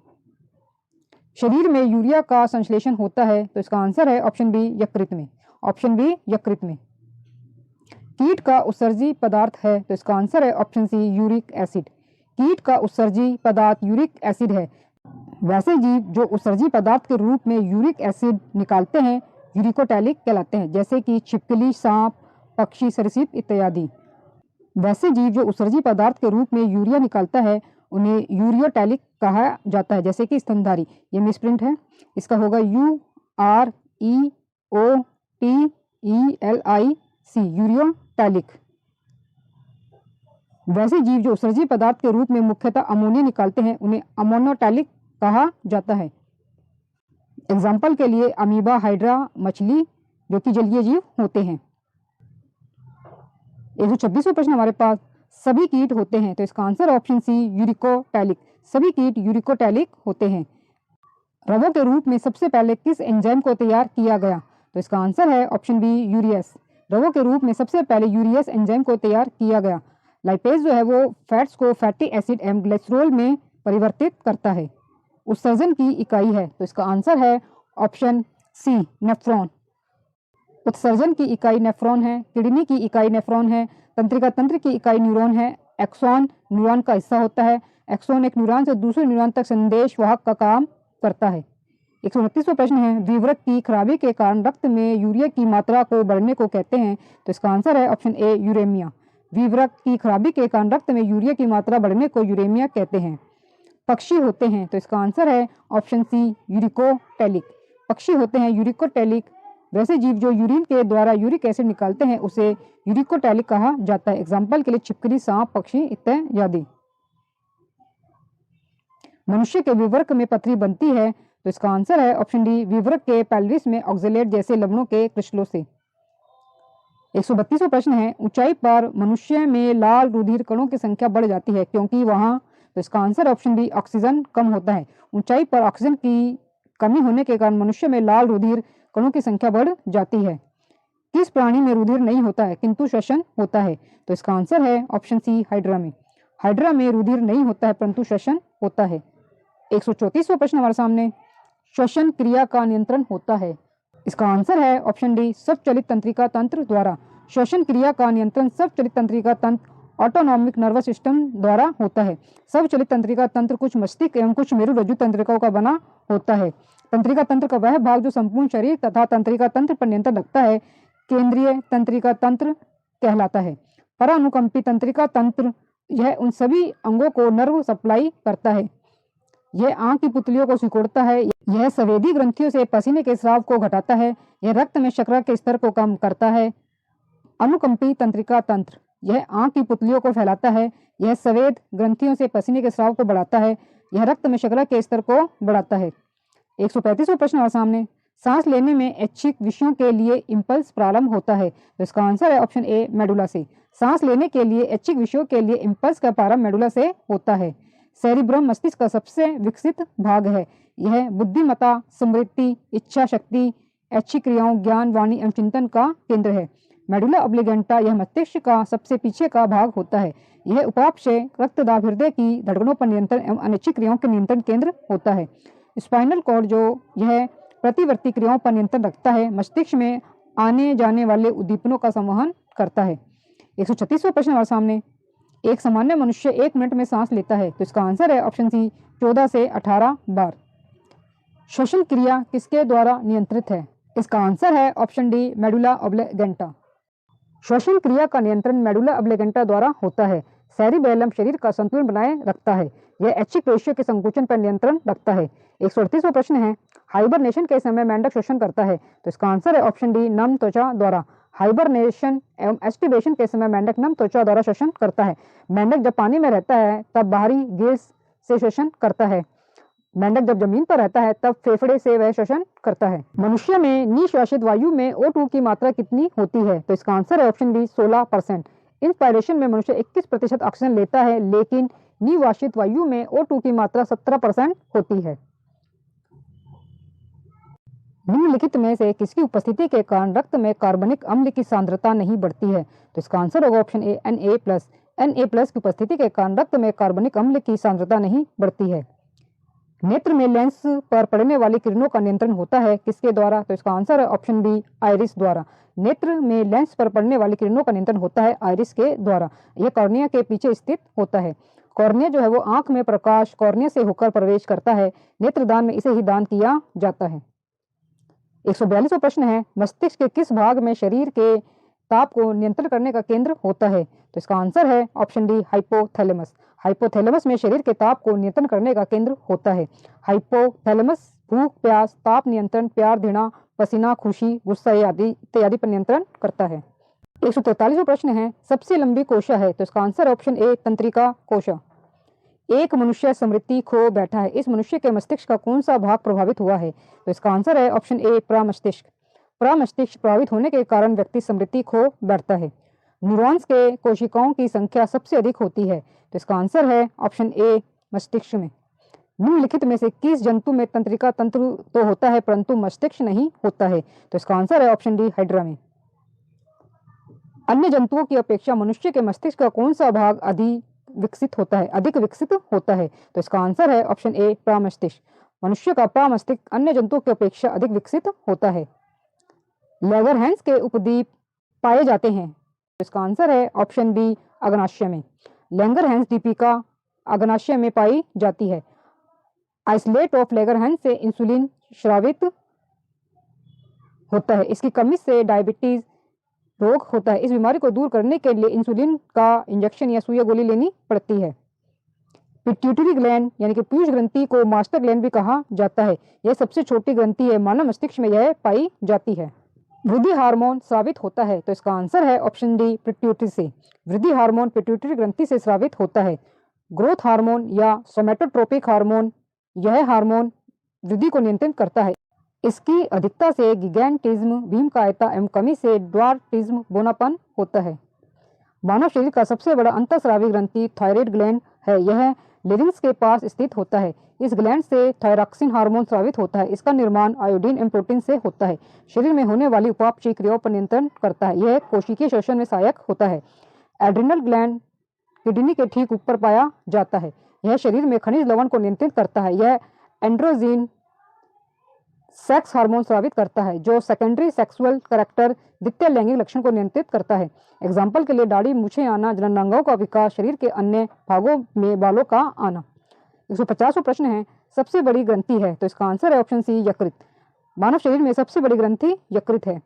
शरीर में यूरिया का संश्लेषण होता है, तो इसका आंसर है ऑप्शन बी यकृत में। ऑप्शन बी यकृत में। कीट का उत्सर्जी पदार्थ है, तो इसका आंसर है ऑप्शन सी यूरिक एसिड। कीट का उत्सर्जी पदार्थ यूरिक एसिड है। वैसे जीव जो उत्सर्जी पदार्थ के रूप में यूरिक एसिड निकालते हैं यूरिकोटैलिक कहलाते हैं, जैसे कि छिपकली, सांप, पक्षी, सरीसृप इत्यादि। वैसे जीव जो उत्सर्जी पदार्थ के रूप में यूरिया निकालता है उन्हें यूरियोटैलिक कहा जाता है, जैसे कि स्तनधारी। ये मिसप्रिंट है, इसका होगा UREOTELIC यूरियोटैलिक। वैसे जीव जो उत्सर्जी पदार्थ के रूप में मुख्यतः अमोनिया निकालते हैं उन्हें अमोनोटैलिक कहा जाता है। एग्जाम्पल के लिए अमीबा, हाइड्रा, मछली जो कि जलीय जीव होते हैं। 126वां प्रश्न हमारे पास, सभी कीट होते हैं, तो इसका आंसर ऑप्शन सी यूरिकोटैलिक। सभी कीट यूरिकोटैलिक होते हैं। रवों के रूप में सबसे पहले किस एंजाइम को तैयार किया गया, तो इसका आंसर है ऑप्शन बी यूरियस। रवों के रूप में सबसे पहले यूरियस एंजाइम को तैयार किया गया। लाइपेज जो है वो फैट्स को फैटी एसिड एवं ग्लिसरॉल में परिवर्तित करता है। उत्सर्जन की इकाई है, तो इसका आंसर है ऑप्शन सी नेफ्रॉन। उत्सर्जन की इकाई नेफ्रॉन है। किडनी की इकाई नेफ्रॉन है। तंत्रिका तंत्र की इकाई न्यूरॉन है। एक्सॉन न्यूरॉन का हिस्सा होता है। एक्सॉन एक न्यूरॉन से दूसरे न्यूरॉन तक संदेश वाहक का काम करता है। 129वां प्रश्न है, विवरक की खराबी के कारण रक्त में यूरिया की मात्रा को बढ़ने को कहते हैं, तो इसका आंसर है ऑप्शन ए यूरेमिया। विवरक की खराबी के कारण रक्त में यूरिया की मात्रा बढ़ने को यूरेमिया कहते हैं। पक्षी होते हैं, तो इसका आंसर है ऑप्शन सी यूरिकोटैलिक। पक्षी होते हैं यूरिकोटैलिक। वैसे जीव जो यूरिन के द्वारा यूरिक एसिड निकालते हैं उसे यूरिकोटैलिक कहा जाता है। एग्जाम्पल के लिए छिपकली, सांप, पक्षी इत्यादि। मनुष्य के विवरक में पथरी बनती है, तो इसका आंसर है ऑप्शन डी विवरक के पेल्विस में ऑक्जेलेट जैसे लवणों के क्रिस्टलों से। 132वां प्रश्न है, ऊंचाई पर मनुष्य में लाल रुधिर कणों की संख्या बढ़ जाती है क्योंकि वहां, तो इसका आंसर ऑप्शन डी ऑक्सीजन कम होता है। ऊंचाई पर ऑक्सीजन की कमी होने के कारण मनुष्य में लाल रुधिर कणों की संख्या बढ़ जाती है। किस प्राणी में रुधिर नहीं होता है किंतु श्वसन होता है, तो इसका आंसर है ऑप्शन सी हाइड्रा में। हाइड्रा में रुधिर नहीं होता है परंतु श्वसन होता है। 134वां प्रश्न हमारे सामने, श्वसन क्रिया का नियंत्रण होता है। इसका आंसर है ऑप्शन डी स्वचालित तंत्रिका तंत्र द्वारा। श्वसन क्रिया का नियंत्रण स्वचालित तंत्रिका तंत्र ऑटोनॉमिक नर्वस सिस्टम द्वारा होता है। स्वचालित तंत्रिका तंत्र कुछ मस्तिष्क एवं कुछ मेरुरज्जु तंत्रिकाओं का बना होता है। तंत्रिका तंत्र का वह भाग जो संपूर्ण शरीर तथा तंत्रिका तंत्र पर नियंत्रण रखता है केंद्रीय तंत्रिका तंत्र कहलाता है। परानुकंपी तंत्रिका तंत्र, यह उन सभी अंगों को नर्व सप्लाई करता है। यह आंख की पुतलियों को सिकोड़ता है। यह संवेदी ग्रंथियों से पसीने के स्राव को घटाता है। यह रक्त में शर्करा के स्तर को कम करता है। अनुकंपी तंत्रिका तंत्र, यह आंख की पुतलियों को फैलाता है। यह संवेद ग्रंथियों से पसीने के स्राव को बढ़ाता है। यह रक्त में शर्करा के स्तर को बढ़ाता है। 135वां प्रश्न हमारे सामने, सांस लेने में ऐच्छिक विषयों के लिए इम्पल्स प्रारंभ होता है, तो इसका आंसर है ऑप्शन ए मेडुला से। सांस लेने के लिए ऐच्छिक विषयों के लिए इम्पल्स का प्रारंभ मेडुला से होता है। सेरिब्रम मस्तिष्क का सबसे विकसित भाग है। यह बुद्धिमत्ता, स्मृति, इच्छा शक्ति, ऐच्छिक क्रियाओं, ज्ञान, वाणी एवं चिंतन का केंद्र है। मेडुला ऑब्लिगेंटा, यह मस्तिष्क का सबसे पीछे का भाग होता है। यह उपापचय, रक्तदाब, हृदय की धड़कनों पर नियंत्रण एवं अनैच्छिक क्रियाओं के नियंत्रण केंद्र होता है। स्पाइनल कॉर्ड जो यह प्रतिवर्ती क्रियाओं पर नियंत्रण रखता है, मस्तिष्क में आने जाने वाले उद्दीपनों का संवहन करता है। 136वां प्रश्न हमारे सामने, एक सामान्य मनुष्य 1 मिनट में सांस लेता है, तो इसका आंसर है ऑप्शन सी 14 से 18 बार। श्वसन क्रिया किसके द्वारा नियंत्रित है? इसका आंसर है ऑप्शन डी मेडुला ऑब्लिगेंटा। श्वसन क्रिया का नियंत्रण मेडुला ऑब्लिगेंटा द्वारा होता है। सेरिबेलम शरीर का संतुलन बनाए रखता है। यह ऐच्छिक पेशियों के संकुचन पर नियंत्रण रखता है। 138वां प्रश्न है, हाइबरनेशन के समय मेंढक श्वसन करता है, तो इसका आंसर है ऑप्शन डी, नम त्वचा द्वारा। हाइबरनेशन एवं एस्टिबेशन के समय मेंढक नम त्वचा द्वारा श्वसन करता है। मेंढक जब पानी में रहता है तब बाहरी गैस से श्वसन करता है। मेंढक जब जमीन पर रहता है तब फेफड़े से वह श्वसन करता है। मनुष्य में निश्वासित वायु में O2 की मात्रा कितनी होती है, तो इसका आंसर है ऑप्शन बी, 16%। इंस्पायरेशन में मनुष्य 21% ऑक्सीजन लेता है, लेकिन निवासित वायु में O2 की मात्रा 17% होती है। निम्नलिखित में से किसकी उपस्थिति के कारण रक्त में कार्बनिक अम्ल की सांद्रता नहीं बढ़ती है, तो इसका आंसर होगा ऑप्शन ए, Na+। Na+ की उपस्थिति के कारण रक्त में कार्बनिक अम्ल की सांद्रता नहीं बढ़ती है। नेत्र में लेंस पर पड़ने वाली किरणों का नियंत्रण होता है किसके द्वारा, तो इसका आंसर है ऑप्शन बी, आइरिस द्वारा। नेत्र में लेंस पर पड़ने वाली किरणों का नियंत्रण होता है आइरिस के द्वारा। यह कॉर्निया के पीछे स्थित होता है। कॉर्निया जो है वो आंख में प्रकाश कॉर्निया से होकर प्रवेश करता है। नेत्रदान में इसे ही दान किया जाता है। 142वां प्रश्न है, मस्तिष्क के किस भाग में शरीर के ताप को नियंत्रण करने का केंद्र होता है, तो इसका आंसर है ऑप्शन डी, हाइपोथैलेमस। हाइपोथैलेमस में शरीर के ताप को नियंत्रण करने का केंद्र होता है। हाइपोथैलेमस भूख, प्यास, ताप नियंत्रण, प्यार, घृणा, पसीना, खुशी, गुस्सा इत्यादि पर नियंत्रण करता है। 143वां प्रश्न है, सबसे लंबी कोशा है, तो इसका आंसर ऑप्शन ए, तंत्रिका कोशा। एक मनुष्य स्मृति खो बैठा है, इस मनुष्य के मस्तिष्क का कौन सा भाग प्रभावित हुआ है, तो इसका आंसर है ऑप्शन ए, प्रमस्तिष्क। प्रमस्तिष्क प्रभावित होने के कारण व्यक्ति स्मृति खो बैठता है। न्यूरॉन्स के कोशिकाओं की संख्या सबसे अधिक होती है, तो इसका आंसर है ऑप्शन ए, मस्तिष्क में। निम्नलिखित में से किस जंतु में तंत्रिका तंत्र तो होता है परंतु मस्तिष्क नहीं होता है, तो इसका आंसर है ऑप्शन डी, हाइड्रा में। अन्य जंतुओं की अपेक्षा मनुष्य के मस्तिष्क का कौन सा भाग अधिक विकसित होता है, तो इसका आंसर है ऑप्शन ए, प्रमस्तिष्क। मनुष्य का प्रमस्तिष्क अन्य जंतुओं की अपेक्षा अधिक विकसित होता है। लेगरहैंस के उपद्वीप पाए जाते हैं, तो इसका आंसर है ऑप्शन बी, अग्नाशय में। लैंगरहैंस दीपिका अग्नाशय में पाई जाती है। आइसोलेट ऑफ लेगरहैंस से इंसुलिन स्रावित होता है, इसकी कमी से डायबिटीज रोग होता है। इस बीमारी को दूर करने के लिए इंसुलिन का इंजेक्शन या सुई या गोली लेनी पड़ती है। पिट्यूटरी ग्लैंड यानी कि पीयूष ग्रंथि को मास्टर ग्लैंड भी कहा जाता है। यह सबसे छोटी ग्रंथि है, मानव मस्तिष्क में यह पाई जाती है। वृद्धि हार्मोन स्रावित होता है, तो इसका आंसर है ऑप्शन डी, पिट्यूटरी से। वृद्धि हार्मोन पिट्यूटरी ग्रंथि से स्रावित होता है। ग्रोथ हार्मोन या सोमेटोट्रोपिक हार्मोन, यह हार्मोन वृद्धि को नियंत्रित करता है। इसकी अधिकता से गिगैंटिज्म, भीमकायता एवं कमी से ड्वार्फिज्म, बोनापन होता है। मानव शरीर का सबसे बड़ा अंतःस्रावी ग्रंथि थायराइड ग्लैंड है। यह लेरिंक्स के पास स्थित होता है। इस ग्लैंड से थायरॉक्सिन हार्मोन स्रावित होता है। इसका निर्माण आयोडीन एवं प्रोटीन से होता है। शरीर में होने वाली उपापचयी क्रियाओं पर नियंत्रण करता है। यह कोशिकीय शोषण में सहायक होता है। एड्रिनल ग्लैंड किडनी के ठीक ऊपर पाया जाता है। यह शरीर में खनिज लवण को नियंत्रित करता है। यह एंड्रोजीन सेक्स हार्मोन स्रावित करता है जो सेकेंडरी सेक्सुअल कैरेक्टर, द्वितीय लैंगिक लक्षण को नियंत्रित करता है। एग्जाम्पल के लिए दाढ़ी, मूछें आना, जननांगों का विकास, शरीर के अन्य भागों में बालों का आना। 150वां प्रश्न है, सबसे बड़ी ग्रंथि है, तो इसका आंसर है ऑप्शन सी, यकृत। मानव शरीर में सबसे बड़ी ग्रंथि यकृत है।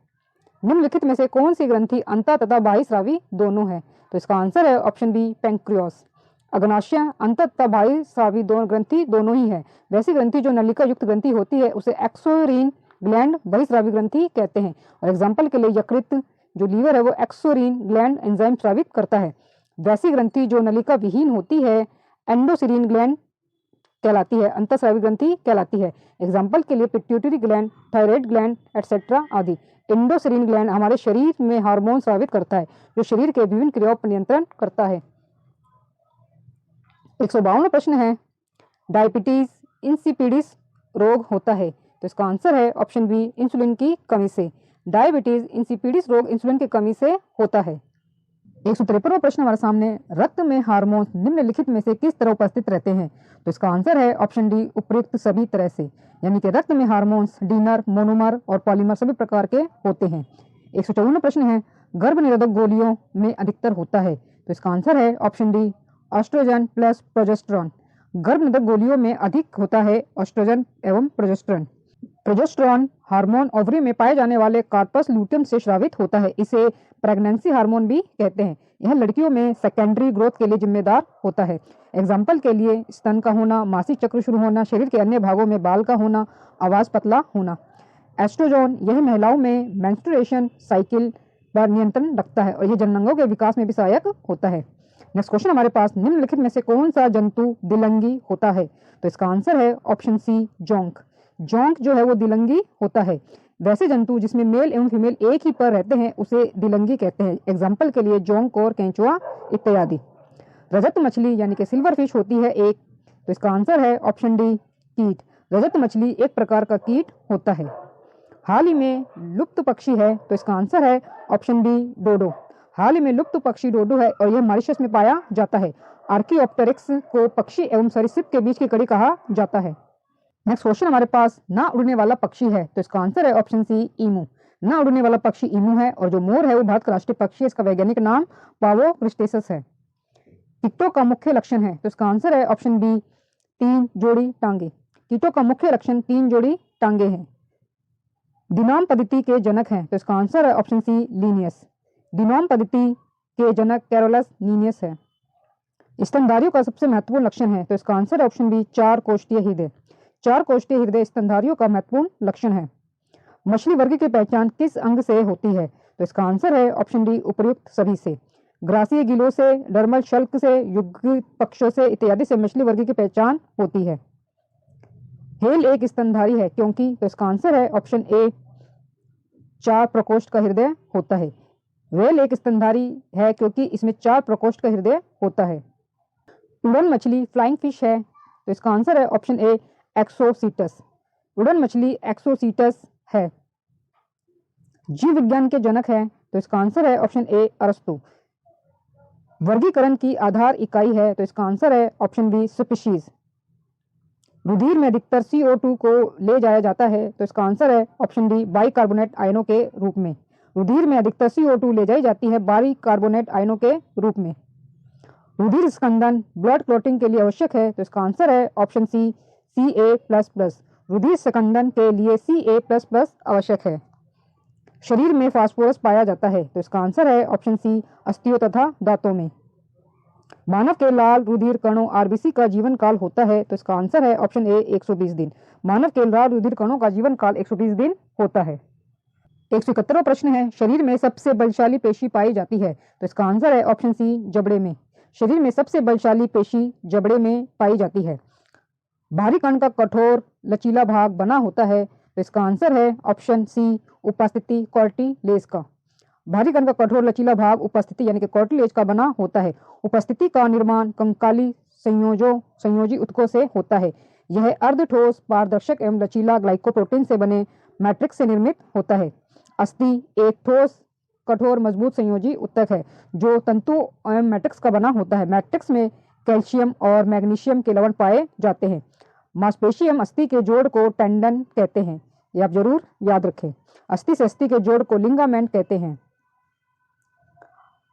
निम्नलिखित में से कौन सी ग्रंथि अंतः तथा बाह्यस्रावी दोनों है, तो इसका आंसर है ऑप्शन बी, पैंक्रियास। अग्नाशय अंतः तथा बाह्यस्रावी दोनों ग्रंथि दोनों ही है। वैसी ग्रंथि जो नलिका युक्त ग्रंथि होती है उसे एक्सोरीन ग्लैंड बहिस्रावी ग्रंथि कहते हैं। और एग्जाम्पल के लिए यकृत जो लीवर है वो एक्सोरीन ग्लैंड एंजाइम स्रावित करता है। वैसी ग्रंथि जो नलिका विहीन होती है एंडोसिरीन ग्लैंड कहलाती है, अंतःस्रावी ग्रंथि कहलाती है। एग्जाम्पल के लिए pituitary gland, thyroid gland etcetera आदि। एंडोसिरीन ग्लैंड हमारे शरीर में हार्मोन स्रावित करता है जो शरीर के विभिन्न क्रियाओं पर नियंत्रण करता है। 152वां प्रश्न है, डायबिटीज इंसिपिडिस रोग होता है, तो इसका आंसर है ऑप्शन बी, इंसुलिन की कमी से। डायबिटीज इंसिपिडिस रोग इंसुलिन की कमी से होता है। 153वां प्रश्न हमारे सामने, रक्त में हार्मोन निम्नलिखित में से किस तरह उपस्थित रहते हैं, तो इसका आंसर है ऑप्शन डी, उपयुक्त सभी तरह से। यानी कि रक्त में हार्मोन्स डीनर, मोनोमर और पॉलीमर सभी प्रकार के होते हैं। 154वां प्रश्न है, गर्भ निरोधक गोलियों में अधिकतर होता है, तो इसका आंसर है option D, oestrogen plus progesterone. गर्भ निरोधक गोलियों में अधिक होता है ऑस्ट्रोजन एवं प्रोजेस्टेरॉन। प्रोजेस्टेरॉन हार्मोन ओवरी में पाए जाने वाले कार्पस लूटियम से स्रावित होता है। इसे प्रेगनेंसी हार्मोन भी कहते हैं। यह लड़कियों में सेकेंडरी ग्रोथ के लिए जिम्मेदार होता है। एग्जाम्पल के लिए स्तन का होना, मासिक चक्र शुरू होना, शरीर के अन्य भागों में बाल का होना, आवाज पतला होना। एस्ट्रोजोन यह महिलाओं में मेंस्ट्रुएशन साइकिल पर नियंत्रण रखता है और यह जननांगों के विकास में भी सहायक होता है। नेक्स्ट क्वेश्चन हमारे पास, निम्नलिखित में से कौन सा जंतु दिलंगी होता है? तो इसका आंसर है ऑप्शन सी, जोंक। जोंक जो है वो दिलंगी होता है। वैसे जंतु जिसमें मेल एवं फीमेल एक ही पर रहते हैं उसे दिलंगी कहते हैं। एग्जाम्पल के लिए जोंक और केंचुआ इत्यादि। रजत मछली यानी कि सिल्वर फिश होती है एक, तो इसका आंसर है ऑप्शन डी, कीट। रजत मछली एक प्रकार का कीट होता है। हाल ही में लुप्त पक्षी है, तो इसका आंसर है ऑप्शन डी, डोडो। हाल ही में लुप्त पक्षी डोडो है और यह मॉरिशस में पाया जाता है। आर्कियोप्टेरिक्स को पक्षी एवं सरीसृप के बीच की कड़ी कहा जाता है। नेक्स्ट क्वेश्चन हमारे पास, ना उड़ने वाला पक्षी है, तो इसका आंसर है ऑप्शन सी, ईमू। ना उड़ने वाला पक्षी ईमू है और जो मोर है वो भारत का राष्ट्रीय पक्षी है। इसका वैज्ञानिक नाम पावो क्रिस्टेसस है। कीटों का मुख्य लक्षण है, तो इसका आंसर है ऑप्शन बी, 3 जोड़ी टांगे। कीटों का मुख्य लक्षण 3 जोड़ी टांगे हैं। दिनोम पद्धति के जनक हैं, तो इसका आंसर है ऑप्शन सी, लीनियस। दिनोम पद्धति के जनक कैरोलस लीनियस है। स्तनधारियों का सबसे महत्वपूर्ण लक्षण है, तो इसका आंसर है ऑप्शन बी, 4 कोष्ठीय हृदय। 4 कोष्ठीय हृदय स्तनधारियों का महत्वपूर्ण लक्षण है। मछली वर्ग की पहचान किस अंग से होती है? तो इसका आंसर है ऑप्शन डी, उपर्युक्त सभी से। ग्रासीय गिलों से, डर्मल शल्क से, युग्म पक्षों से इत्यादि से मछली वर्ग की पहचान होती है। हेल एक स्तनधारी है क्योंकि, तो इसका आंसर है ऑप्शन ए, 4 प्रकोष्ठ का हृदय होता है। व्हेल एक स्तनधारी है क्योंकि इसमें 4 प्रकोष्ठ का हृदय होता है। उड़न मछली फ्लाइंग फिश है, तो इसका आंसर है ऑप्शन ए, एक्सोसीटस। उड़न मछली एक्सोसीटस है। जीव विज्ञान के जनक है, तो इसका आंसर है ऑप्शन ए, अरस्तु। वर्गीकरण की आधार इकाई है, तो इसका आंसर है ऑप्शन बी, स्पीशीज। रुधिर में अधिकतर CO2 को ले जाया जाता है, तो इसका आंसर है ऑप्शन डी, बाइकार्बोनेट आयनों के रूप में। रुधिर में अधिकतर CO2 ले जाई जाती है बाइकार्बोनेट आयनों के रूप में। रुधिर स्कंदन ब्लड क्लॉटिंग के लिए आवश्यक है, तो इसका आंसर है ऑप्शन सी, Ca++। रुधिर स्कंदन के लिए Ca++ आवश्यक है। शरीर में फास्फोरस पाया जाता है, तो इसका आंसर है ऑप्शन सी, अस्थियों तथा दांतों में। मानव के लाल रुधिर कणों RBC का जीवन काल होता है, तो इसका आंसर है ऑप्शन ए, 120 दिन। मानव के लाल रुधिर कणों का जीवन काल 120 दिन होता है। 171वां प्रश्न है, शरीर में सबसे बलशाली पेशी पाई जाती है, तो इसका आंसर है ऑप्शन सी, जबड़े में। शरीर में सबसे बलशाली पेशी जबड़े में पाई जाती है। बाहरी कण का कठोर लचीला भाग बना होता है, तो इसका आंसर है ऑप्शन सी, उपस्थिति कार्टिलेज का। बाहरी कण का कठोर लचीला भाग उपस्थिति यानी कि कार्टिलेज का बना होता है। उपस्थिति का निर्माण कंकाली संयोजी ऊतकों से होता है। यह अर्धठोस पारदर्शक एवं लचीला ग्लाइकोप्रोटीन से बने मैट्रिक्स से निर्मित होता है। अस्थि एक ठोस कठोर मजबूत संयोजी ऊतक है जो तंतु एवं मैट्रिक्स का बना होता है। मैट्रिक्स में कैल्शियम और मैग्नीशियम के लवण पाए जाते हैं। मांसपेशी एवं अस्थि के जोड़ को टेंडन कहते हैं, ये आप जरूर याद रखें। अस्थि से अस्थि के जोड़ को लिगामेंट कहते हैं।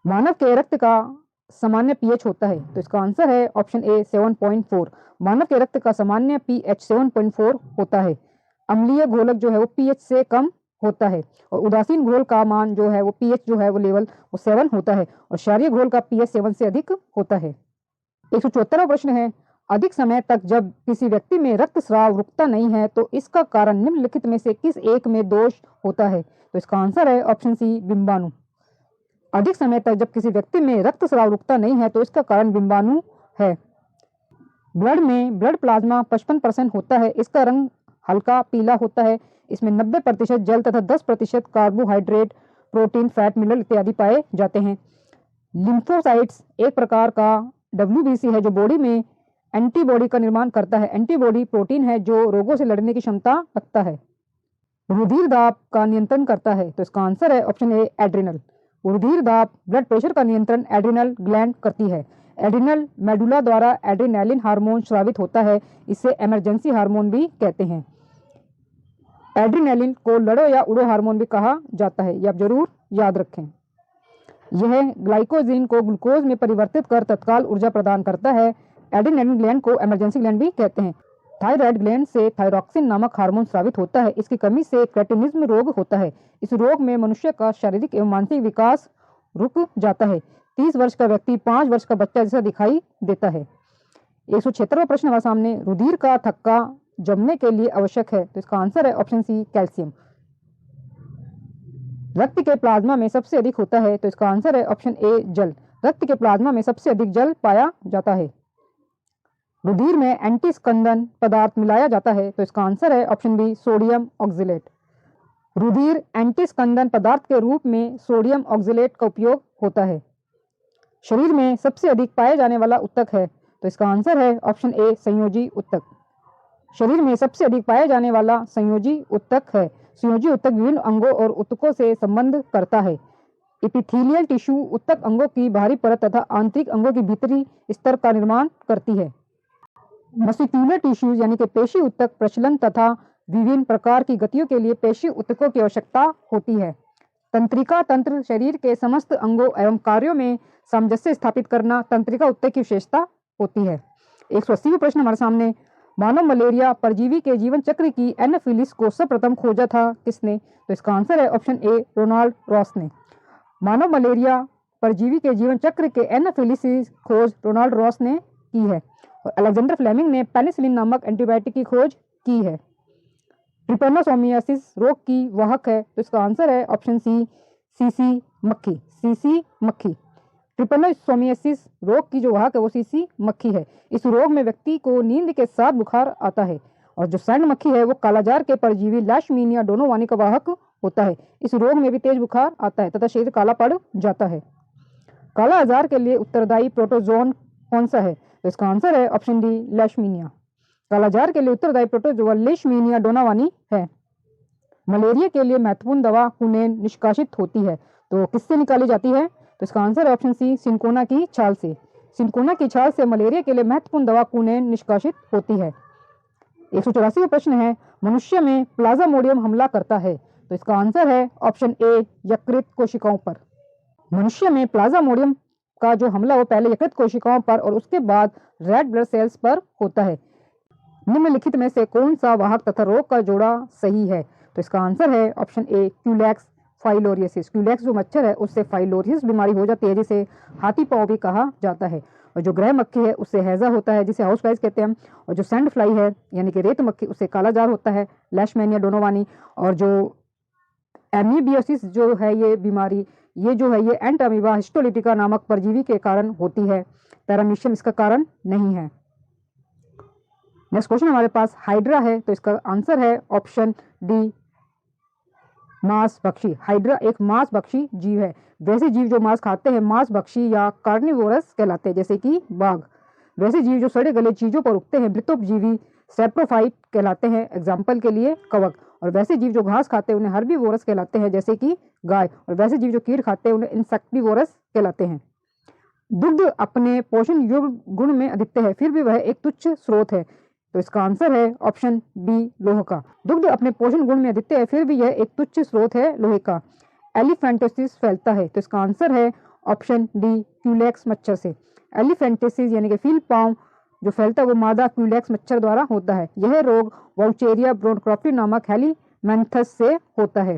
मानव के रक्त का सामान्य pH होता है, तो इसका आंसर है ऑप्शन ए, 7.4। मानव के रक्त का सामान्य pH 7.4 होता है। अम्लीय घोलक जो है वो pH से कम होता है और उदासीन घोल का मान जो है वो pH जो है वो लेवल वो 7 होता है और क्षारीय घोल का pH 7 से अधिक होता है। 174वां प्रश्न है, अधिक समय तक जब किसी व्यक्ति में रक्तस्राव रुकता नहीं है तो इसका कारण निम्नलिखित में से किस एक में दोष होता है? तो इसका आंसर है ऑप्शन सी, बिंबाणु। अधिक समय तक जब किसी व्यक्ति में रक्तस्राव रुकता नहीं है तो इसका कारण बिंबाणु है। ब्लड में ब्लड प्लाज्मा 55% होता है। इसका रंग हल्का पीला होता है। इसमें 90% जल तथा 10% कार्बोहाइड्रेट, प्रोटीन, फैट, मिनरल इत्यादि पाए जाते हैं। लिम्फोसाइट्स एक प्रकार का WBC है जो बॉडी में एंटीबॉडी का निर्माण करता है। एंटीबॉडी प्रोटीन है जो रोगों से लड़ने की क्षमता रखता है। रुधिर दाब का नियंत्रण करता है, तो इसका आंसर है ऑप्शन ए, एड्रिनल। रुधिर दाब ब्लड प्रेशर का नियंत्रण एड्रिनल ग्लैंड करती है। एड्रिनल मेडुला द्वारा एड्रेनालिन हार्मोन स्रावित होता है। इसे इमरजेंसी हार्मोन भी कहते हैं। एड्रेनालिन को लड़ो या उड़ो हार्मोन भी कहा जाता है, ये आप जरूर याद रखें। यह ग्लाइकोजीन को ग्लूकोज में परिवर्तित कर तत्काल ऊर्जा प्रदान करता है। एड्रेनालिन ग्लैंड को इमरजेंसी ग्लैंड भी कहते हैं। थायराइड ग्लैंड से थायरॉक्सिन नामक हार्मोन स्रावित होता है। इसकी कमी से क्रेटिनिज्म रोग होता है। इस रोग में मनुष्य का शारीरिक एवं मानसिक विकास रुक जाता है। 30 वर्ष का व्यक्ति 5 वर्ष का बच्चा जैसा दिखाई देता है। 176वां प्रश्न हमारे सामने, रुधिर का थक्का जमने के लिए आवश्यक है, तो इसका आंसर है ऑप्शन सी कैल्शियम। रक्त के प्लाज्मा में सबसे अधिक होता है, तो इसका आंसर है ऑप्शन ए जल। रक्त के प्लाज्मा में सबसे अधिक जल पाया जाता है। रुधिर में एंटी स्कंदन पदार्थ मिलाया जाता है, तो इसका आंसर है ऑप्शन बी सोडियम ऑक्जेलेट। रुधिर एंटी स्कंदन पदार्थ के रूप में सोडियम ऑक्जेलेट का उपयोग होता है। शरीर में सबसे अधिक पाए जाने वाला उत्तक है, तो इसका आंसर है ऑप्शन ए संयोजी उत्तक। शरीर में सबसे अधिक पाए जाने वाला संयोजी उत्तक है। संयोजी उत्तक विभिन्न अंगों और उत्तकों से संबंध करता है। एपिथेलियल टिश्यू उत्तक अंगों की बाहरी परत तथा आंतरिक अंगों के भीतरी स्तर का निर्माण करती है। मस्कुलर टिश्यूज यानी कि पेशी उत्तक प्रचलन तथा विभिन्न प्रकार की गतियों के लिए पेशी उत्तकों की आवश्यकता होती है। तंत्रिका तंत्र शरीर के समस्त अंगों एवं कार्यों में सामंजस्य स्थापित करना तंत्रिका उत्तक की विशेषता होती है। 180वां प्रश्न हमारे सामने, मानव मलेरिया परजीवी के जीवन चक्र की एनाफिलिस को सर्वप्रथम खोजा था किसने, तो इसका आंसर है ऑप्शन ए रोनाल्ड रॉस ने। मानव मलेरिया परजीवी के जीवन चक्र के एनाफिलिस खोज रोनाल्ड रॉस ने की है। और अलेक्जेंडर फ्लेमिंग ने पेनिसिलिन नामक एंटीबायोटिक की खोज की है। ट्रिपैनोसोमियासिस रोग की वाहक है, तो इसका आंसर है ऑप्शन सी सीसी मक्खी। सीसी मक्खी ट्रिपैनोसोमियासिस रोग की जो वाहक है वो सीसी मक्खी है। इस रोग में व्यक्ति को नींद के साथ बुखार आता है। और जो सैंड मक्खी है वो कालाजार के परजीवी लेशमीनिया डोनोवानी का वाहक होता है। इस रोग में भी तेज बुखार आता है तथा शरीर काला पड़ जाता है। काला आजार के लिए उत्तरदायी प्रोटोजोन कौन सा है, तो इसका आंसर है ऑप्शन डी लेशमीनिया। कालाजार के लिए उत्तरदायी प्रोटोजोआ लेशमीनिया डोनावानी है। मलेरिया के लिए महत्वपूर्ण दवा कुनेन निष्कासित होती है, तो किससे निकाली जाती है, तो इसका आंसर है ऑप्शन सी सिनकोना की छाल से। सिनकोना की छाल से मलेरिया के लिए महत्वपूर्ण दवा कुनेन निष्कासित होती है। 184वां प्रश्न है, मनुष्य में प्लाज्मोडियम हमला करता है, तो इसका आंसर है ऑप्शन ए यकृत कोशिकाओं पर। मनुष्य में प्लाज्मोडियम का जो हमला वो पहले यकृत कोशिकाओं पर और उसके बाद रेड ब्लड सेल्स पर होता है। निम्नलिखित में से कौन सा वाहक तथा रोग का जोड़ा सही है, तो इसका आंसर है ऑप्शन ए क्यूलेक्स फाइलोरियसिस। क्यूलेक्स जो मच्छर है उससे फाइलोरियसिस बीमारी हो जाती है जिसे हाथी पांव भी कहा जाता है। और जो ग्रह मक्खी है उससे हैजा होता है जिसे हाउस फ्लाइज कहते हैं। और जो सैंड फ्लाई है यानी कि रेत मक्खी उससे कालाजार होता है लेशमैनिया डोनोवानी। और जो एमीबियोसिस जो है ये बीमारी ये जो है ये एंट अमीबा हिस्टोलिटिका नामक परजीवी के कारण होती है। पैरामीशियम इसका कारण नहीं है। नेक्स्ट क्वेश्चन हमारे पास हाइड्रा है, तो इसका आंसर है ऑप्शन डी मांस भक्षी। हाइड्रा एक मांस भक्षी जीव है। वैसे जीव जो मांस खाते हैं मांस भक्षी या कार्निवोरस कहलाते हैं, जैसे कि बाघ। वैसे जीव जो सड़े गले चीजों पर उगते हैं मृतोपजीवी सैप्रोफाइट कहलाते हैं, एग्जाम्पल के लिए कवक। और वैसे जीव जो घास खाते हैं उन्हें हर्बीवोरस कहलाते हैं, जैसे कि गाय। और वैसे जीव जो कीट खाते हैं उन्हें इंसेक्टिवोरस कहलाते हैं। दुग्ध अपने पोषण योग्य गुण में अद्वितीय है, फिर भी वह एक तुच्छ स्रोत है, तो इसका आंसर है ऑप्शन बी लोह का। दुग्ध अपने पोषण गुण में अद्वितीय है, फिर भी यह एक तुच्छ स्रोत है लोहे का। एलिफेंटोसिस फैलता है, तो इसका आंसर है ऑप्शन डी क्यूलेक्स मच्छर से। एलिफेंटोसिस यानी कि फील पांव जो फैलता है वो मादा क्यूलेक्स मच्छर द्वारा होता है। यह रोग वाउचेरिया ब्रोनक्रॉफी नामक हेलीमैंथस से होता है।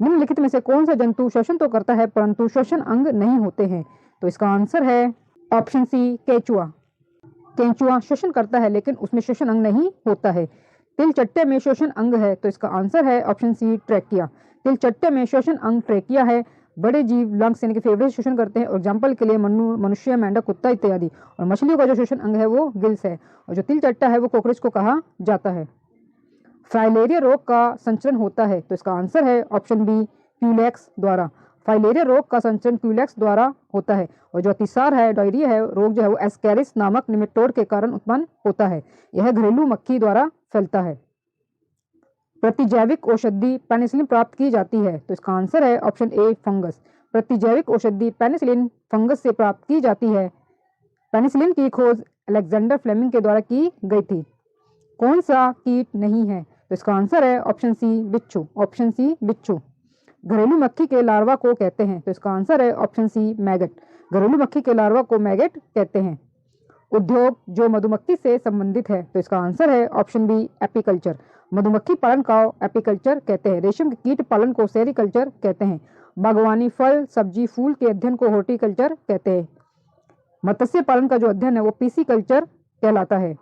निम्नलिखित में से कौन सा जंतु श्वसन तो करता है परंतु श्वसन अंग नहीं होते हैं, तो इसका आंसर है ऑप्शन सी केंचुआ। केंचुआ श्वसन करता है लेकिन उसमें श्वसन अंग नहीं होता है। तिलचट्टे में श्वसन अंग है, तो इसका आंसर है ऑप्शन सी ट्रैकिया। तिलचट्टे में श्वसन अंग ट्रैकिया है। बड़े जीव लंग्स यानी कि फेफड़े से श्वसन करते हैं, और एग्जाम्पल के लिए मनुष्य, मेंढक, कुत्ता इत्यादि। और मछलियों का जो श्वसन अंग है वो गिल्स है। और जो तिलचट्टा है वो कॉकरोच को कहा जाता है। फाइलेरिया रोग का संचरण होता है, तो इसका आंसर है ऑप्शन बी क्यूलेक्स द्वारा। फाइलेरिया रोग का संचरण क्यूलेक्स द्वारा होता है। और जो अतिसार है डायरिया है रोग जो है वो एस्केरिस नामक निमेटोड के कारण उत्पन्न होता है। यह घरेलू मक्खी द्वारा फैलता है। प्रतिजैविक औषधि पेनिसिलिन प्राप्त की जाती है, तो इसका आंसर है ऑप्शन ए फंगस। प्रतिजैविक औषधि पेनिसिलिन फंगस से प्राप्त की जाती है। पेनिसिलिन की खोज अलेक्जेंडर फ्लेमिंग के द्वारा की गई थी। कौन सा कीट नहीं है, तो इसका आंसर है ऑप्शन सी बिच्छू। ऑप्शन सी बिच्छू। घरेलू मक्खी के लार्वा को कहते हैं, तो इसका आंसर है ऑप्शन सी मैगट। घरेलू मक्खी के लार्वा को मैगट कहते हैं। उद्योग जो मधुमक्खी से संबंधित है, तो इसका आंसर है ऑप्शन बी एपीकल्चर। मधुमक्खी पालन को एपीकल्चर कहते हैं। रेशम के कीट पालन को सेरीकल्चर कहते हैं। बागवानी, फल, सब्जी, फूल के अध्ययन को हॉर्टिकल्चर कहते हैं। मत्स्य पालन का जो अध्ययन है वो पीसीकल्चर कहलाता है।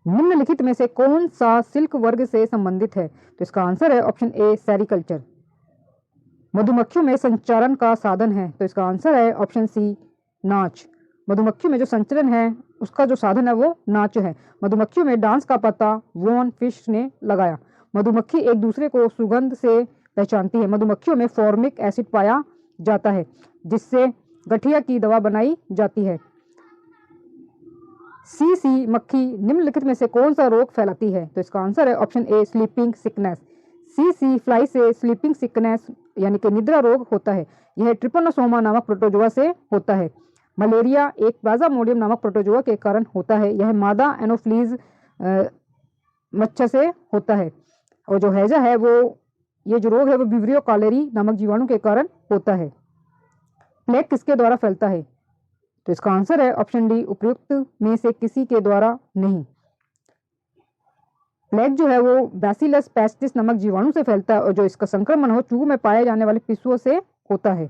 निम्नलिखित में से कौन सा सिल्क वर्ग से संबंधित है, तो इसका आंसर है ऑप्शन ए सेरीकल्चर। मधुमक्खियों में संचारण का साधन है, तो इसका आंसर है ऑप्शन सी नाच। मधुमक्खियों में जो संचरण है उसका जो साधन है वो नाच है। मधुमक्खियों में डांस का पता वॉन फिश ने लगाया। मधुमक्खी एक दूसरे को सुगंध से पहचानती है। मधुमक्खियों में फॉर्मिक एसिड पाया जाता है जिससे गठिया की दवा बनाई जाती है। सी मक्खी निम्नलिखित में से कौन सा रोग फैलाती है, तो इसका आंसर है ऑप्शन ए स्लीपिंग सिकनेस। सी फ्लाई से स्लीपिंग सिकनेस यानी कि निद्रा रोग होता है। यह ट्रिपनोसोमा नामक प्रोटोजोआ से होता है। मलेरिया एक प्लाज्मोडियम नामक प्रोटोजोआ के कारण होता है। यह मादा एनोफ्लीज मच्छर से होता है। और जो हैजा है वो ये जो रोग है वो विब्रियो कॉलेरी नामक जीवाणु के कारण होता है। प्लेग किसके द्वारा फैलता है, तो इसका आंसर है ऑप्शन डी उपयुक्त में से किसी के द्वारा नहीं। प्लेग जो है वो बैसिलस पेस्टिस नामक जीवाणु से फैलता है और जो इसका संक्रमण हो चूहों में पाए जाने वाले पिस्सुओं से होता है।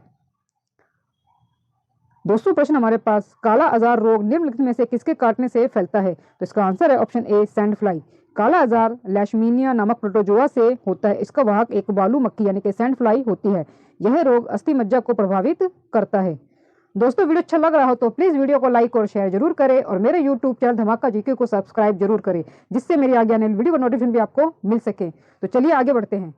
दोस्तों प्रश्न हमारे पास, काला आजार रोग निम्नलिखित में से किसके काटने से फैलता है, तो इसका आंसर है ऑप्शन ए सैंड फ्लाई। काला आजार लेशमीनिया नामक प्रोटोजोआ से होता है। इसका वाहक एक बालू मक्खी यानी कि सैंड फ्लाई होती है। यह रोग अस्थि मज्जा को प्रभावित करता है। दोस्तों वीडियो अच्छा लग रहा हो तो प्लीज वीडियो को लाइक और शेयर जरूर करें और मेरे यूट्यूब चैनल धमाका जीके को सब्सक्राइब जरूर करें जिससे मेरी आगे आने वाली वीडियो का नोटिफिकेशन भी आपको मिल सके। तो चलिए आगे बढ़ते हैं।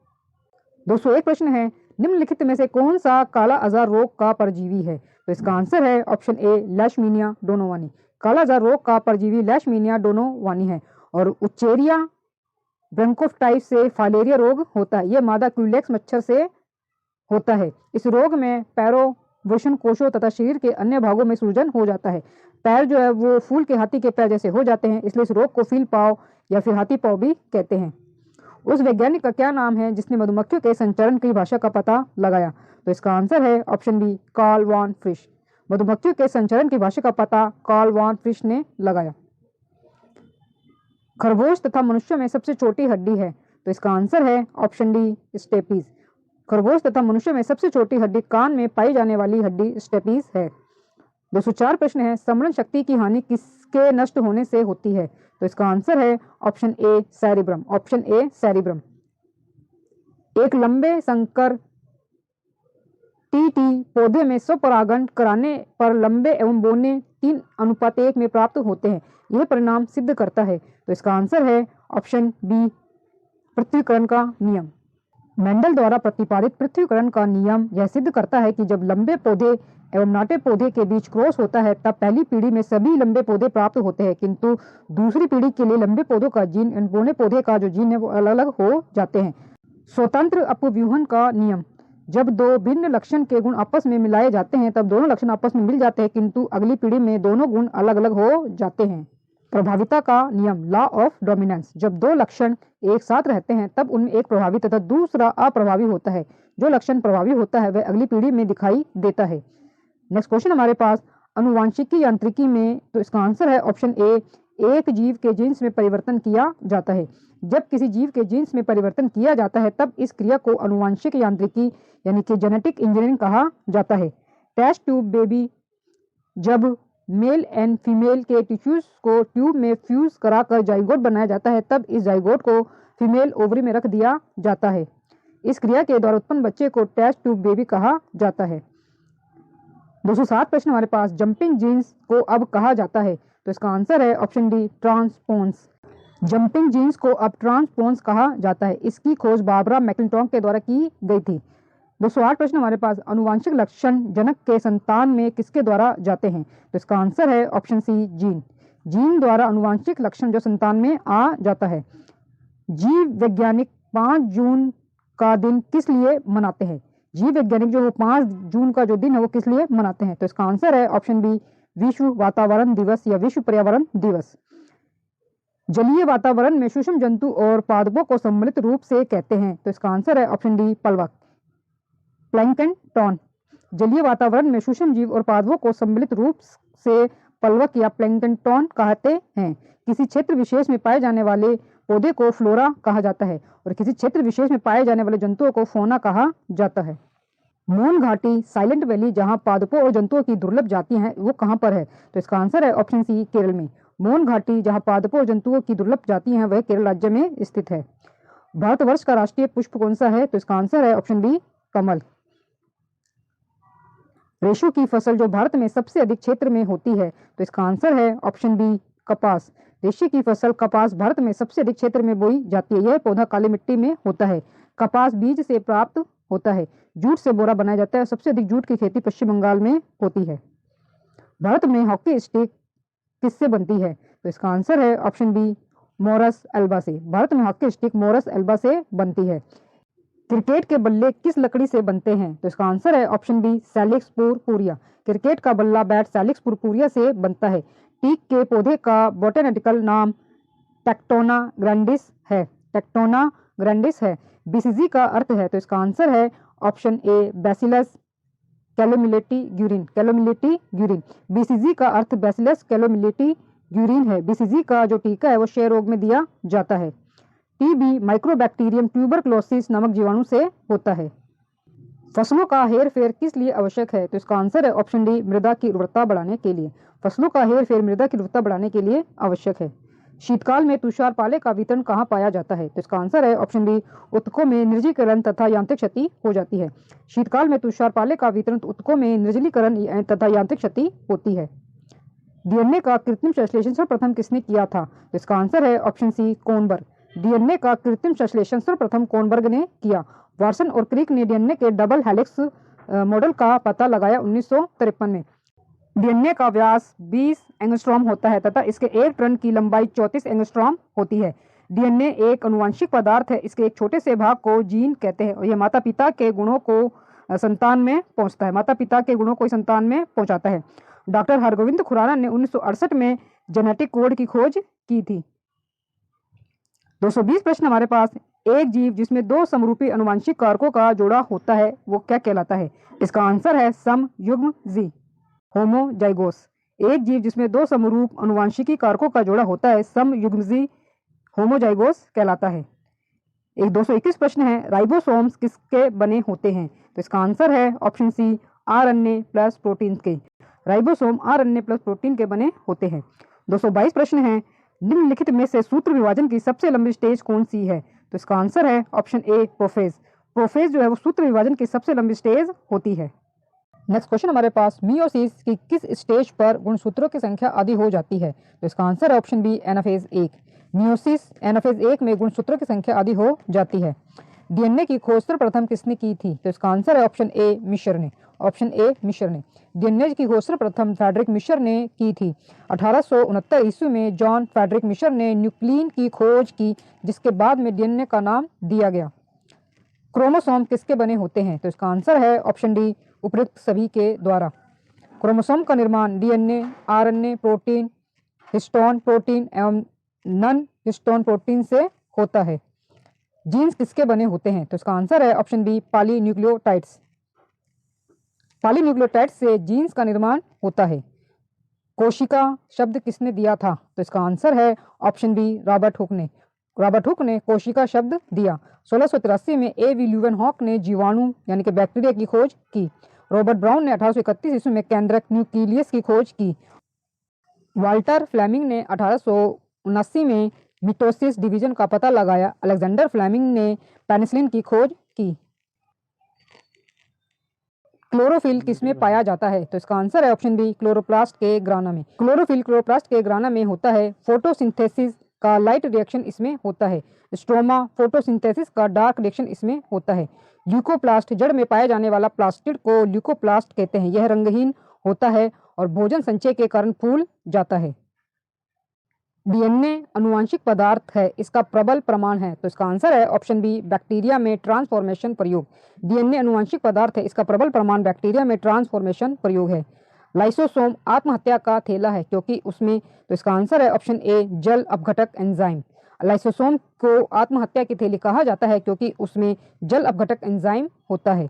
दोस्तों एक प्रश्न है, निम्नलिखित में से कौन सा काला आजार रोग का परजीवी है, तो इसका आंसर है ऑप्शन ए लेशमीनिया डोनोवानी। काला आजार रोग का परजीवी लेशमीनिया डोनोवानी है और उच्चेरिया ब्रंकोफटाइटिस से फाइलेरिया रोग होता है। यह मादा क्यूलेक्स मच्छर से होता है। इस रोग में पैरों, वृषण कोशों तथा शरीर के अन्य भागों में सूजन हो जाता है। पैर जो है वो फूल के हाथी के पैर जैसे हो जाते हैं, इसलिए इस रोग को फील पाव या फिर हाथी पाव भी कहते हैं। उस वैज्ञानिक का क्या नाम है जिसने मधुमक्खियों के संचरण की भाषा का पता लगाया, तो इसका आंसर है ऑप्शन बी कार्ल वॉन फ्रिश। मधुमक्खियों के संचरण की भाषा का पता कार्ल वॉन फ्रिश ने लगाया। खरगोश तथा मनुष्य में सबसे छोटी हड्डी है, तो इसका आंसर है ऑप्शन डी स्टेपीज। खरगोश तथा मनुष्य में सबसे छोटी हड्डी कान में पाई जाने वाली हड्डी स्टेपीज है। 204 प्रश्न है, समरण शक्ति की हानि किसके नष्ट होने से होती है, तो इसका आंसर है option A cerebrum. Option A cerebrum. एक लंबे संकर टीटी पौधे में स्वपरागण कराने पर लंबे एवं बोने 3:1 में प्राप्त होते हैं। यह परिणाम सिद्ध करता है, तो इसका आंसर है ऑप्शन बी पृथ्वीकरण का नियम। मेंडल द्वारा प्रतिपादित पृथ्वीकरण का नियम यह सिद्ध करता है कि जब लंबे पौधे एवं नाटे पौधे के बीच क्रॉस होता है तब पहली पीढ़ी में सभी लंबे पौधे प्राप्त होते हैं, किंतु दूसरी पीढ़ी के लिए लंबे पौधों का जीन बोने पौधे का जो जीन है वो अलग अलग हो जाते हैं। स्वतंत्र अपव्यूहन का नियम, जब दो भिन्न लक्षण के गुण आपस में मिलाए जाते हैं तब दोनों लक्षण आपस में मिल जाते हैं, किंतु अगली पीढ़ी में दोनों गुण अलग अलग हो जाते हैं। प्रभाविता का नियम, लॉ ऑफ डोमिनेंस, जब दो लक्षण एक साथ रहते हैं तब उनमें एक प्रभावी तथा दूसरा अप्रभावी होता है। जो लक्षण प्रभावी होता है वह अगली पीढ़ी में दिखाई देता है। नेक्स्ट क्वेश्चन हमारे पास, अनुवांशिकी यांत्रिकी में, तो इसका आंसर है ऑप्शन ए एक जीव के जीन्स में परिवर्तन किया जाता है। जब किसी जीव के जीन्स में परिवर्तन किया जाता है तब इस क्रिया को अनुवांशिक यांत्रिकी यानी कि जेनेटिक इंजीनियरिंग कहा जाता है। टेस्ट ट्यूब बेबी, जब मेल एंड फीमेल के टिश्यूज को ट्यूब में फ्यूज कराकर जाइगोट बनाया जाता है तब इस जाइगोट को फीमेल ओवरी में रख दिया जाता है। इस क्रिया के द्वारा उत्पन्न बच्चे को टेस्ट ट्यूब बेबी कहा जाता है। 207 प्रश्न हमारे पास, जंपिंग जीन्स को अब कहा जाता है, तो इसका आंसर है ऑप्शन डी ट्रांसपोन्स। जंपिंग जीन्स को अब ट्रांसपोन्स कहा जाता है। इसकी खोज बारबरा मैकलिंटॉक के द्वारा की गई थी। 208 प्रश्न हमारे पास, अनुवांशिक लक्षण जनक के संतान में किसके द्वारा जाते हैं, तो इसका आंसर है ऑप्शन सी जीन। जीन द्वारा अनुवांशिक लक्षण जो संतान में आ जाता है। जीव वैज्ञानिक 5 जून का दिन किस लिए मनाते हैं? जीव वैज्ञानिक जो 5 जून का जो दिन है वो किस लिए मनाते हैं, तो इसका आंसर है ऑप्शन बी विश्व वातावरण दिवस या विश्व पर्यावरण दिवस। जलीय वातावरण में सूक्ष्म जंतु और पादपों को सम्मिलित रूप से कहते हैं, तो इसका आंसर है ऑप्शन डी प्लवक। प्लैंकटन। जलीय वातावरण में सूक्ष्म जीव और पादपों को सम्मिलित रूप से पलवक या प्लैंकटन कहते हैं। किसी क्षेत्र विशेष में पाए जाने वाले पौधे को फ्लोरा कहा जाता है और किसी क्षेत्र विशेष में पाए जाने वाले जंतुओं को फौना कहा जाता है। मोन घाटी साइलेंट वैली जहां पादपों और जंतुओं की दुर्लभ जातियां हैं वो कहां पर है? तो इसका आंसर है ऑप्शन सी, केरल में। मोन घाटी जहां पादपों और जंतुओं की दुर्लभ जातियां हैं वह केरल राज्य में स्थित है। भारतवर्ष का राष्ट्रीय पुष्प कौन सा है? तो इसका आंसर है ऑप्शन बी, कमल। रेशू की फसल जो भारत में सबसे अधिक क्षेत्र में होती है तो इसका आंसर है ऑप्शन बी, कपास। रेशे की फसल कपास भारत में सबसे अधिक क्षेत्र में बोई जाती है। यह पौधा काली मिट्टी में होता है। कपास बीज से प्राप्त होता है। जूट से बोरा बनाया जाता है। सबसे अधिक जूट की खेती पश्चिम बंगाल में होती है। भारत में हॉकी स्टिक किससे बनती है? तो इसका आंसर है ऑप्शन बी, मोरस एल्बा से। भारत में हॉकी स्टिक मोरस एल्बा से बनती है। क्रिकेट के बल्ले किस लकड़ी से बनते हैं? तो इसका आंसर है option B, Salix purpurea. Cricket का बल्ला बैट सैलिक्स पुरपुरिया से बनता है। टीक के पौधे का बोटेनिकल नाम टेक्टोना ग्रैंडिस है। टेक्टोना ग्रैंडिस है। बीसीजी का अर्थ है तो इसका आंसर है option A, bacillus Calmette Guerin. Calmette Guerin. BCG का अर्थ बैसिलस कैलोमिलेटी ग्यूरिन है। बीसीजी का जो टीका है वो क्षय रोग में दिया जाता है। टीबी माइक्रोबैक्टीरियम ट्यूबरक्लोसिस नामक जीवाणु से होता है। फसलों का हेरफेर किस लिए आवश्यक है? तो इसका आंसर है ऑप्शन डी, मृदा की उर्वरता बढ़ाने के लिए। फसलों का हेरफेर मृदा की उर्वरता बढ़ाने के लिए आवश्यक है। शीतकाल में तुषार पाले का वितरण कहाँ पाया जाता है? तो इसका आंसर है ऑप्शन बी, उत्तकों में निर्जलीकरण तथा यांत्रिक क्षति हो जाती है। शीतकाल में तुषार पाले का वितरण उत्तकों में निर्जलीकरण तथा यांत्रिक क्षति होती है। डीएनए का कृत्रिम संश्लेषण सर्वप्रथम किसने किया था? तो इसका आंसर है ऑप्शन सी, कोनबर्ग। डीएनए का कृत्रिम संश्लेषण सर्वप्रथम कोनबर्ग ने किया। वाटसन और क्रिक ने डीएनए के डबल हेलिक्स मॉडल का पता लगाया 1953 में। डीएनए का व्यास 20 एंगस्ट्रॉम होता है तथा इसके एक टर्न की लंबाई 34 एंगस्ट्रॉम होती है। डीएनए एक अनुवांशिक पदार्थ है। इसके एक छोटे से भाग को जीन कहते हैं और यह माता पिता के गुणों को संतान में पहुंचता है। माता पिता के गुणों को संतान में पहुंचाता है। डॉक्टर हरगोविंद खुराना ने 1968 में जेनेटिक कोड की खोज की थी। 220 प्रश्न हमारे पास। एक जीव जिसमें दो समरूपी अनुवांशिक कारकों का जोड़ा होता है वो क्या कहलाता है? इसका आंसर है समयुग्मजी, होमोजाइगोस। एक जीव जिसमें दो समरूप अनुवांशिकी कारकों का जोड़ा होता है समयुग्मजी, होमोजाइगोस कहलाता है। एक 221 प्रश्न है, राइबोसोम्स किसके बने होते हैं? तो इसका आंसर है option C, RNA plus protein के। राइबोसोम आरएनए प्लस प्रोटीन के बने होते हैं। 222 प्रश्न है, निम्नलिखित में से सूत्र विभाजन की सबसे लंबी स्टेज कौन सी है? तो इसका आंसर है ऑप्शन ए, प्रोफेज। प्रोफेज जो है वो सूत्र विभाजन की सबसे लंबी स्टेज होती है। नेक्स्ट क्वेश्चन हमारे पास, मियोसिस की किस स्टेज पर गुणसूत्रों की संख्या आधी हो जाती है? तो इसका आंसर है option B, anaphase 1। Meiosis anaphase 1 में गुणसूत्रों की संख्या आधी हो जाती है। डीएनए की खोज सर्वप्रथम किसने की थी? तो इसका आंसर है ऑप्शन ए, मिशर ने। ऑप्शन ए, मिशर ने। डीएनए की खोज सर्वप्रथम फ्रेडरिक मिशर ने की थी। 1869 ईस्वी में जॉन फ्रेडरिक मिशर ने न्यूक्लियन की खोज की, जिसके बाद में डीएनए का नाम दिया गया। क्रोमोसोम किसके बने होते हैं? तो इसका आंसर है ऑप्शन डी, उपयुक्त सभी के द्वारा। क्रोमोसोम का निर्माण DNA, RNA, protein, histone protein एवं नॉन हिस्टोन प्रोटीन से होता है। जीन्स किसके बने होते हैं? तो इसका आंसर है ऑप्शन बी, पॉलीन्यूक्लियोटाइड्स। पॉलीन्यूक्लियोटाइड्स से जीन्स का निर्माण होता है। कोशिका शब्द किसने दिया था? तो इसका आंसर है ऑप्शन बी, रॉबर्ट हुक ने। रॉबर्ट हुक ने कोशिका शब्द दिया। 1683 में ए.वी. ल्यूवेनहॉक ने जीवाणु यानी कि बैक्टीरिया की खोज की। रॉबर्ट ब्राउन ने 1831 ईस्वी में केंद्रक न्यूक्लियस की खोज की। वाल्टर फ्लेमिंग ने 1879 में मिटोसिस डिवीजन का पता लगाया। अलेक्जेंडर फ्लेमिंग ने पेनिसिलिन की खोज की। क्लोरोफिल किसमें पाया जाता है? तो इसका आंसर है ऑप्शन बी, क्लोरोप्लास्ट के ग्राना में। क्लोरोफिल क्लोरोप्लास्ट के ग्राना में होता है। फोटोसिंथेसिस का लाइट रिएक्शन इसमें होता है। स्ट्रोमा फोटोसिंथेसिस का डार्क रिएक्शन इसमें होता है। ल्यूकोप्लास्ट जड़ में पाए जाने वाला प्लास्टिड को ल्यूकोप्लास्ट कहते हैं। यह रंगहीन होता है और भोजन संचय के कारण फूल जाता है। डीएनए अनुवांशिक पदार्थ है, इसका प्रबल प्रमाण है। तो इसका आंसर है ऑप्शन बी, बैक्टीरिया में ट्रांसफॉर्मेशन प्रयोग। डीएनए अनुवांशिक पदार्थ है, इसका प्रबल प्रमाण बैक्टीरिया में ट्रांसफॉर्मेशन प्रयोग है। लाइसोसोम आत्महत्या का थैला है क्योंकि उसमें, तो इसका आंसर है ऑप्शन ए, जल अपघटक एंजाइम। लाइसोसोम को आत्महत्या की थैली कहा जाता है क्योंकि उसमें जल अपघटक एंजाइम होता है।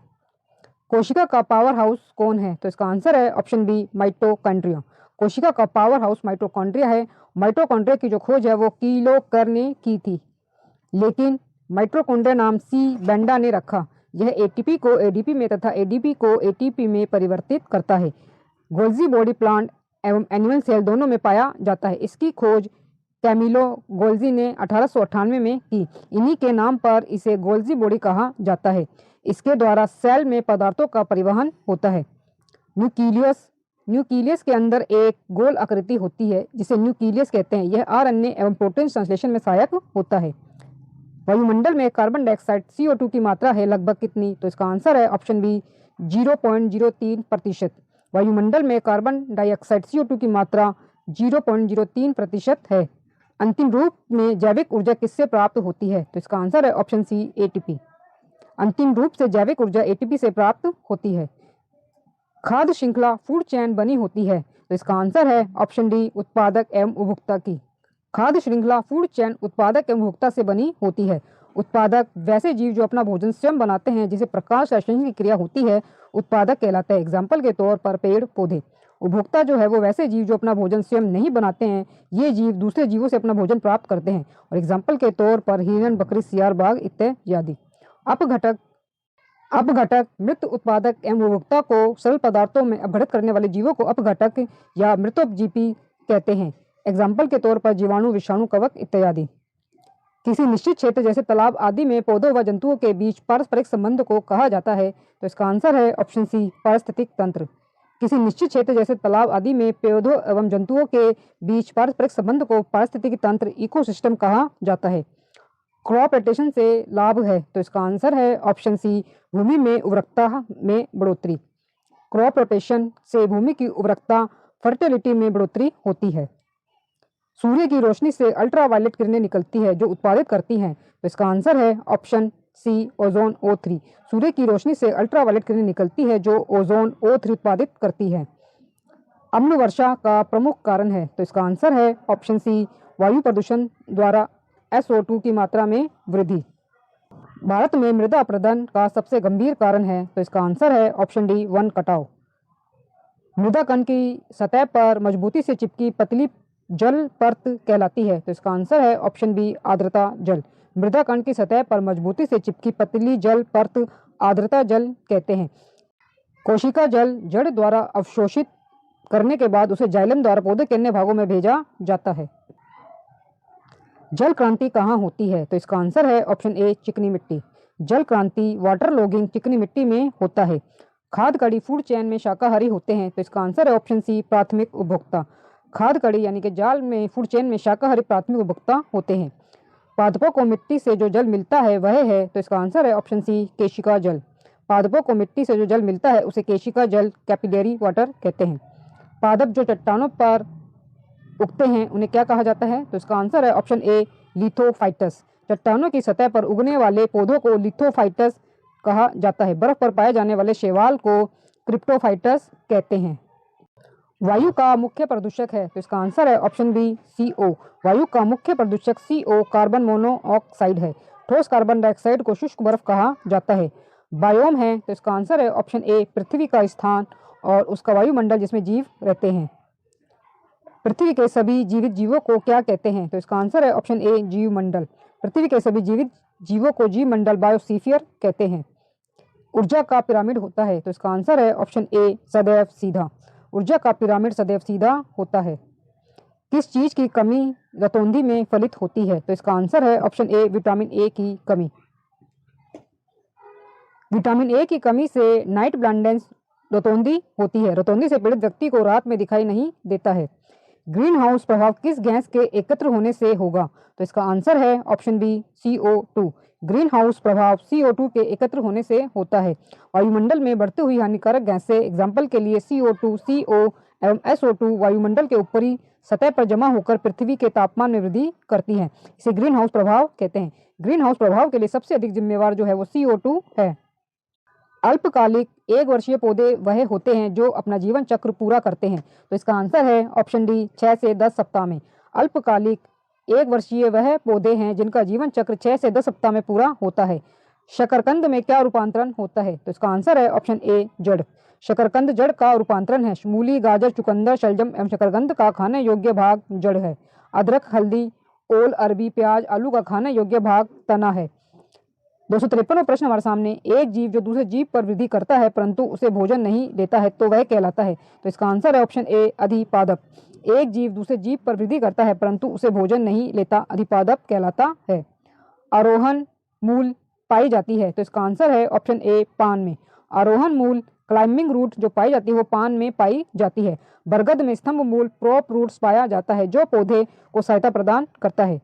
कोशिका का पावर हाउस कौन है? तो इसका आंसर है ऑप्शन बी, माइटोकॉन्ड्रिया। कोशिका का पावर हाउस माइटोकॉन्ड्रिया है। माइटोकॉन्ड्रिया की जो खोज है वो कीलोकर ने की थी, लेकिन माइटोकॉन्ड्रिया नाम सी बेंडा ने रखा। यह एटीपी को एडीपी में तथा एडीपी को एटीपी में परिवर्तित करता है। गोल्जी बॉडी प्लांट एवं एनिमल सेल दोनों में पाया जाता है। इसकी खोज कैमिलो गोल्जी ने 1898 में की। इन्हीं के नाम पर इसे गोल्जी बॉडी कहा जाता है। इसके द्वारा सेल में पदार्थों का परिवहन होता है। न्यूक्लियस के अंदर एक गोल आकृति होती है जिसे न्यूक्लियस कहते हैं। यह आरएनए एवं प्रोटीन संश्लेषण में सहायक होता है। वायुमंडल में कार्बन डाइऑक्साइड CO2 की मात्रा है लगभग कितनी? तो इसका आंसर है ऑप्शन बी 0.03%। वायुमंडल में कार्बन डाइऑक्साइड CO2 की मात्रा 0.03% है। अंतिम रूप में जैविक ऊर्जा किससे प्राप्त होती है? तो इसका आंसर है ऑप्शन सी ATP। अंतिम रूप से जैविक ऊर्जा ATP से प्राप्त होती है। खाद्य श्रृंखला फूड चेन बनी होती है, तो इसका आंसर है ऑप्शन डी उत्पादक एवं उपभोक्ता की। खाद्य श्रृंखला फूड चेन उत्पादक एवं उपभोक्ता से बनी होती है। उत्पादक वैसे जीव जो अपना भोजन स्वयं बनाते हैं, जिसे प्रकाश संश्लेषण की क्रिया होती है, उत्पादक कहलाते हैं। एग्जाम्पल के तौर पर पेड़ पौधे। उपभोक्ता जो है वो वैसे जीव जो अपना भोजन स्वयं नहीं बनाते हैं, ये जीव दूसरे जीवों से अपना भोजन प्राप्त करते हैं। और एग्जाम्पल के तौर पर हिरन, बकरी, सियार, बाघ इत्यादि। अपघटक मृत उत्पादक एवं उपभोक्ता को सरल पदार्थों में अपघटित करने वाले जीवों को अपघटक या मृतोपजीवी कहते हैं। एग्जाम्पल के तौर पर जीवाणु, विषाणु, कवक इत्यादि। किसी निश्चित क्षेत्र जैसे तालाब आदि में पौधों व जंतुओं के बीच पारस्परिक संबंध को कहा जाता है, तो इसका आंसर है ऑप्शन सी पारिस्थितिक तंत्र। किसी निश्चित क्षेत्र जैसे तालाब आदि में पौधों एवं जंतुओं के बीच पारस्परिक संबंध को पारिस्थितिक तंत्र इकोसिस्टम कहा जाता है। क्रॉप रोटेशन से लाभ है, तो इसका आंसर है ऑप्शन सी भूमि में उर्वरकता में बढ़ोतरी। क्रॉप रोटेशन से भूमि की उर्वरकता फर्टिलिटी में बढ़ोतरी होती है। सूर्य की रोशनी से अल्ट्रावायलेट किरणें निकलती है जो उत्पादित करती हैं, तो इसका आंसर है ऑप्शन सी ओजोन O3। सूर्य की रोशनी से अल्ट्रावायलेट किरणें निकलती है जो ओजोन O3 उत्पादित करती है। अम्ल वर्षा का प्रमुख कारण है, तो इसका आंसर है ऑप्शन सी वायु प्रदूषण द्वारा SO2 की मात्रा में वृद्धि। भारत में मृदा अपरदन का सबसे गंभीर कारण है, तो इसका आंसर है ऑप्शन डी वन कटाव। मृदा कण की सतह पर मजबूती से चिपकी पतली जल परत कहलाती है, तो इसका आंसर है ऑप्शन बी आर्द्रता जल। मृदा कण की सतह पर मजबूती से चिपकी पतली जल परत आर्द्रता जल कहते हैं। कोशिका जल जड़ द्वारा अवशोषित करने के बाद उसे जाइलम द्वारा पौधे के अन्य भागों में भेजा जाता है। जल क्रांति कहाँ होती है? तो इसका आंसर है ऑप्शन ए चिकनी मिट्टी। जल क्रांति वाटर लॉगिंग चिकनी मिट्टी में होता है। खाद्य कड़ी फूड चेन में शाकाहारी होते हैं, तो इसका आंसर है ऑप्शन सी प्राथमिक उपभोक्ता। खाद्य कड़ी यानी कि जाल में फूड चेन में शाकाहारी प्राथमिक उपभोक्ता होते हैं। पादपों को मिट्टी से जो जल मिलता है वह है, तो इसका आंसर है ऑप्शन सी केशिका जल। पादपों को मिट्टी से जो जल मिलता है उसे केशिका जल कैपिलरी वाटर कहते हैं। पादप जो चट्टानों पर उगते हैं उन्हें क्या कहा जाता है? तो इसका आंसर है ऑप्शन ए लिथोफाइटस। चट्टानों की सतह पर उगने वाले पौधों को लिथोफाइटस कहा जाता है। बर्फ पर पाए जाने वाले शैवाल को क्रिप्टोफाइटस कहते हैं। वायु का मुख्य प्रदूषक है, तो इसका आंसर है ऑप्शन बी CO। वायु का मुख्य प्रदूषक CO कार्बन मोनोऑक्साइड है। ठोस कार्बन डाइऑक्साइड को शुष्क बर्फ कहा जाता है। बायोम है, तो इसका आंसर है ऑप्शन ए पृथ्वी का स्थान और उसका वायुमंडल जिसमें जीव रहते हैं। पृथ्वी के सभी जीवित जीवों को क्या कहते हैं? तो इसका आंसर है ऑप्शन ए जीव मंडल। पृथ्वी के सभी जीवित जीवों को जीव मंडल बायोस्फीयर कहते हैं। ऊर्जा का पिरामिड होता है, तो इसका आंसर है ऑप्शन ए सदैव सीधा। ऊर्जा का पिरामिड सदैव सीधा होता है। किस चीज की कमी रतौंधी में फलित होती है? तो इसका आंसर है ऑप्शन ए विटामिन ए की कमी। विटामिन ए की कमी से नाइट ब्लाइंडनेस रतौंधी होती है। रतौंधी से पीड़ित व्यक्ति को रात में दिखाई नहीं देता है। ग्रीन हाउस प्रभाव किस गैस के एकत्र होने से होगा? तो इसका आंसर है option B CO2। Green house प्रभाव CO2 के एकत्र होने से होता है। वायुमंडल में बढ़ती हुई हानिकारक गैस से एग्जाम्पल के लिए CO2, CO एवं SO2 वायुमंडल के ऊपरी सतह पर जमा होकर पृथ्वी के तापमान में वृद्धि करती हैं। इसे ग्रीन हाउस प्रभाव कहते हैं। ग्रीन हाउस प्रभाव के लिए सबसे अधिक जिम्मेवार जो है वो CO2 है। अल्पकालिक 1 वर्षीय पौधे वह होते हैं जो अपना जीवन चक्र पूरा करते हैं, तो इसका आंसर है ऑप्शन डी 6 से 10 सप्ताह में। अल्पकालिक 1 वर्षीय वह पौधे हैं जिनका जीवन चक्र 6 से 10 सप्ताह में पूरा होता है। शकरकंद में क्या रूपांतरण होता है? तो इसका आंसर है ऑप्शन ए जड़। शकरकंद जड़ का रूपांतरण है। मूली, गाजर, चुकंदर, शलजम एवं शकरकंद का खाने योग्य भाग जड़ है। अदरक, हल्दी, ओल, अरबी, प्याज, आलू का खाने योग्य भाग तना है। 253वां प्रश्न हमारे सामने, एक जीव जो दूसरे जीव पर वृद्धि करता है परंतु उसे भोजन नहीं देता है तो वह कहलाता है। तो इसका आंसर है ऑप्शन ए, अधिपादप। एक जीव दूसरे जीव पर वृद्धि करता है परंतु उसे भोजन नहीं लेता, अधिपादप कहलाता है। आरोहण मूल पाई जाती है, तो इसका आंसर है ऑप्शन ए, पान में। आरोहण मूल क्लाइंबिंग रूट जो पाई जाती है वो पान में पाई जाती है। बरगद में स्तंभ मूल प्रॉप रूट्स पाया जाता है जो पौधे को सहायता प्रदान करता है।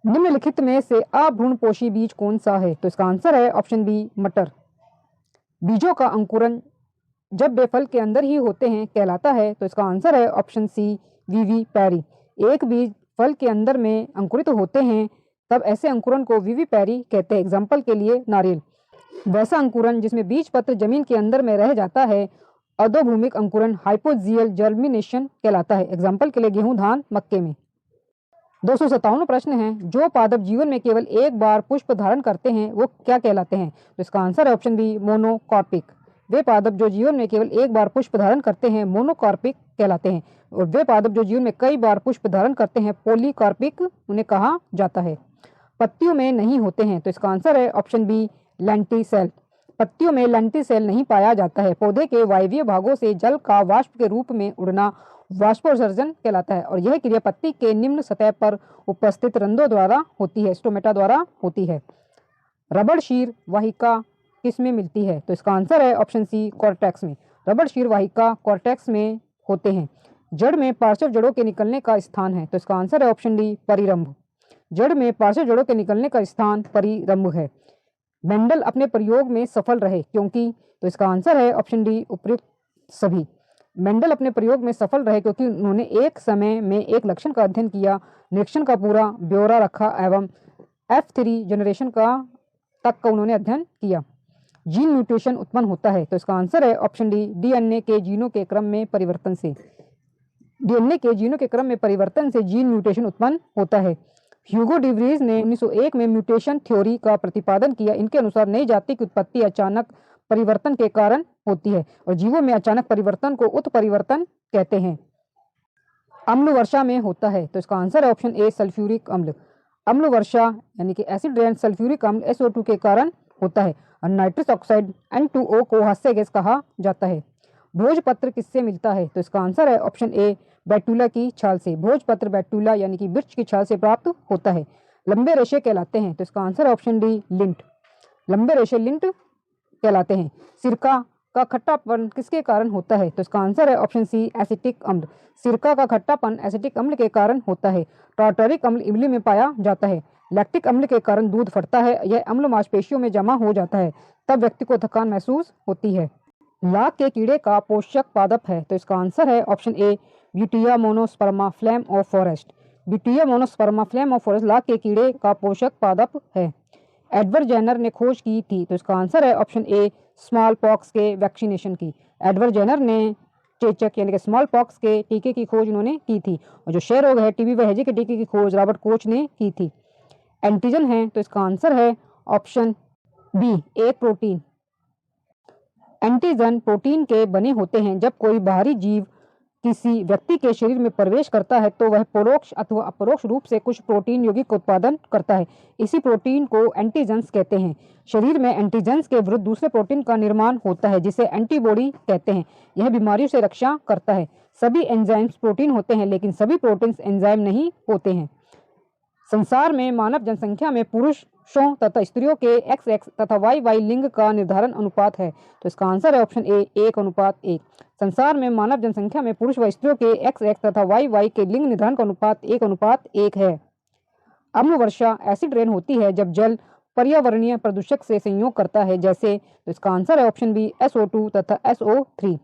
निम्नलिखित में से अभ्रूणपोषी बीज कौन सा है? तो इसका आंसर है ऑप्शन बी, मटर। बीजों का अंकुरण जब वे फल के अंदर ही होते हैं कहलाता है, तो इसका आंसर है ऑप्शन सी, विवी पैरी। एक बीज फल के अंदर में अंकुरित होते हैं तब ऐसे अंकुरण को विवी पैरी कहते हैं। एग्जाम्पल के लिए नारियल। वैसा अंकुरण जिसमें बीज पत्र जमीन के अंदर में रह जाता है अधोभूमिक अंकुरण हाइपोजियल जर्मिनेशन कहलाता है। एग्जाम्पल के लिए गेहूं, धान, मक्के में। 257वां प्रश्न है, जो पादप जीवन में केवल एक बार पुष्प धारण करते हैं वो क्या कहलाते हैं? तो इसका आंसर है ऑप्शन बी, मोनोकार्पिक। वे पादप जो जीवन में केवल एक बार पुष्प धारण करते हैं मोनोकार्पिक कहलाते हैं, और वे पादप जो जीवन में कई बार पुष्प धारण करते हैं पॉलीकार्पिक उन्हें कहा जाता है। पत्तियों में नहीं होते हैं, तो इसका आंसर है ऑप्शन बी, लेंटिसेल। पत्तियों में लेंटिसेल नहीं पाया जाता है। पौधे के वायवीय भागों से जल का वाष्प के रूप में उड़ना वाष्पोत्सर्जन कहलाता है, और यह क्रिया पत्ती के निम्न सतह पर उपस्थित रंध्रों द्वारा होती है, स्टोमेटा द्वारा होती है। रबड़ शीर वाहिका किस में मिलती है? तो इसका आंसर है ऑप्शन सी, कॉर्टेक्स में। रबड़ शीर वाहिका कॉर्टेक्स में होते हैं। जड़ में पार्श्व जड़ों के निकलने का स्थान है, तो इसका आंसर है ऑप्शन डी, परिरंभ। जड़ में पार्श्व जड़ों के निकलने का स्थान परिरंभ है। मेंडल अपने प्रयोग में सफल रहे क्योंकि, तो इसका आंसर है ऑप्शन डी, उपयुक्त सभी। मेंडल अपने प्रयोग में सफल रहे क्योंकि उन्होंने एक समय में एक लक्षण का अध्ययन किया, निरीक्षण का पूरा ब्यौरा रखा एवं F3 जनरेशन तक का उन्होंने अध्ययन किया। जीन म्यूटेशन उत्पन्न होता है, तो इसका आंसर है ऑप्शन डी, डीएनए के जीनों के क्रम में परिवर्तन से। डीएनए के जीनों के क्रम में परिवर्तन से जीन म्यूटेशन उत्पन्न होता है। ह्यूगो डिवरीज ने 1901 में म्यूटेशन थ्योरी का प्रतिपादन किया। इनके अनुसार नई जाति की उत्पत्ति अचानक परिवर्तन के कारण होती है, और जीवों में अचानक परिवर्तन को उत्परिवर्तन कहते हैं। अम्ल वर्षा में होता है, तो इसका आंसर है ऑप्शन ए, सल्फ्यूरिक अम्ल। अम्ल वर्षा यानी कि एसिड रेन सल्फ्यूरिक अम्ल SO2 के कारण होता है, और नाइट्रस ऑक्साइड N2O को हास्य गैस कहा जाता है। भोजपत्र किससे मिलता है? तो इसका आंसर है ऑप्शन ए, बैटुला की छाल से। भोजपत्र बैटुला यानी कि वृक्ष की छाल से प्राप्त होता है। लंबे रेशे कहलाते हैं, तो इसका आंसर है ऑप्शन डी, लिंट। लंबे रेशे लिंट कहलाते हैं। सिरका का खट्टापन किसके कारण होता है? तो इसका आंसर है ऑप्शन सी, एसिटिक अम्ल। सिरका का खट्टापन एसिटिक अम्ल के कारण होता है। टार्टरिक अम्ल इमली में पाया जाता है। लैक्टिक अम्ल के कारण दूध फटता है, यह अम्ल मांसपेशियों में जमा हो जाता है, तब व्यक्ति को थकान महसूस होती है। लाख के कीड़े का पोषक पादप है, तो इसका आंसर है option A, Butea monosperma flame of forest. Butea monosperma flame of forest lakh के कीड़े का पोषक पादप है। एडवर्ड जेनर ने खोज की थी, तो इसका आंसर है ऑप्शन ए, स्मॉल पॉक्स के वैक्सीनेशन की। एडवर्ड जेनर ने चेचक यानी कि स्मॉल पॉक्स के टीके की खोज उन्होंने की थी, और जो क्षय रोग है टीबी व हैजे के टीके की खोज रॉबर्ट कोच ने की थी। एंटीजन है, तो इसका आंसर है ऑप्शन बी, एक प्रोटीन। एंटीजन प्रोटीन के बने होते हैं। जब कोई बाहरी जीव किसी व्यक्ति के शरीर में प्रवेश करता है तो वह परोक्ष अथवा अपरोक्ष रूप से कुछ प्रोटीन यौगिक का उत्पादन करता है। इसी प्रोटीन को एंटीजन्स कहते हैं। शरीर में एंटीजन्स के विरुद्ध दूसरे प्रोटीन का निर्माण होता है जिसे एंटीबॉडी कहते हैं। यह बीमारियों से रक्षा करता है। सभी एंजाइम्स प्रोटीन होते हैं लेकिन सभी प्रोटीन्स एंजाइम नहीं होते हैं। संसार में मानव जनसंख्या में पुरुषों तथा स्त्रियों के XX तथा YY लिंग का निर्धारण अनुपात है, तो इसका आंसर है ऑप्शन ए, 1:1। संसार में मानव जनसंख्या में पुरुष व स्त्रियों के XX तथा YY के लिंग निर्धारण का अनुपात 1:1 है। अम्ल वर्षा एसिड रेन होती है जब जल पर्यावरणीय प्रदूषक से संयोग करता है, जैसे, तो इसका आंसर है ऑप्शन बी, SO2 तथा SO3।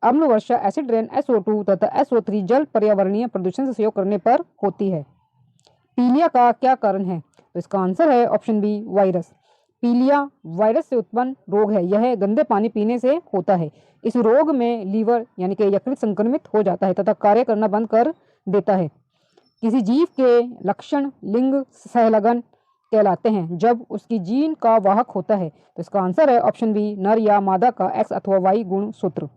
अम्ल वर्षा एसिड रेन SO2 तथा SO3 जल पर्यावरणीय प्रदूषण से सहयोग करने पर होती है। पीलिया का क्या कारण है? तो इसका आंसर है ऑप्शन बी, वायरस। पीलिया वायरस से उत्पन्न रोग है। यह गंदे पानी पीने से होता है। इस रोग में लीवर यानी कि यकृत संक्रमित हो जाता है तथा कार्य करना बंद कर देता है। किसी जीव के लक्षण लिंग, सहलगन कहलाते हैं जब उसकी जीन का वाहक होता है। तो इसका आंसर है ऑप्शन बी, नर या मादा का एक्स अथवा वाई गुण सूत्र।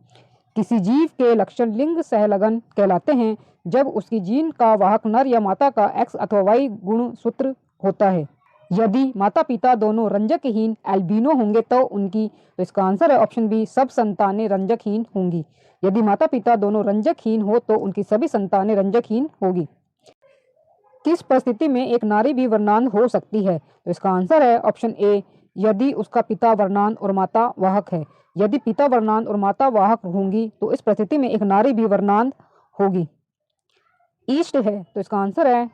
किसी जीव के लक्षण लिंग सहलगन कहलाते हैं जब उसकी जीन का वाहक नर या मादा का एक्स अथवा वाई गुण सूत्र होता है। यदि माता पिता दोनों रंजकहीन एल्बिनो होंगे तो इसका आंसर है ऑप्शन बी, सब संतानें रंजकहीन होंगी। यदि माता पिता दोनों रंजकहीन हो तो उनकी सभी संतानें रंजकहीन होगी। किस परिस्थिति में एक नारी भी वर्णांध हो सकती है? तो इसका आंसर है ऑप्शन ए, यदि उसका पिता वर्णांध और माता वाहक है। यदि पिता वर्णांध और माता वाहक होंगी तो इस परिस्थिति में एक नारी भी वर्णांध होगी। ईस्ट है तो इसका आंसर है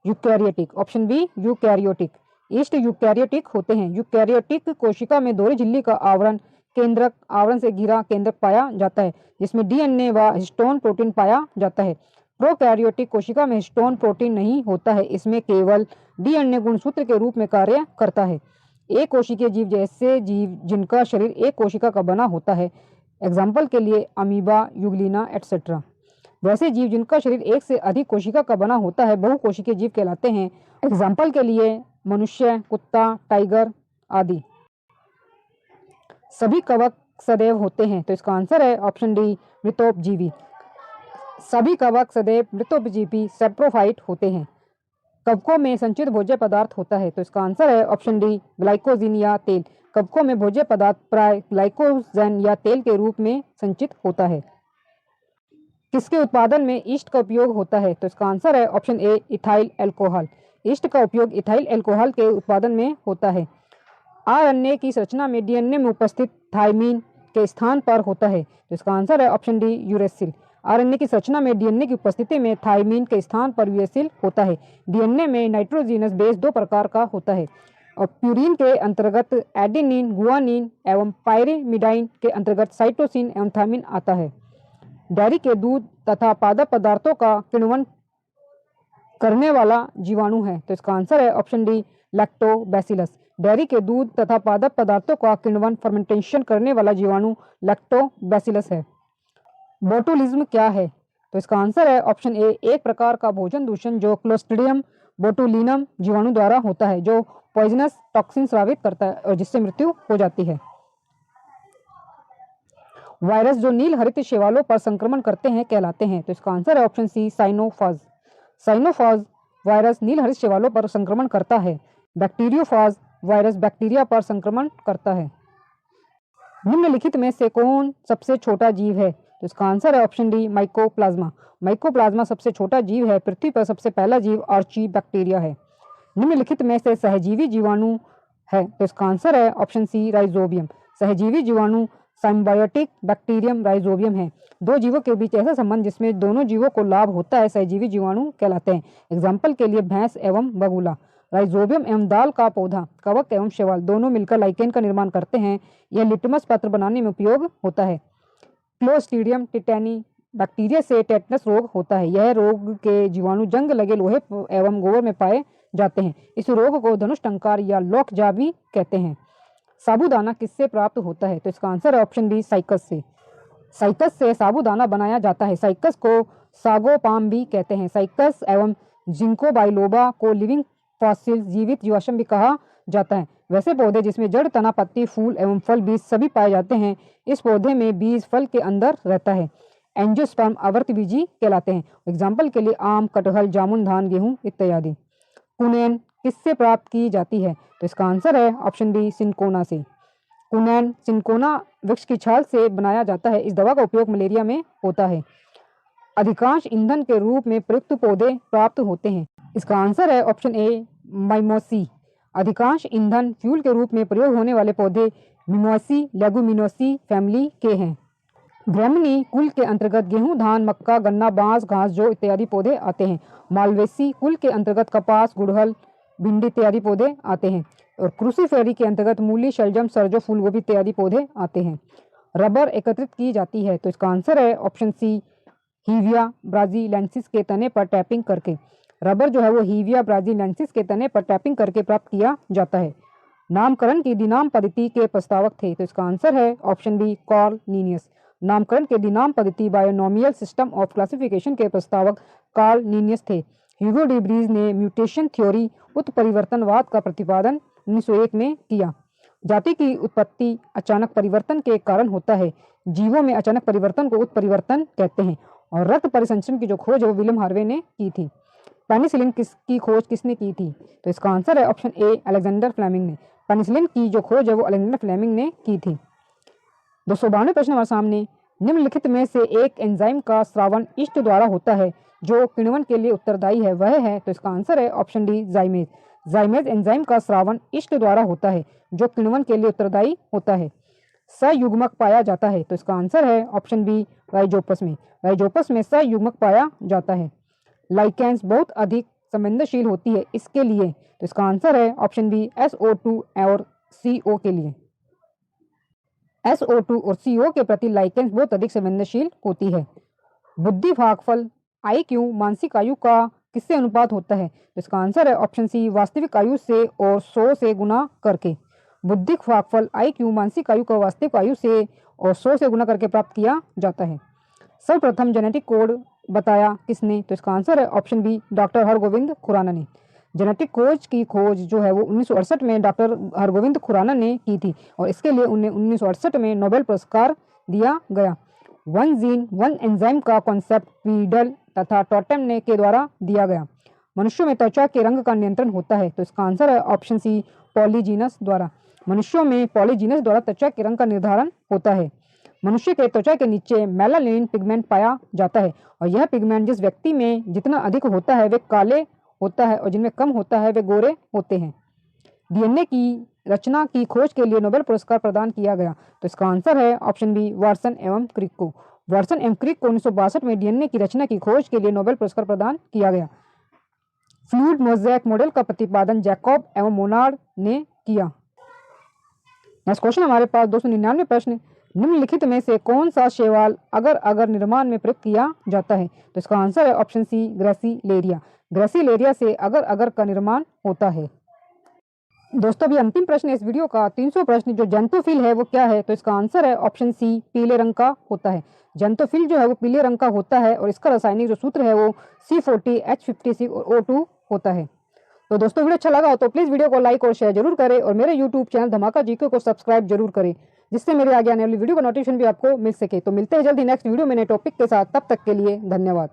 eukaryotic, option B eukaryotic. Yeast eukaryotic होते हैं। यूकैरियोटिक कोशिका में दोहरी झिल्ली का आवरण केंद्रक आवरण से घिरा केंद्रक पाया जाता है जिसमें डीएनए व हिस्टोन प्रोटीन पाया जाता है। प्रोकैरियोटिक कोशिका में हिस्टोन प्रोटीन नहीं होता है, इसमें केवल डीएनए गुणसूत्र के रूप में कार्य करता है। एक कोशिकीय जीव जैसे जीव जिनका शरीर एक कोशिका का बना होता है, एग्जाम्पल के लिए अमीबा, युगलिना एटसेट्रा। वैसे जीव जिनका शरीर एक से अधिक कोशिका का बना होता है बहुकोशिकीय जीव कहलाते हैं, एग्जाम्पल के लिए मनुष्य, कुत्ता, टाइगर आदि। सभी कवक सदैव होते हैं तो इसका आंसर है ऑप्शन डी, मृतोपजीवी। सभी कवक सदैव मृतोपजीवी सेप्रोफाइट होते हैं। कवकों में संचित भोज्य पदार्थ होता है तो इसका आंसर है ऑप्शन डी, ग्लाइकोजिन या तेल। कवकों में भोज्य पदार्थ प्राय ग्लाइकोजन या तेल के रूप में संचित होता है। किसके उत्पादन में ईस्ट का उपयोग होता है? तो इसका आंसर है ऑप्शन ए, इथाइल अल्कोहल। ईस्ट का उपयोग इथाइल अल्कोहल के उत्पादन में होता है। आरएनए की संरचना में डीएनए में उपस्थित थायमीन के स्थान पर होता है तो इसका आंसर है ऑप्शन डी, यूरेसिल। आरएनए की संरचना में डीएनए की उपस्थिति में थायमीन के स्थान पर यूरेसिल होता है। डीएनए में नाइट्रोजीनस बेस दो प्रकार का होता है और प्यूरिन के अंतर्गत एडेनिन, गुआनिन एवं पायरिमिडाइन के अंतर्गत साइटोसिन एवं थायमीन आता है। डेयरी के दूध तथा पादप पदार्थों का किण्वन करने वाला जीवाणु है तो इसका आंसर है ऑप्शन डी, लैक्टोबैसिलस। डेयरी के दूध तथा पादप पदार्थों का किण्वन फर्मेंटेशन करने वाला जीवाणु लैक्टोबैसिलस है। बोटुलिज्म क्या है? तो इसका आंसर है ऑप्शन ए, एक प्रकार का भोजन दूषण जो क्लोस्ट्रिडियम बोटुलिनम जीवाणु द्वारा होता है जो पॉइजनस टॉक्सिन स्रावित करता है और जिससे मृत्यु हो जाती है। वायरस जो नील हरित शैवालों पर संक्रमण करते हैं कहलाते हैं तो इसका आंसर है ऑप्शन सी, साइनोफाज। साइनोफाज वायरस नील हरित शैवालों पर संक्रमण करता है। बैक्टीरियोफाज वायरस बैक्टीरिया पर संक्रमण करता है। निम्नलिखित में से कौन सबसे छोटा जीव है? तो इसका आंसर है ऑप्शन डी, माइकोप्लाज्मा। माइकोप्लाज्मा सबसे छोटा जीव है। पृथ्वी पर सबसे पहला जीव आर्ची बैक्टीरिया है। निम्नलिखित में से सहजीवी जीवाणु है तो इसका आंसर है ऑप्शन सी, राइजोबियम। सहजीवी जीवाणु साइम्बायोटिक बैक्टीरियम राइजोबियम है। दो जीवों के बीच ऐसा संबंध जिसमें दोनों जीवों को लाभ होता है सहजीवी जीवाणु कहलाते हैं। एग्जाम्पल के लिए भैंस एवं बगुला। राइजोबियम एवं दाल का पौधा, कवक एवं शैवाल दोनों मिलकर लाइकेन का निर्माण करते हैं। यह लिटमस पत्र बनाने में उपयोग होता है। क्लोस्ट्रीडियम टिटैनी बैक्टीरिया से टेटनस रोग होता है। यह रोग के जीवाणु जंग लगे लोहे एवं गोबर में पाए जाते हैं। इस रोग को धनुष टंकार या लॉकजा भी कहते हैं। साबूदाना किससे प्राप्त होता है? तो इसका आंसर है ऑप्शन बी, साइकस से। साइकस से साबूदाना बनाया जाता है। साइकस को सागोपाम भी कहते हैं। साइकस एवं जिंको बाइलोबा को लिविंग फॉसिल जीवित जीवाश्म भी कहा जाता है। वैसे पौधे जिसमें जड़, तना, पत्ती, फूल एवं फल बीज सभी पाए जाते हैं। इस पौधे में बीज फल के अंदर रहता है। एंजियोस्पर्म आवर्तबीजी कहलाते हैं। एग्जाम्पल के लिए आम, कटहल, जामुन, धान, गेहूं इत्यादि। कुनैन किससे प्राप्त की जाती है? तो इसका आंसर है ऑप्शन डी, सिनकोना से। कुनैन सिनकोना वृक्ष की छाल से बनाया जाता है। इस दवा का उपयोग मलेरिया में होता है। अधिकांश ईंधन के रूप में प्रयुक्त पौधे प्राप्त होते हैं। इसका आंसर है ऑप्शन ए, माइमोसी। अधिकांश ईंधन फ्यूल के रूप में प्रयोग होने वाले पौधे मिमोसी लेगुमिनोसी फैमिली के हैं। ग्रामिनी कुल के अंतर्गत गेहूं, धान, मक्का, गन्ना, बांस, घास, जौ इत्यादि पौधे आते हैं। मालवेसी कुल के अंतर्गत कपास, गुड़हल, भिंडी इत्यादि पौधे आते हैं और क्रूसीफेरी के अंतर्गत मूली, शलजम, सरजो, फूलगोभी इत्यादि पौधे आते हैं। रबर एकत्रित की जाती है तो इसका आंसर है ऑप्शन सी, हीविया ब्राजीलेंसिस के तने पर टैपिंग करके। रबर जो है वो हीविया ब्राजीलेंसिस के तने पर टैपिंग करके प्राप्त किया जाता है। नामकरण की दिनाम पद्धति के प्रस्तावक थे तो इसका आंसर है ऑप्शन बी, कार्ल लीनियस। नामकरण के दिनाम पद्धति बायोनोमियल सिस्टम ऑफ क्लासिफिकेशन के प्रस्तावक कार्ल लीनियस थे। ह्यूगो डी ब्रीज ने म्यूटेशन थ्योरी उत्परिवर्तनवाद का प्रतिपादन 1901 में किया। जाति की उत्पत्ति अचानक परिवर्तन के कारण होता है। जीवों में अचानक परिवर्तन को उत्परिवर्तन कहते हैं। और रक्त परिसंचरण की जो खोज है वो विलियम हार्वे ने की थी। पेनिसिलिन की खोज किसने की थी? तो इसका आंसर है ऑप्शन ए, अलेक्जेंडर फ्लेमिंग ने। पेनिसिलिन की जो खोज है वो अलेक्जेंडर फ्लेमिंग ने की थी। 292 प्रश्न हमारे सामने, निम्नलिखित में से एक एंजाइम का स्रावन ईस्ट द्वारा होता है जो किण्वन के लिए उत्तरदायी है, वह है? तो इसका आंसर है ऑप्शन डी, जाइमेज। जाइमेज एंजाइम का स्रावन ईस्ट द्वारा होता है जो किण्वन के लिए उत्तरदायी होता है। सयुग्मक पाया जाता है, तो इसका आंसर है ऑप्शन बी, राइजोपस में। राइजोपस में सयुग्मक पाया जाता है। लाइकेंस बहुत अधिक संवेदनशील होती है, इसके लिए? तो इसका आंसर है ऑप्शन बी, SO2 और CO के लिए। SO2 और CO के प्रति लाइकेंस बहुत अधिक संवेदनशील होती है। बुद्धि भागफल IQ मानसिक आयु का किससे अनुपात होता है? तो इसका आंसर है ऑप्शन सी, वास्तविक आयु से और 100 से गुना करके। बुद्धिक भागफल IQ मानसिक आयु का वास्तविक आयु से और 100 से गुना करके प्राप्त किया जाता है। सर्वप्रथम जेनेटिक कोड बताया किसने? तो इसका आंसर है option B, doctor Hargobind Khorana ने। जेनेटिक कोड की खोज जो है वो 1968 में डॉक्टर हरगोविंद खुराना ने की थी और इसके लिए उन्हें 1968 में नोबेल पुरस्कार दिया गया। वन जीन वन एंजाइम का कॉन्सेप्ट पीडल तथा टॉटेम ने के द्वारा दिया गया। मनुष्यों में त्वचा के रंग का नियंत्रण होता है, तो इसका आंसर है ऑप्शन सी, पॉलीजीनस द्वारा। मनुष्यों में पॉलीजीनस द्वारा त्वचा के रंग का निर्धारण होता है। मनुष्य के त्वचा के नीचे मेलानिन पिगमेंट पाया जाता है और यह पिगमेंट जिस व्यक्ति में जितना अधिक होता है वे काले होता है और जिनमें कम होता है वे गोरे होते हैं। डीएनए की रचना की खोज के लिए नोबेल पुरस्कार प्रदान किया गया, तो इसका आंसर है ऑप्शन बी, वाटसन एवं क्रिक को। वाटसन एवं क्रिक को 1962 में डीएनए की रचना की खोज के लिए नोबेल पुरस्कार प्रदान किया गया। फ्लूइड मोज़ेक मॉडल का प्रतिपादन जैकब एवं मोनार्ड ने किया। नेक्स्ट क्वेश्चन हमारे पास 299 प्रश्न, निम्नलिखित में से कौन सा शैवाल अगर अगर निर्माण में प्रयोग किया जाता है? तो इसका आंसर है ऑप्शन सी, ग्रेसिलेरिया। ग्रेसिलेरिया से अगर अगर का निर्माण होता है। दोस्तों अभी अंतिम प्रश्न इस वीडियो का 300 प्रश्न, जो जंतुफिल है वो क्या है? तो इसका आंसर है ऑप्शन सी, पीले रंग का होता है। जंतुफिल जो है वो पीले रंग का होता है और इसका रासायनिक जो सूत्र है वो C40H56 और O2 होता है। तो दोस्तों वीडियो अच्छा लगा हो तो प्लीज़ वीडियो को लाइक और शेयर जरूर करें और मेरे यूट्यूब चैनल धमाका जीके को सब्सक्राइब जरूर करें, जिससे मेरे आगे आने वाली वीडियो का नोटिफिकेशन भी आपको मिल सके। तो मिलते हैं जल्दी नेक्स्ट वीडियो में नए टॉपिक के साथ, तब तक के लिए धन्यवाद।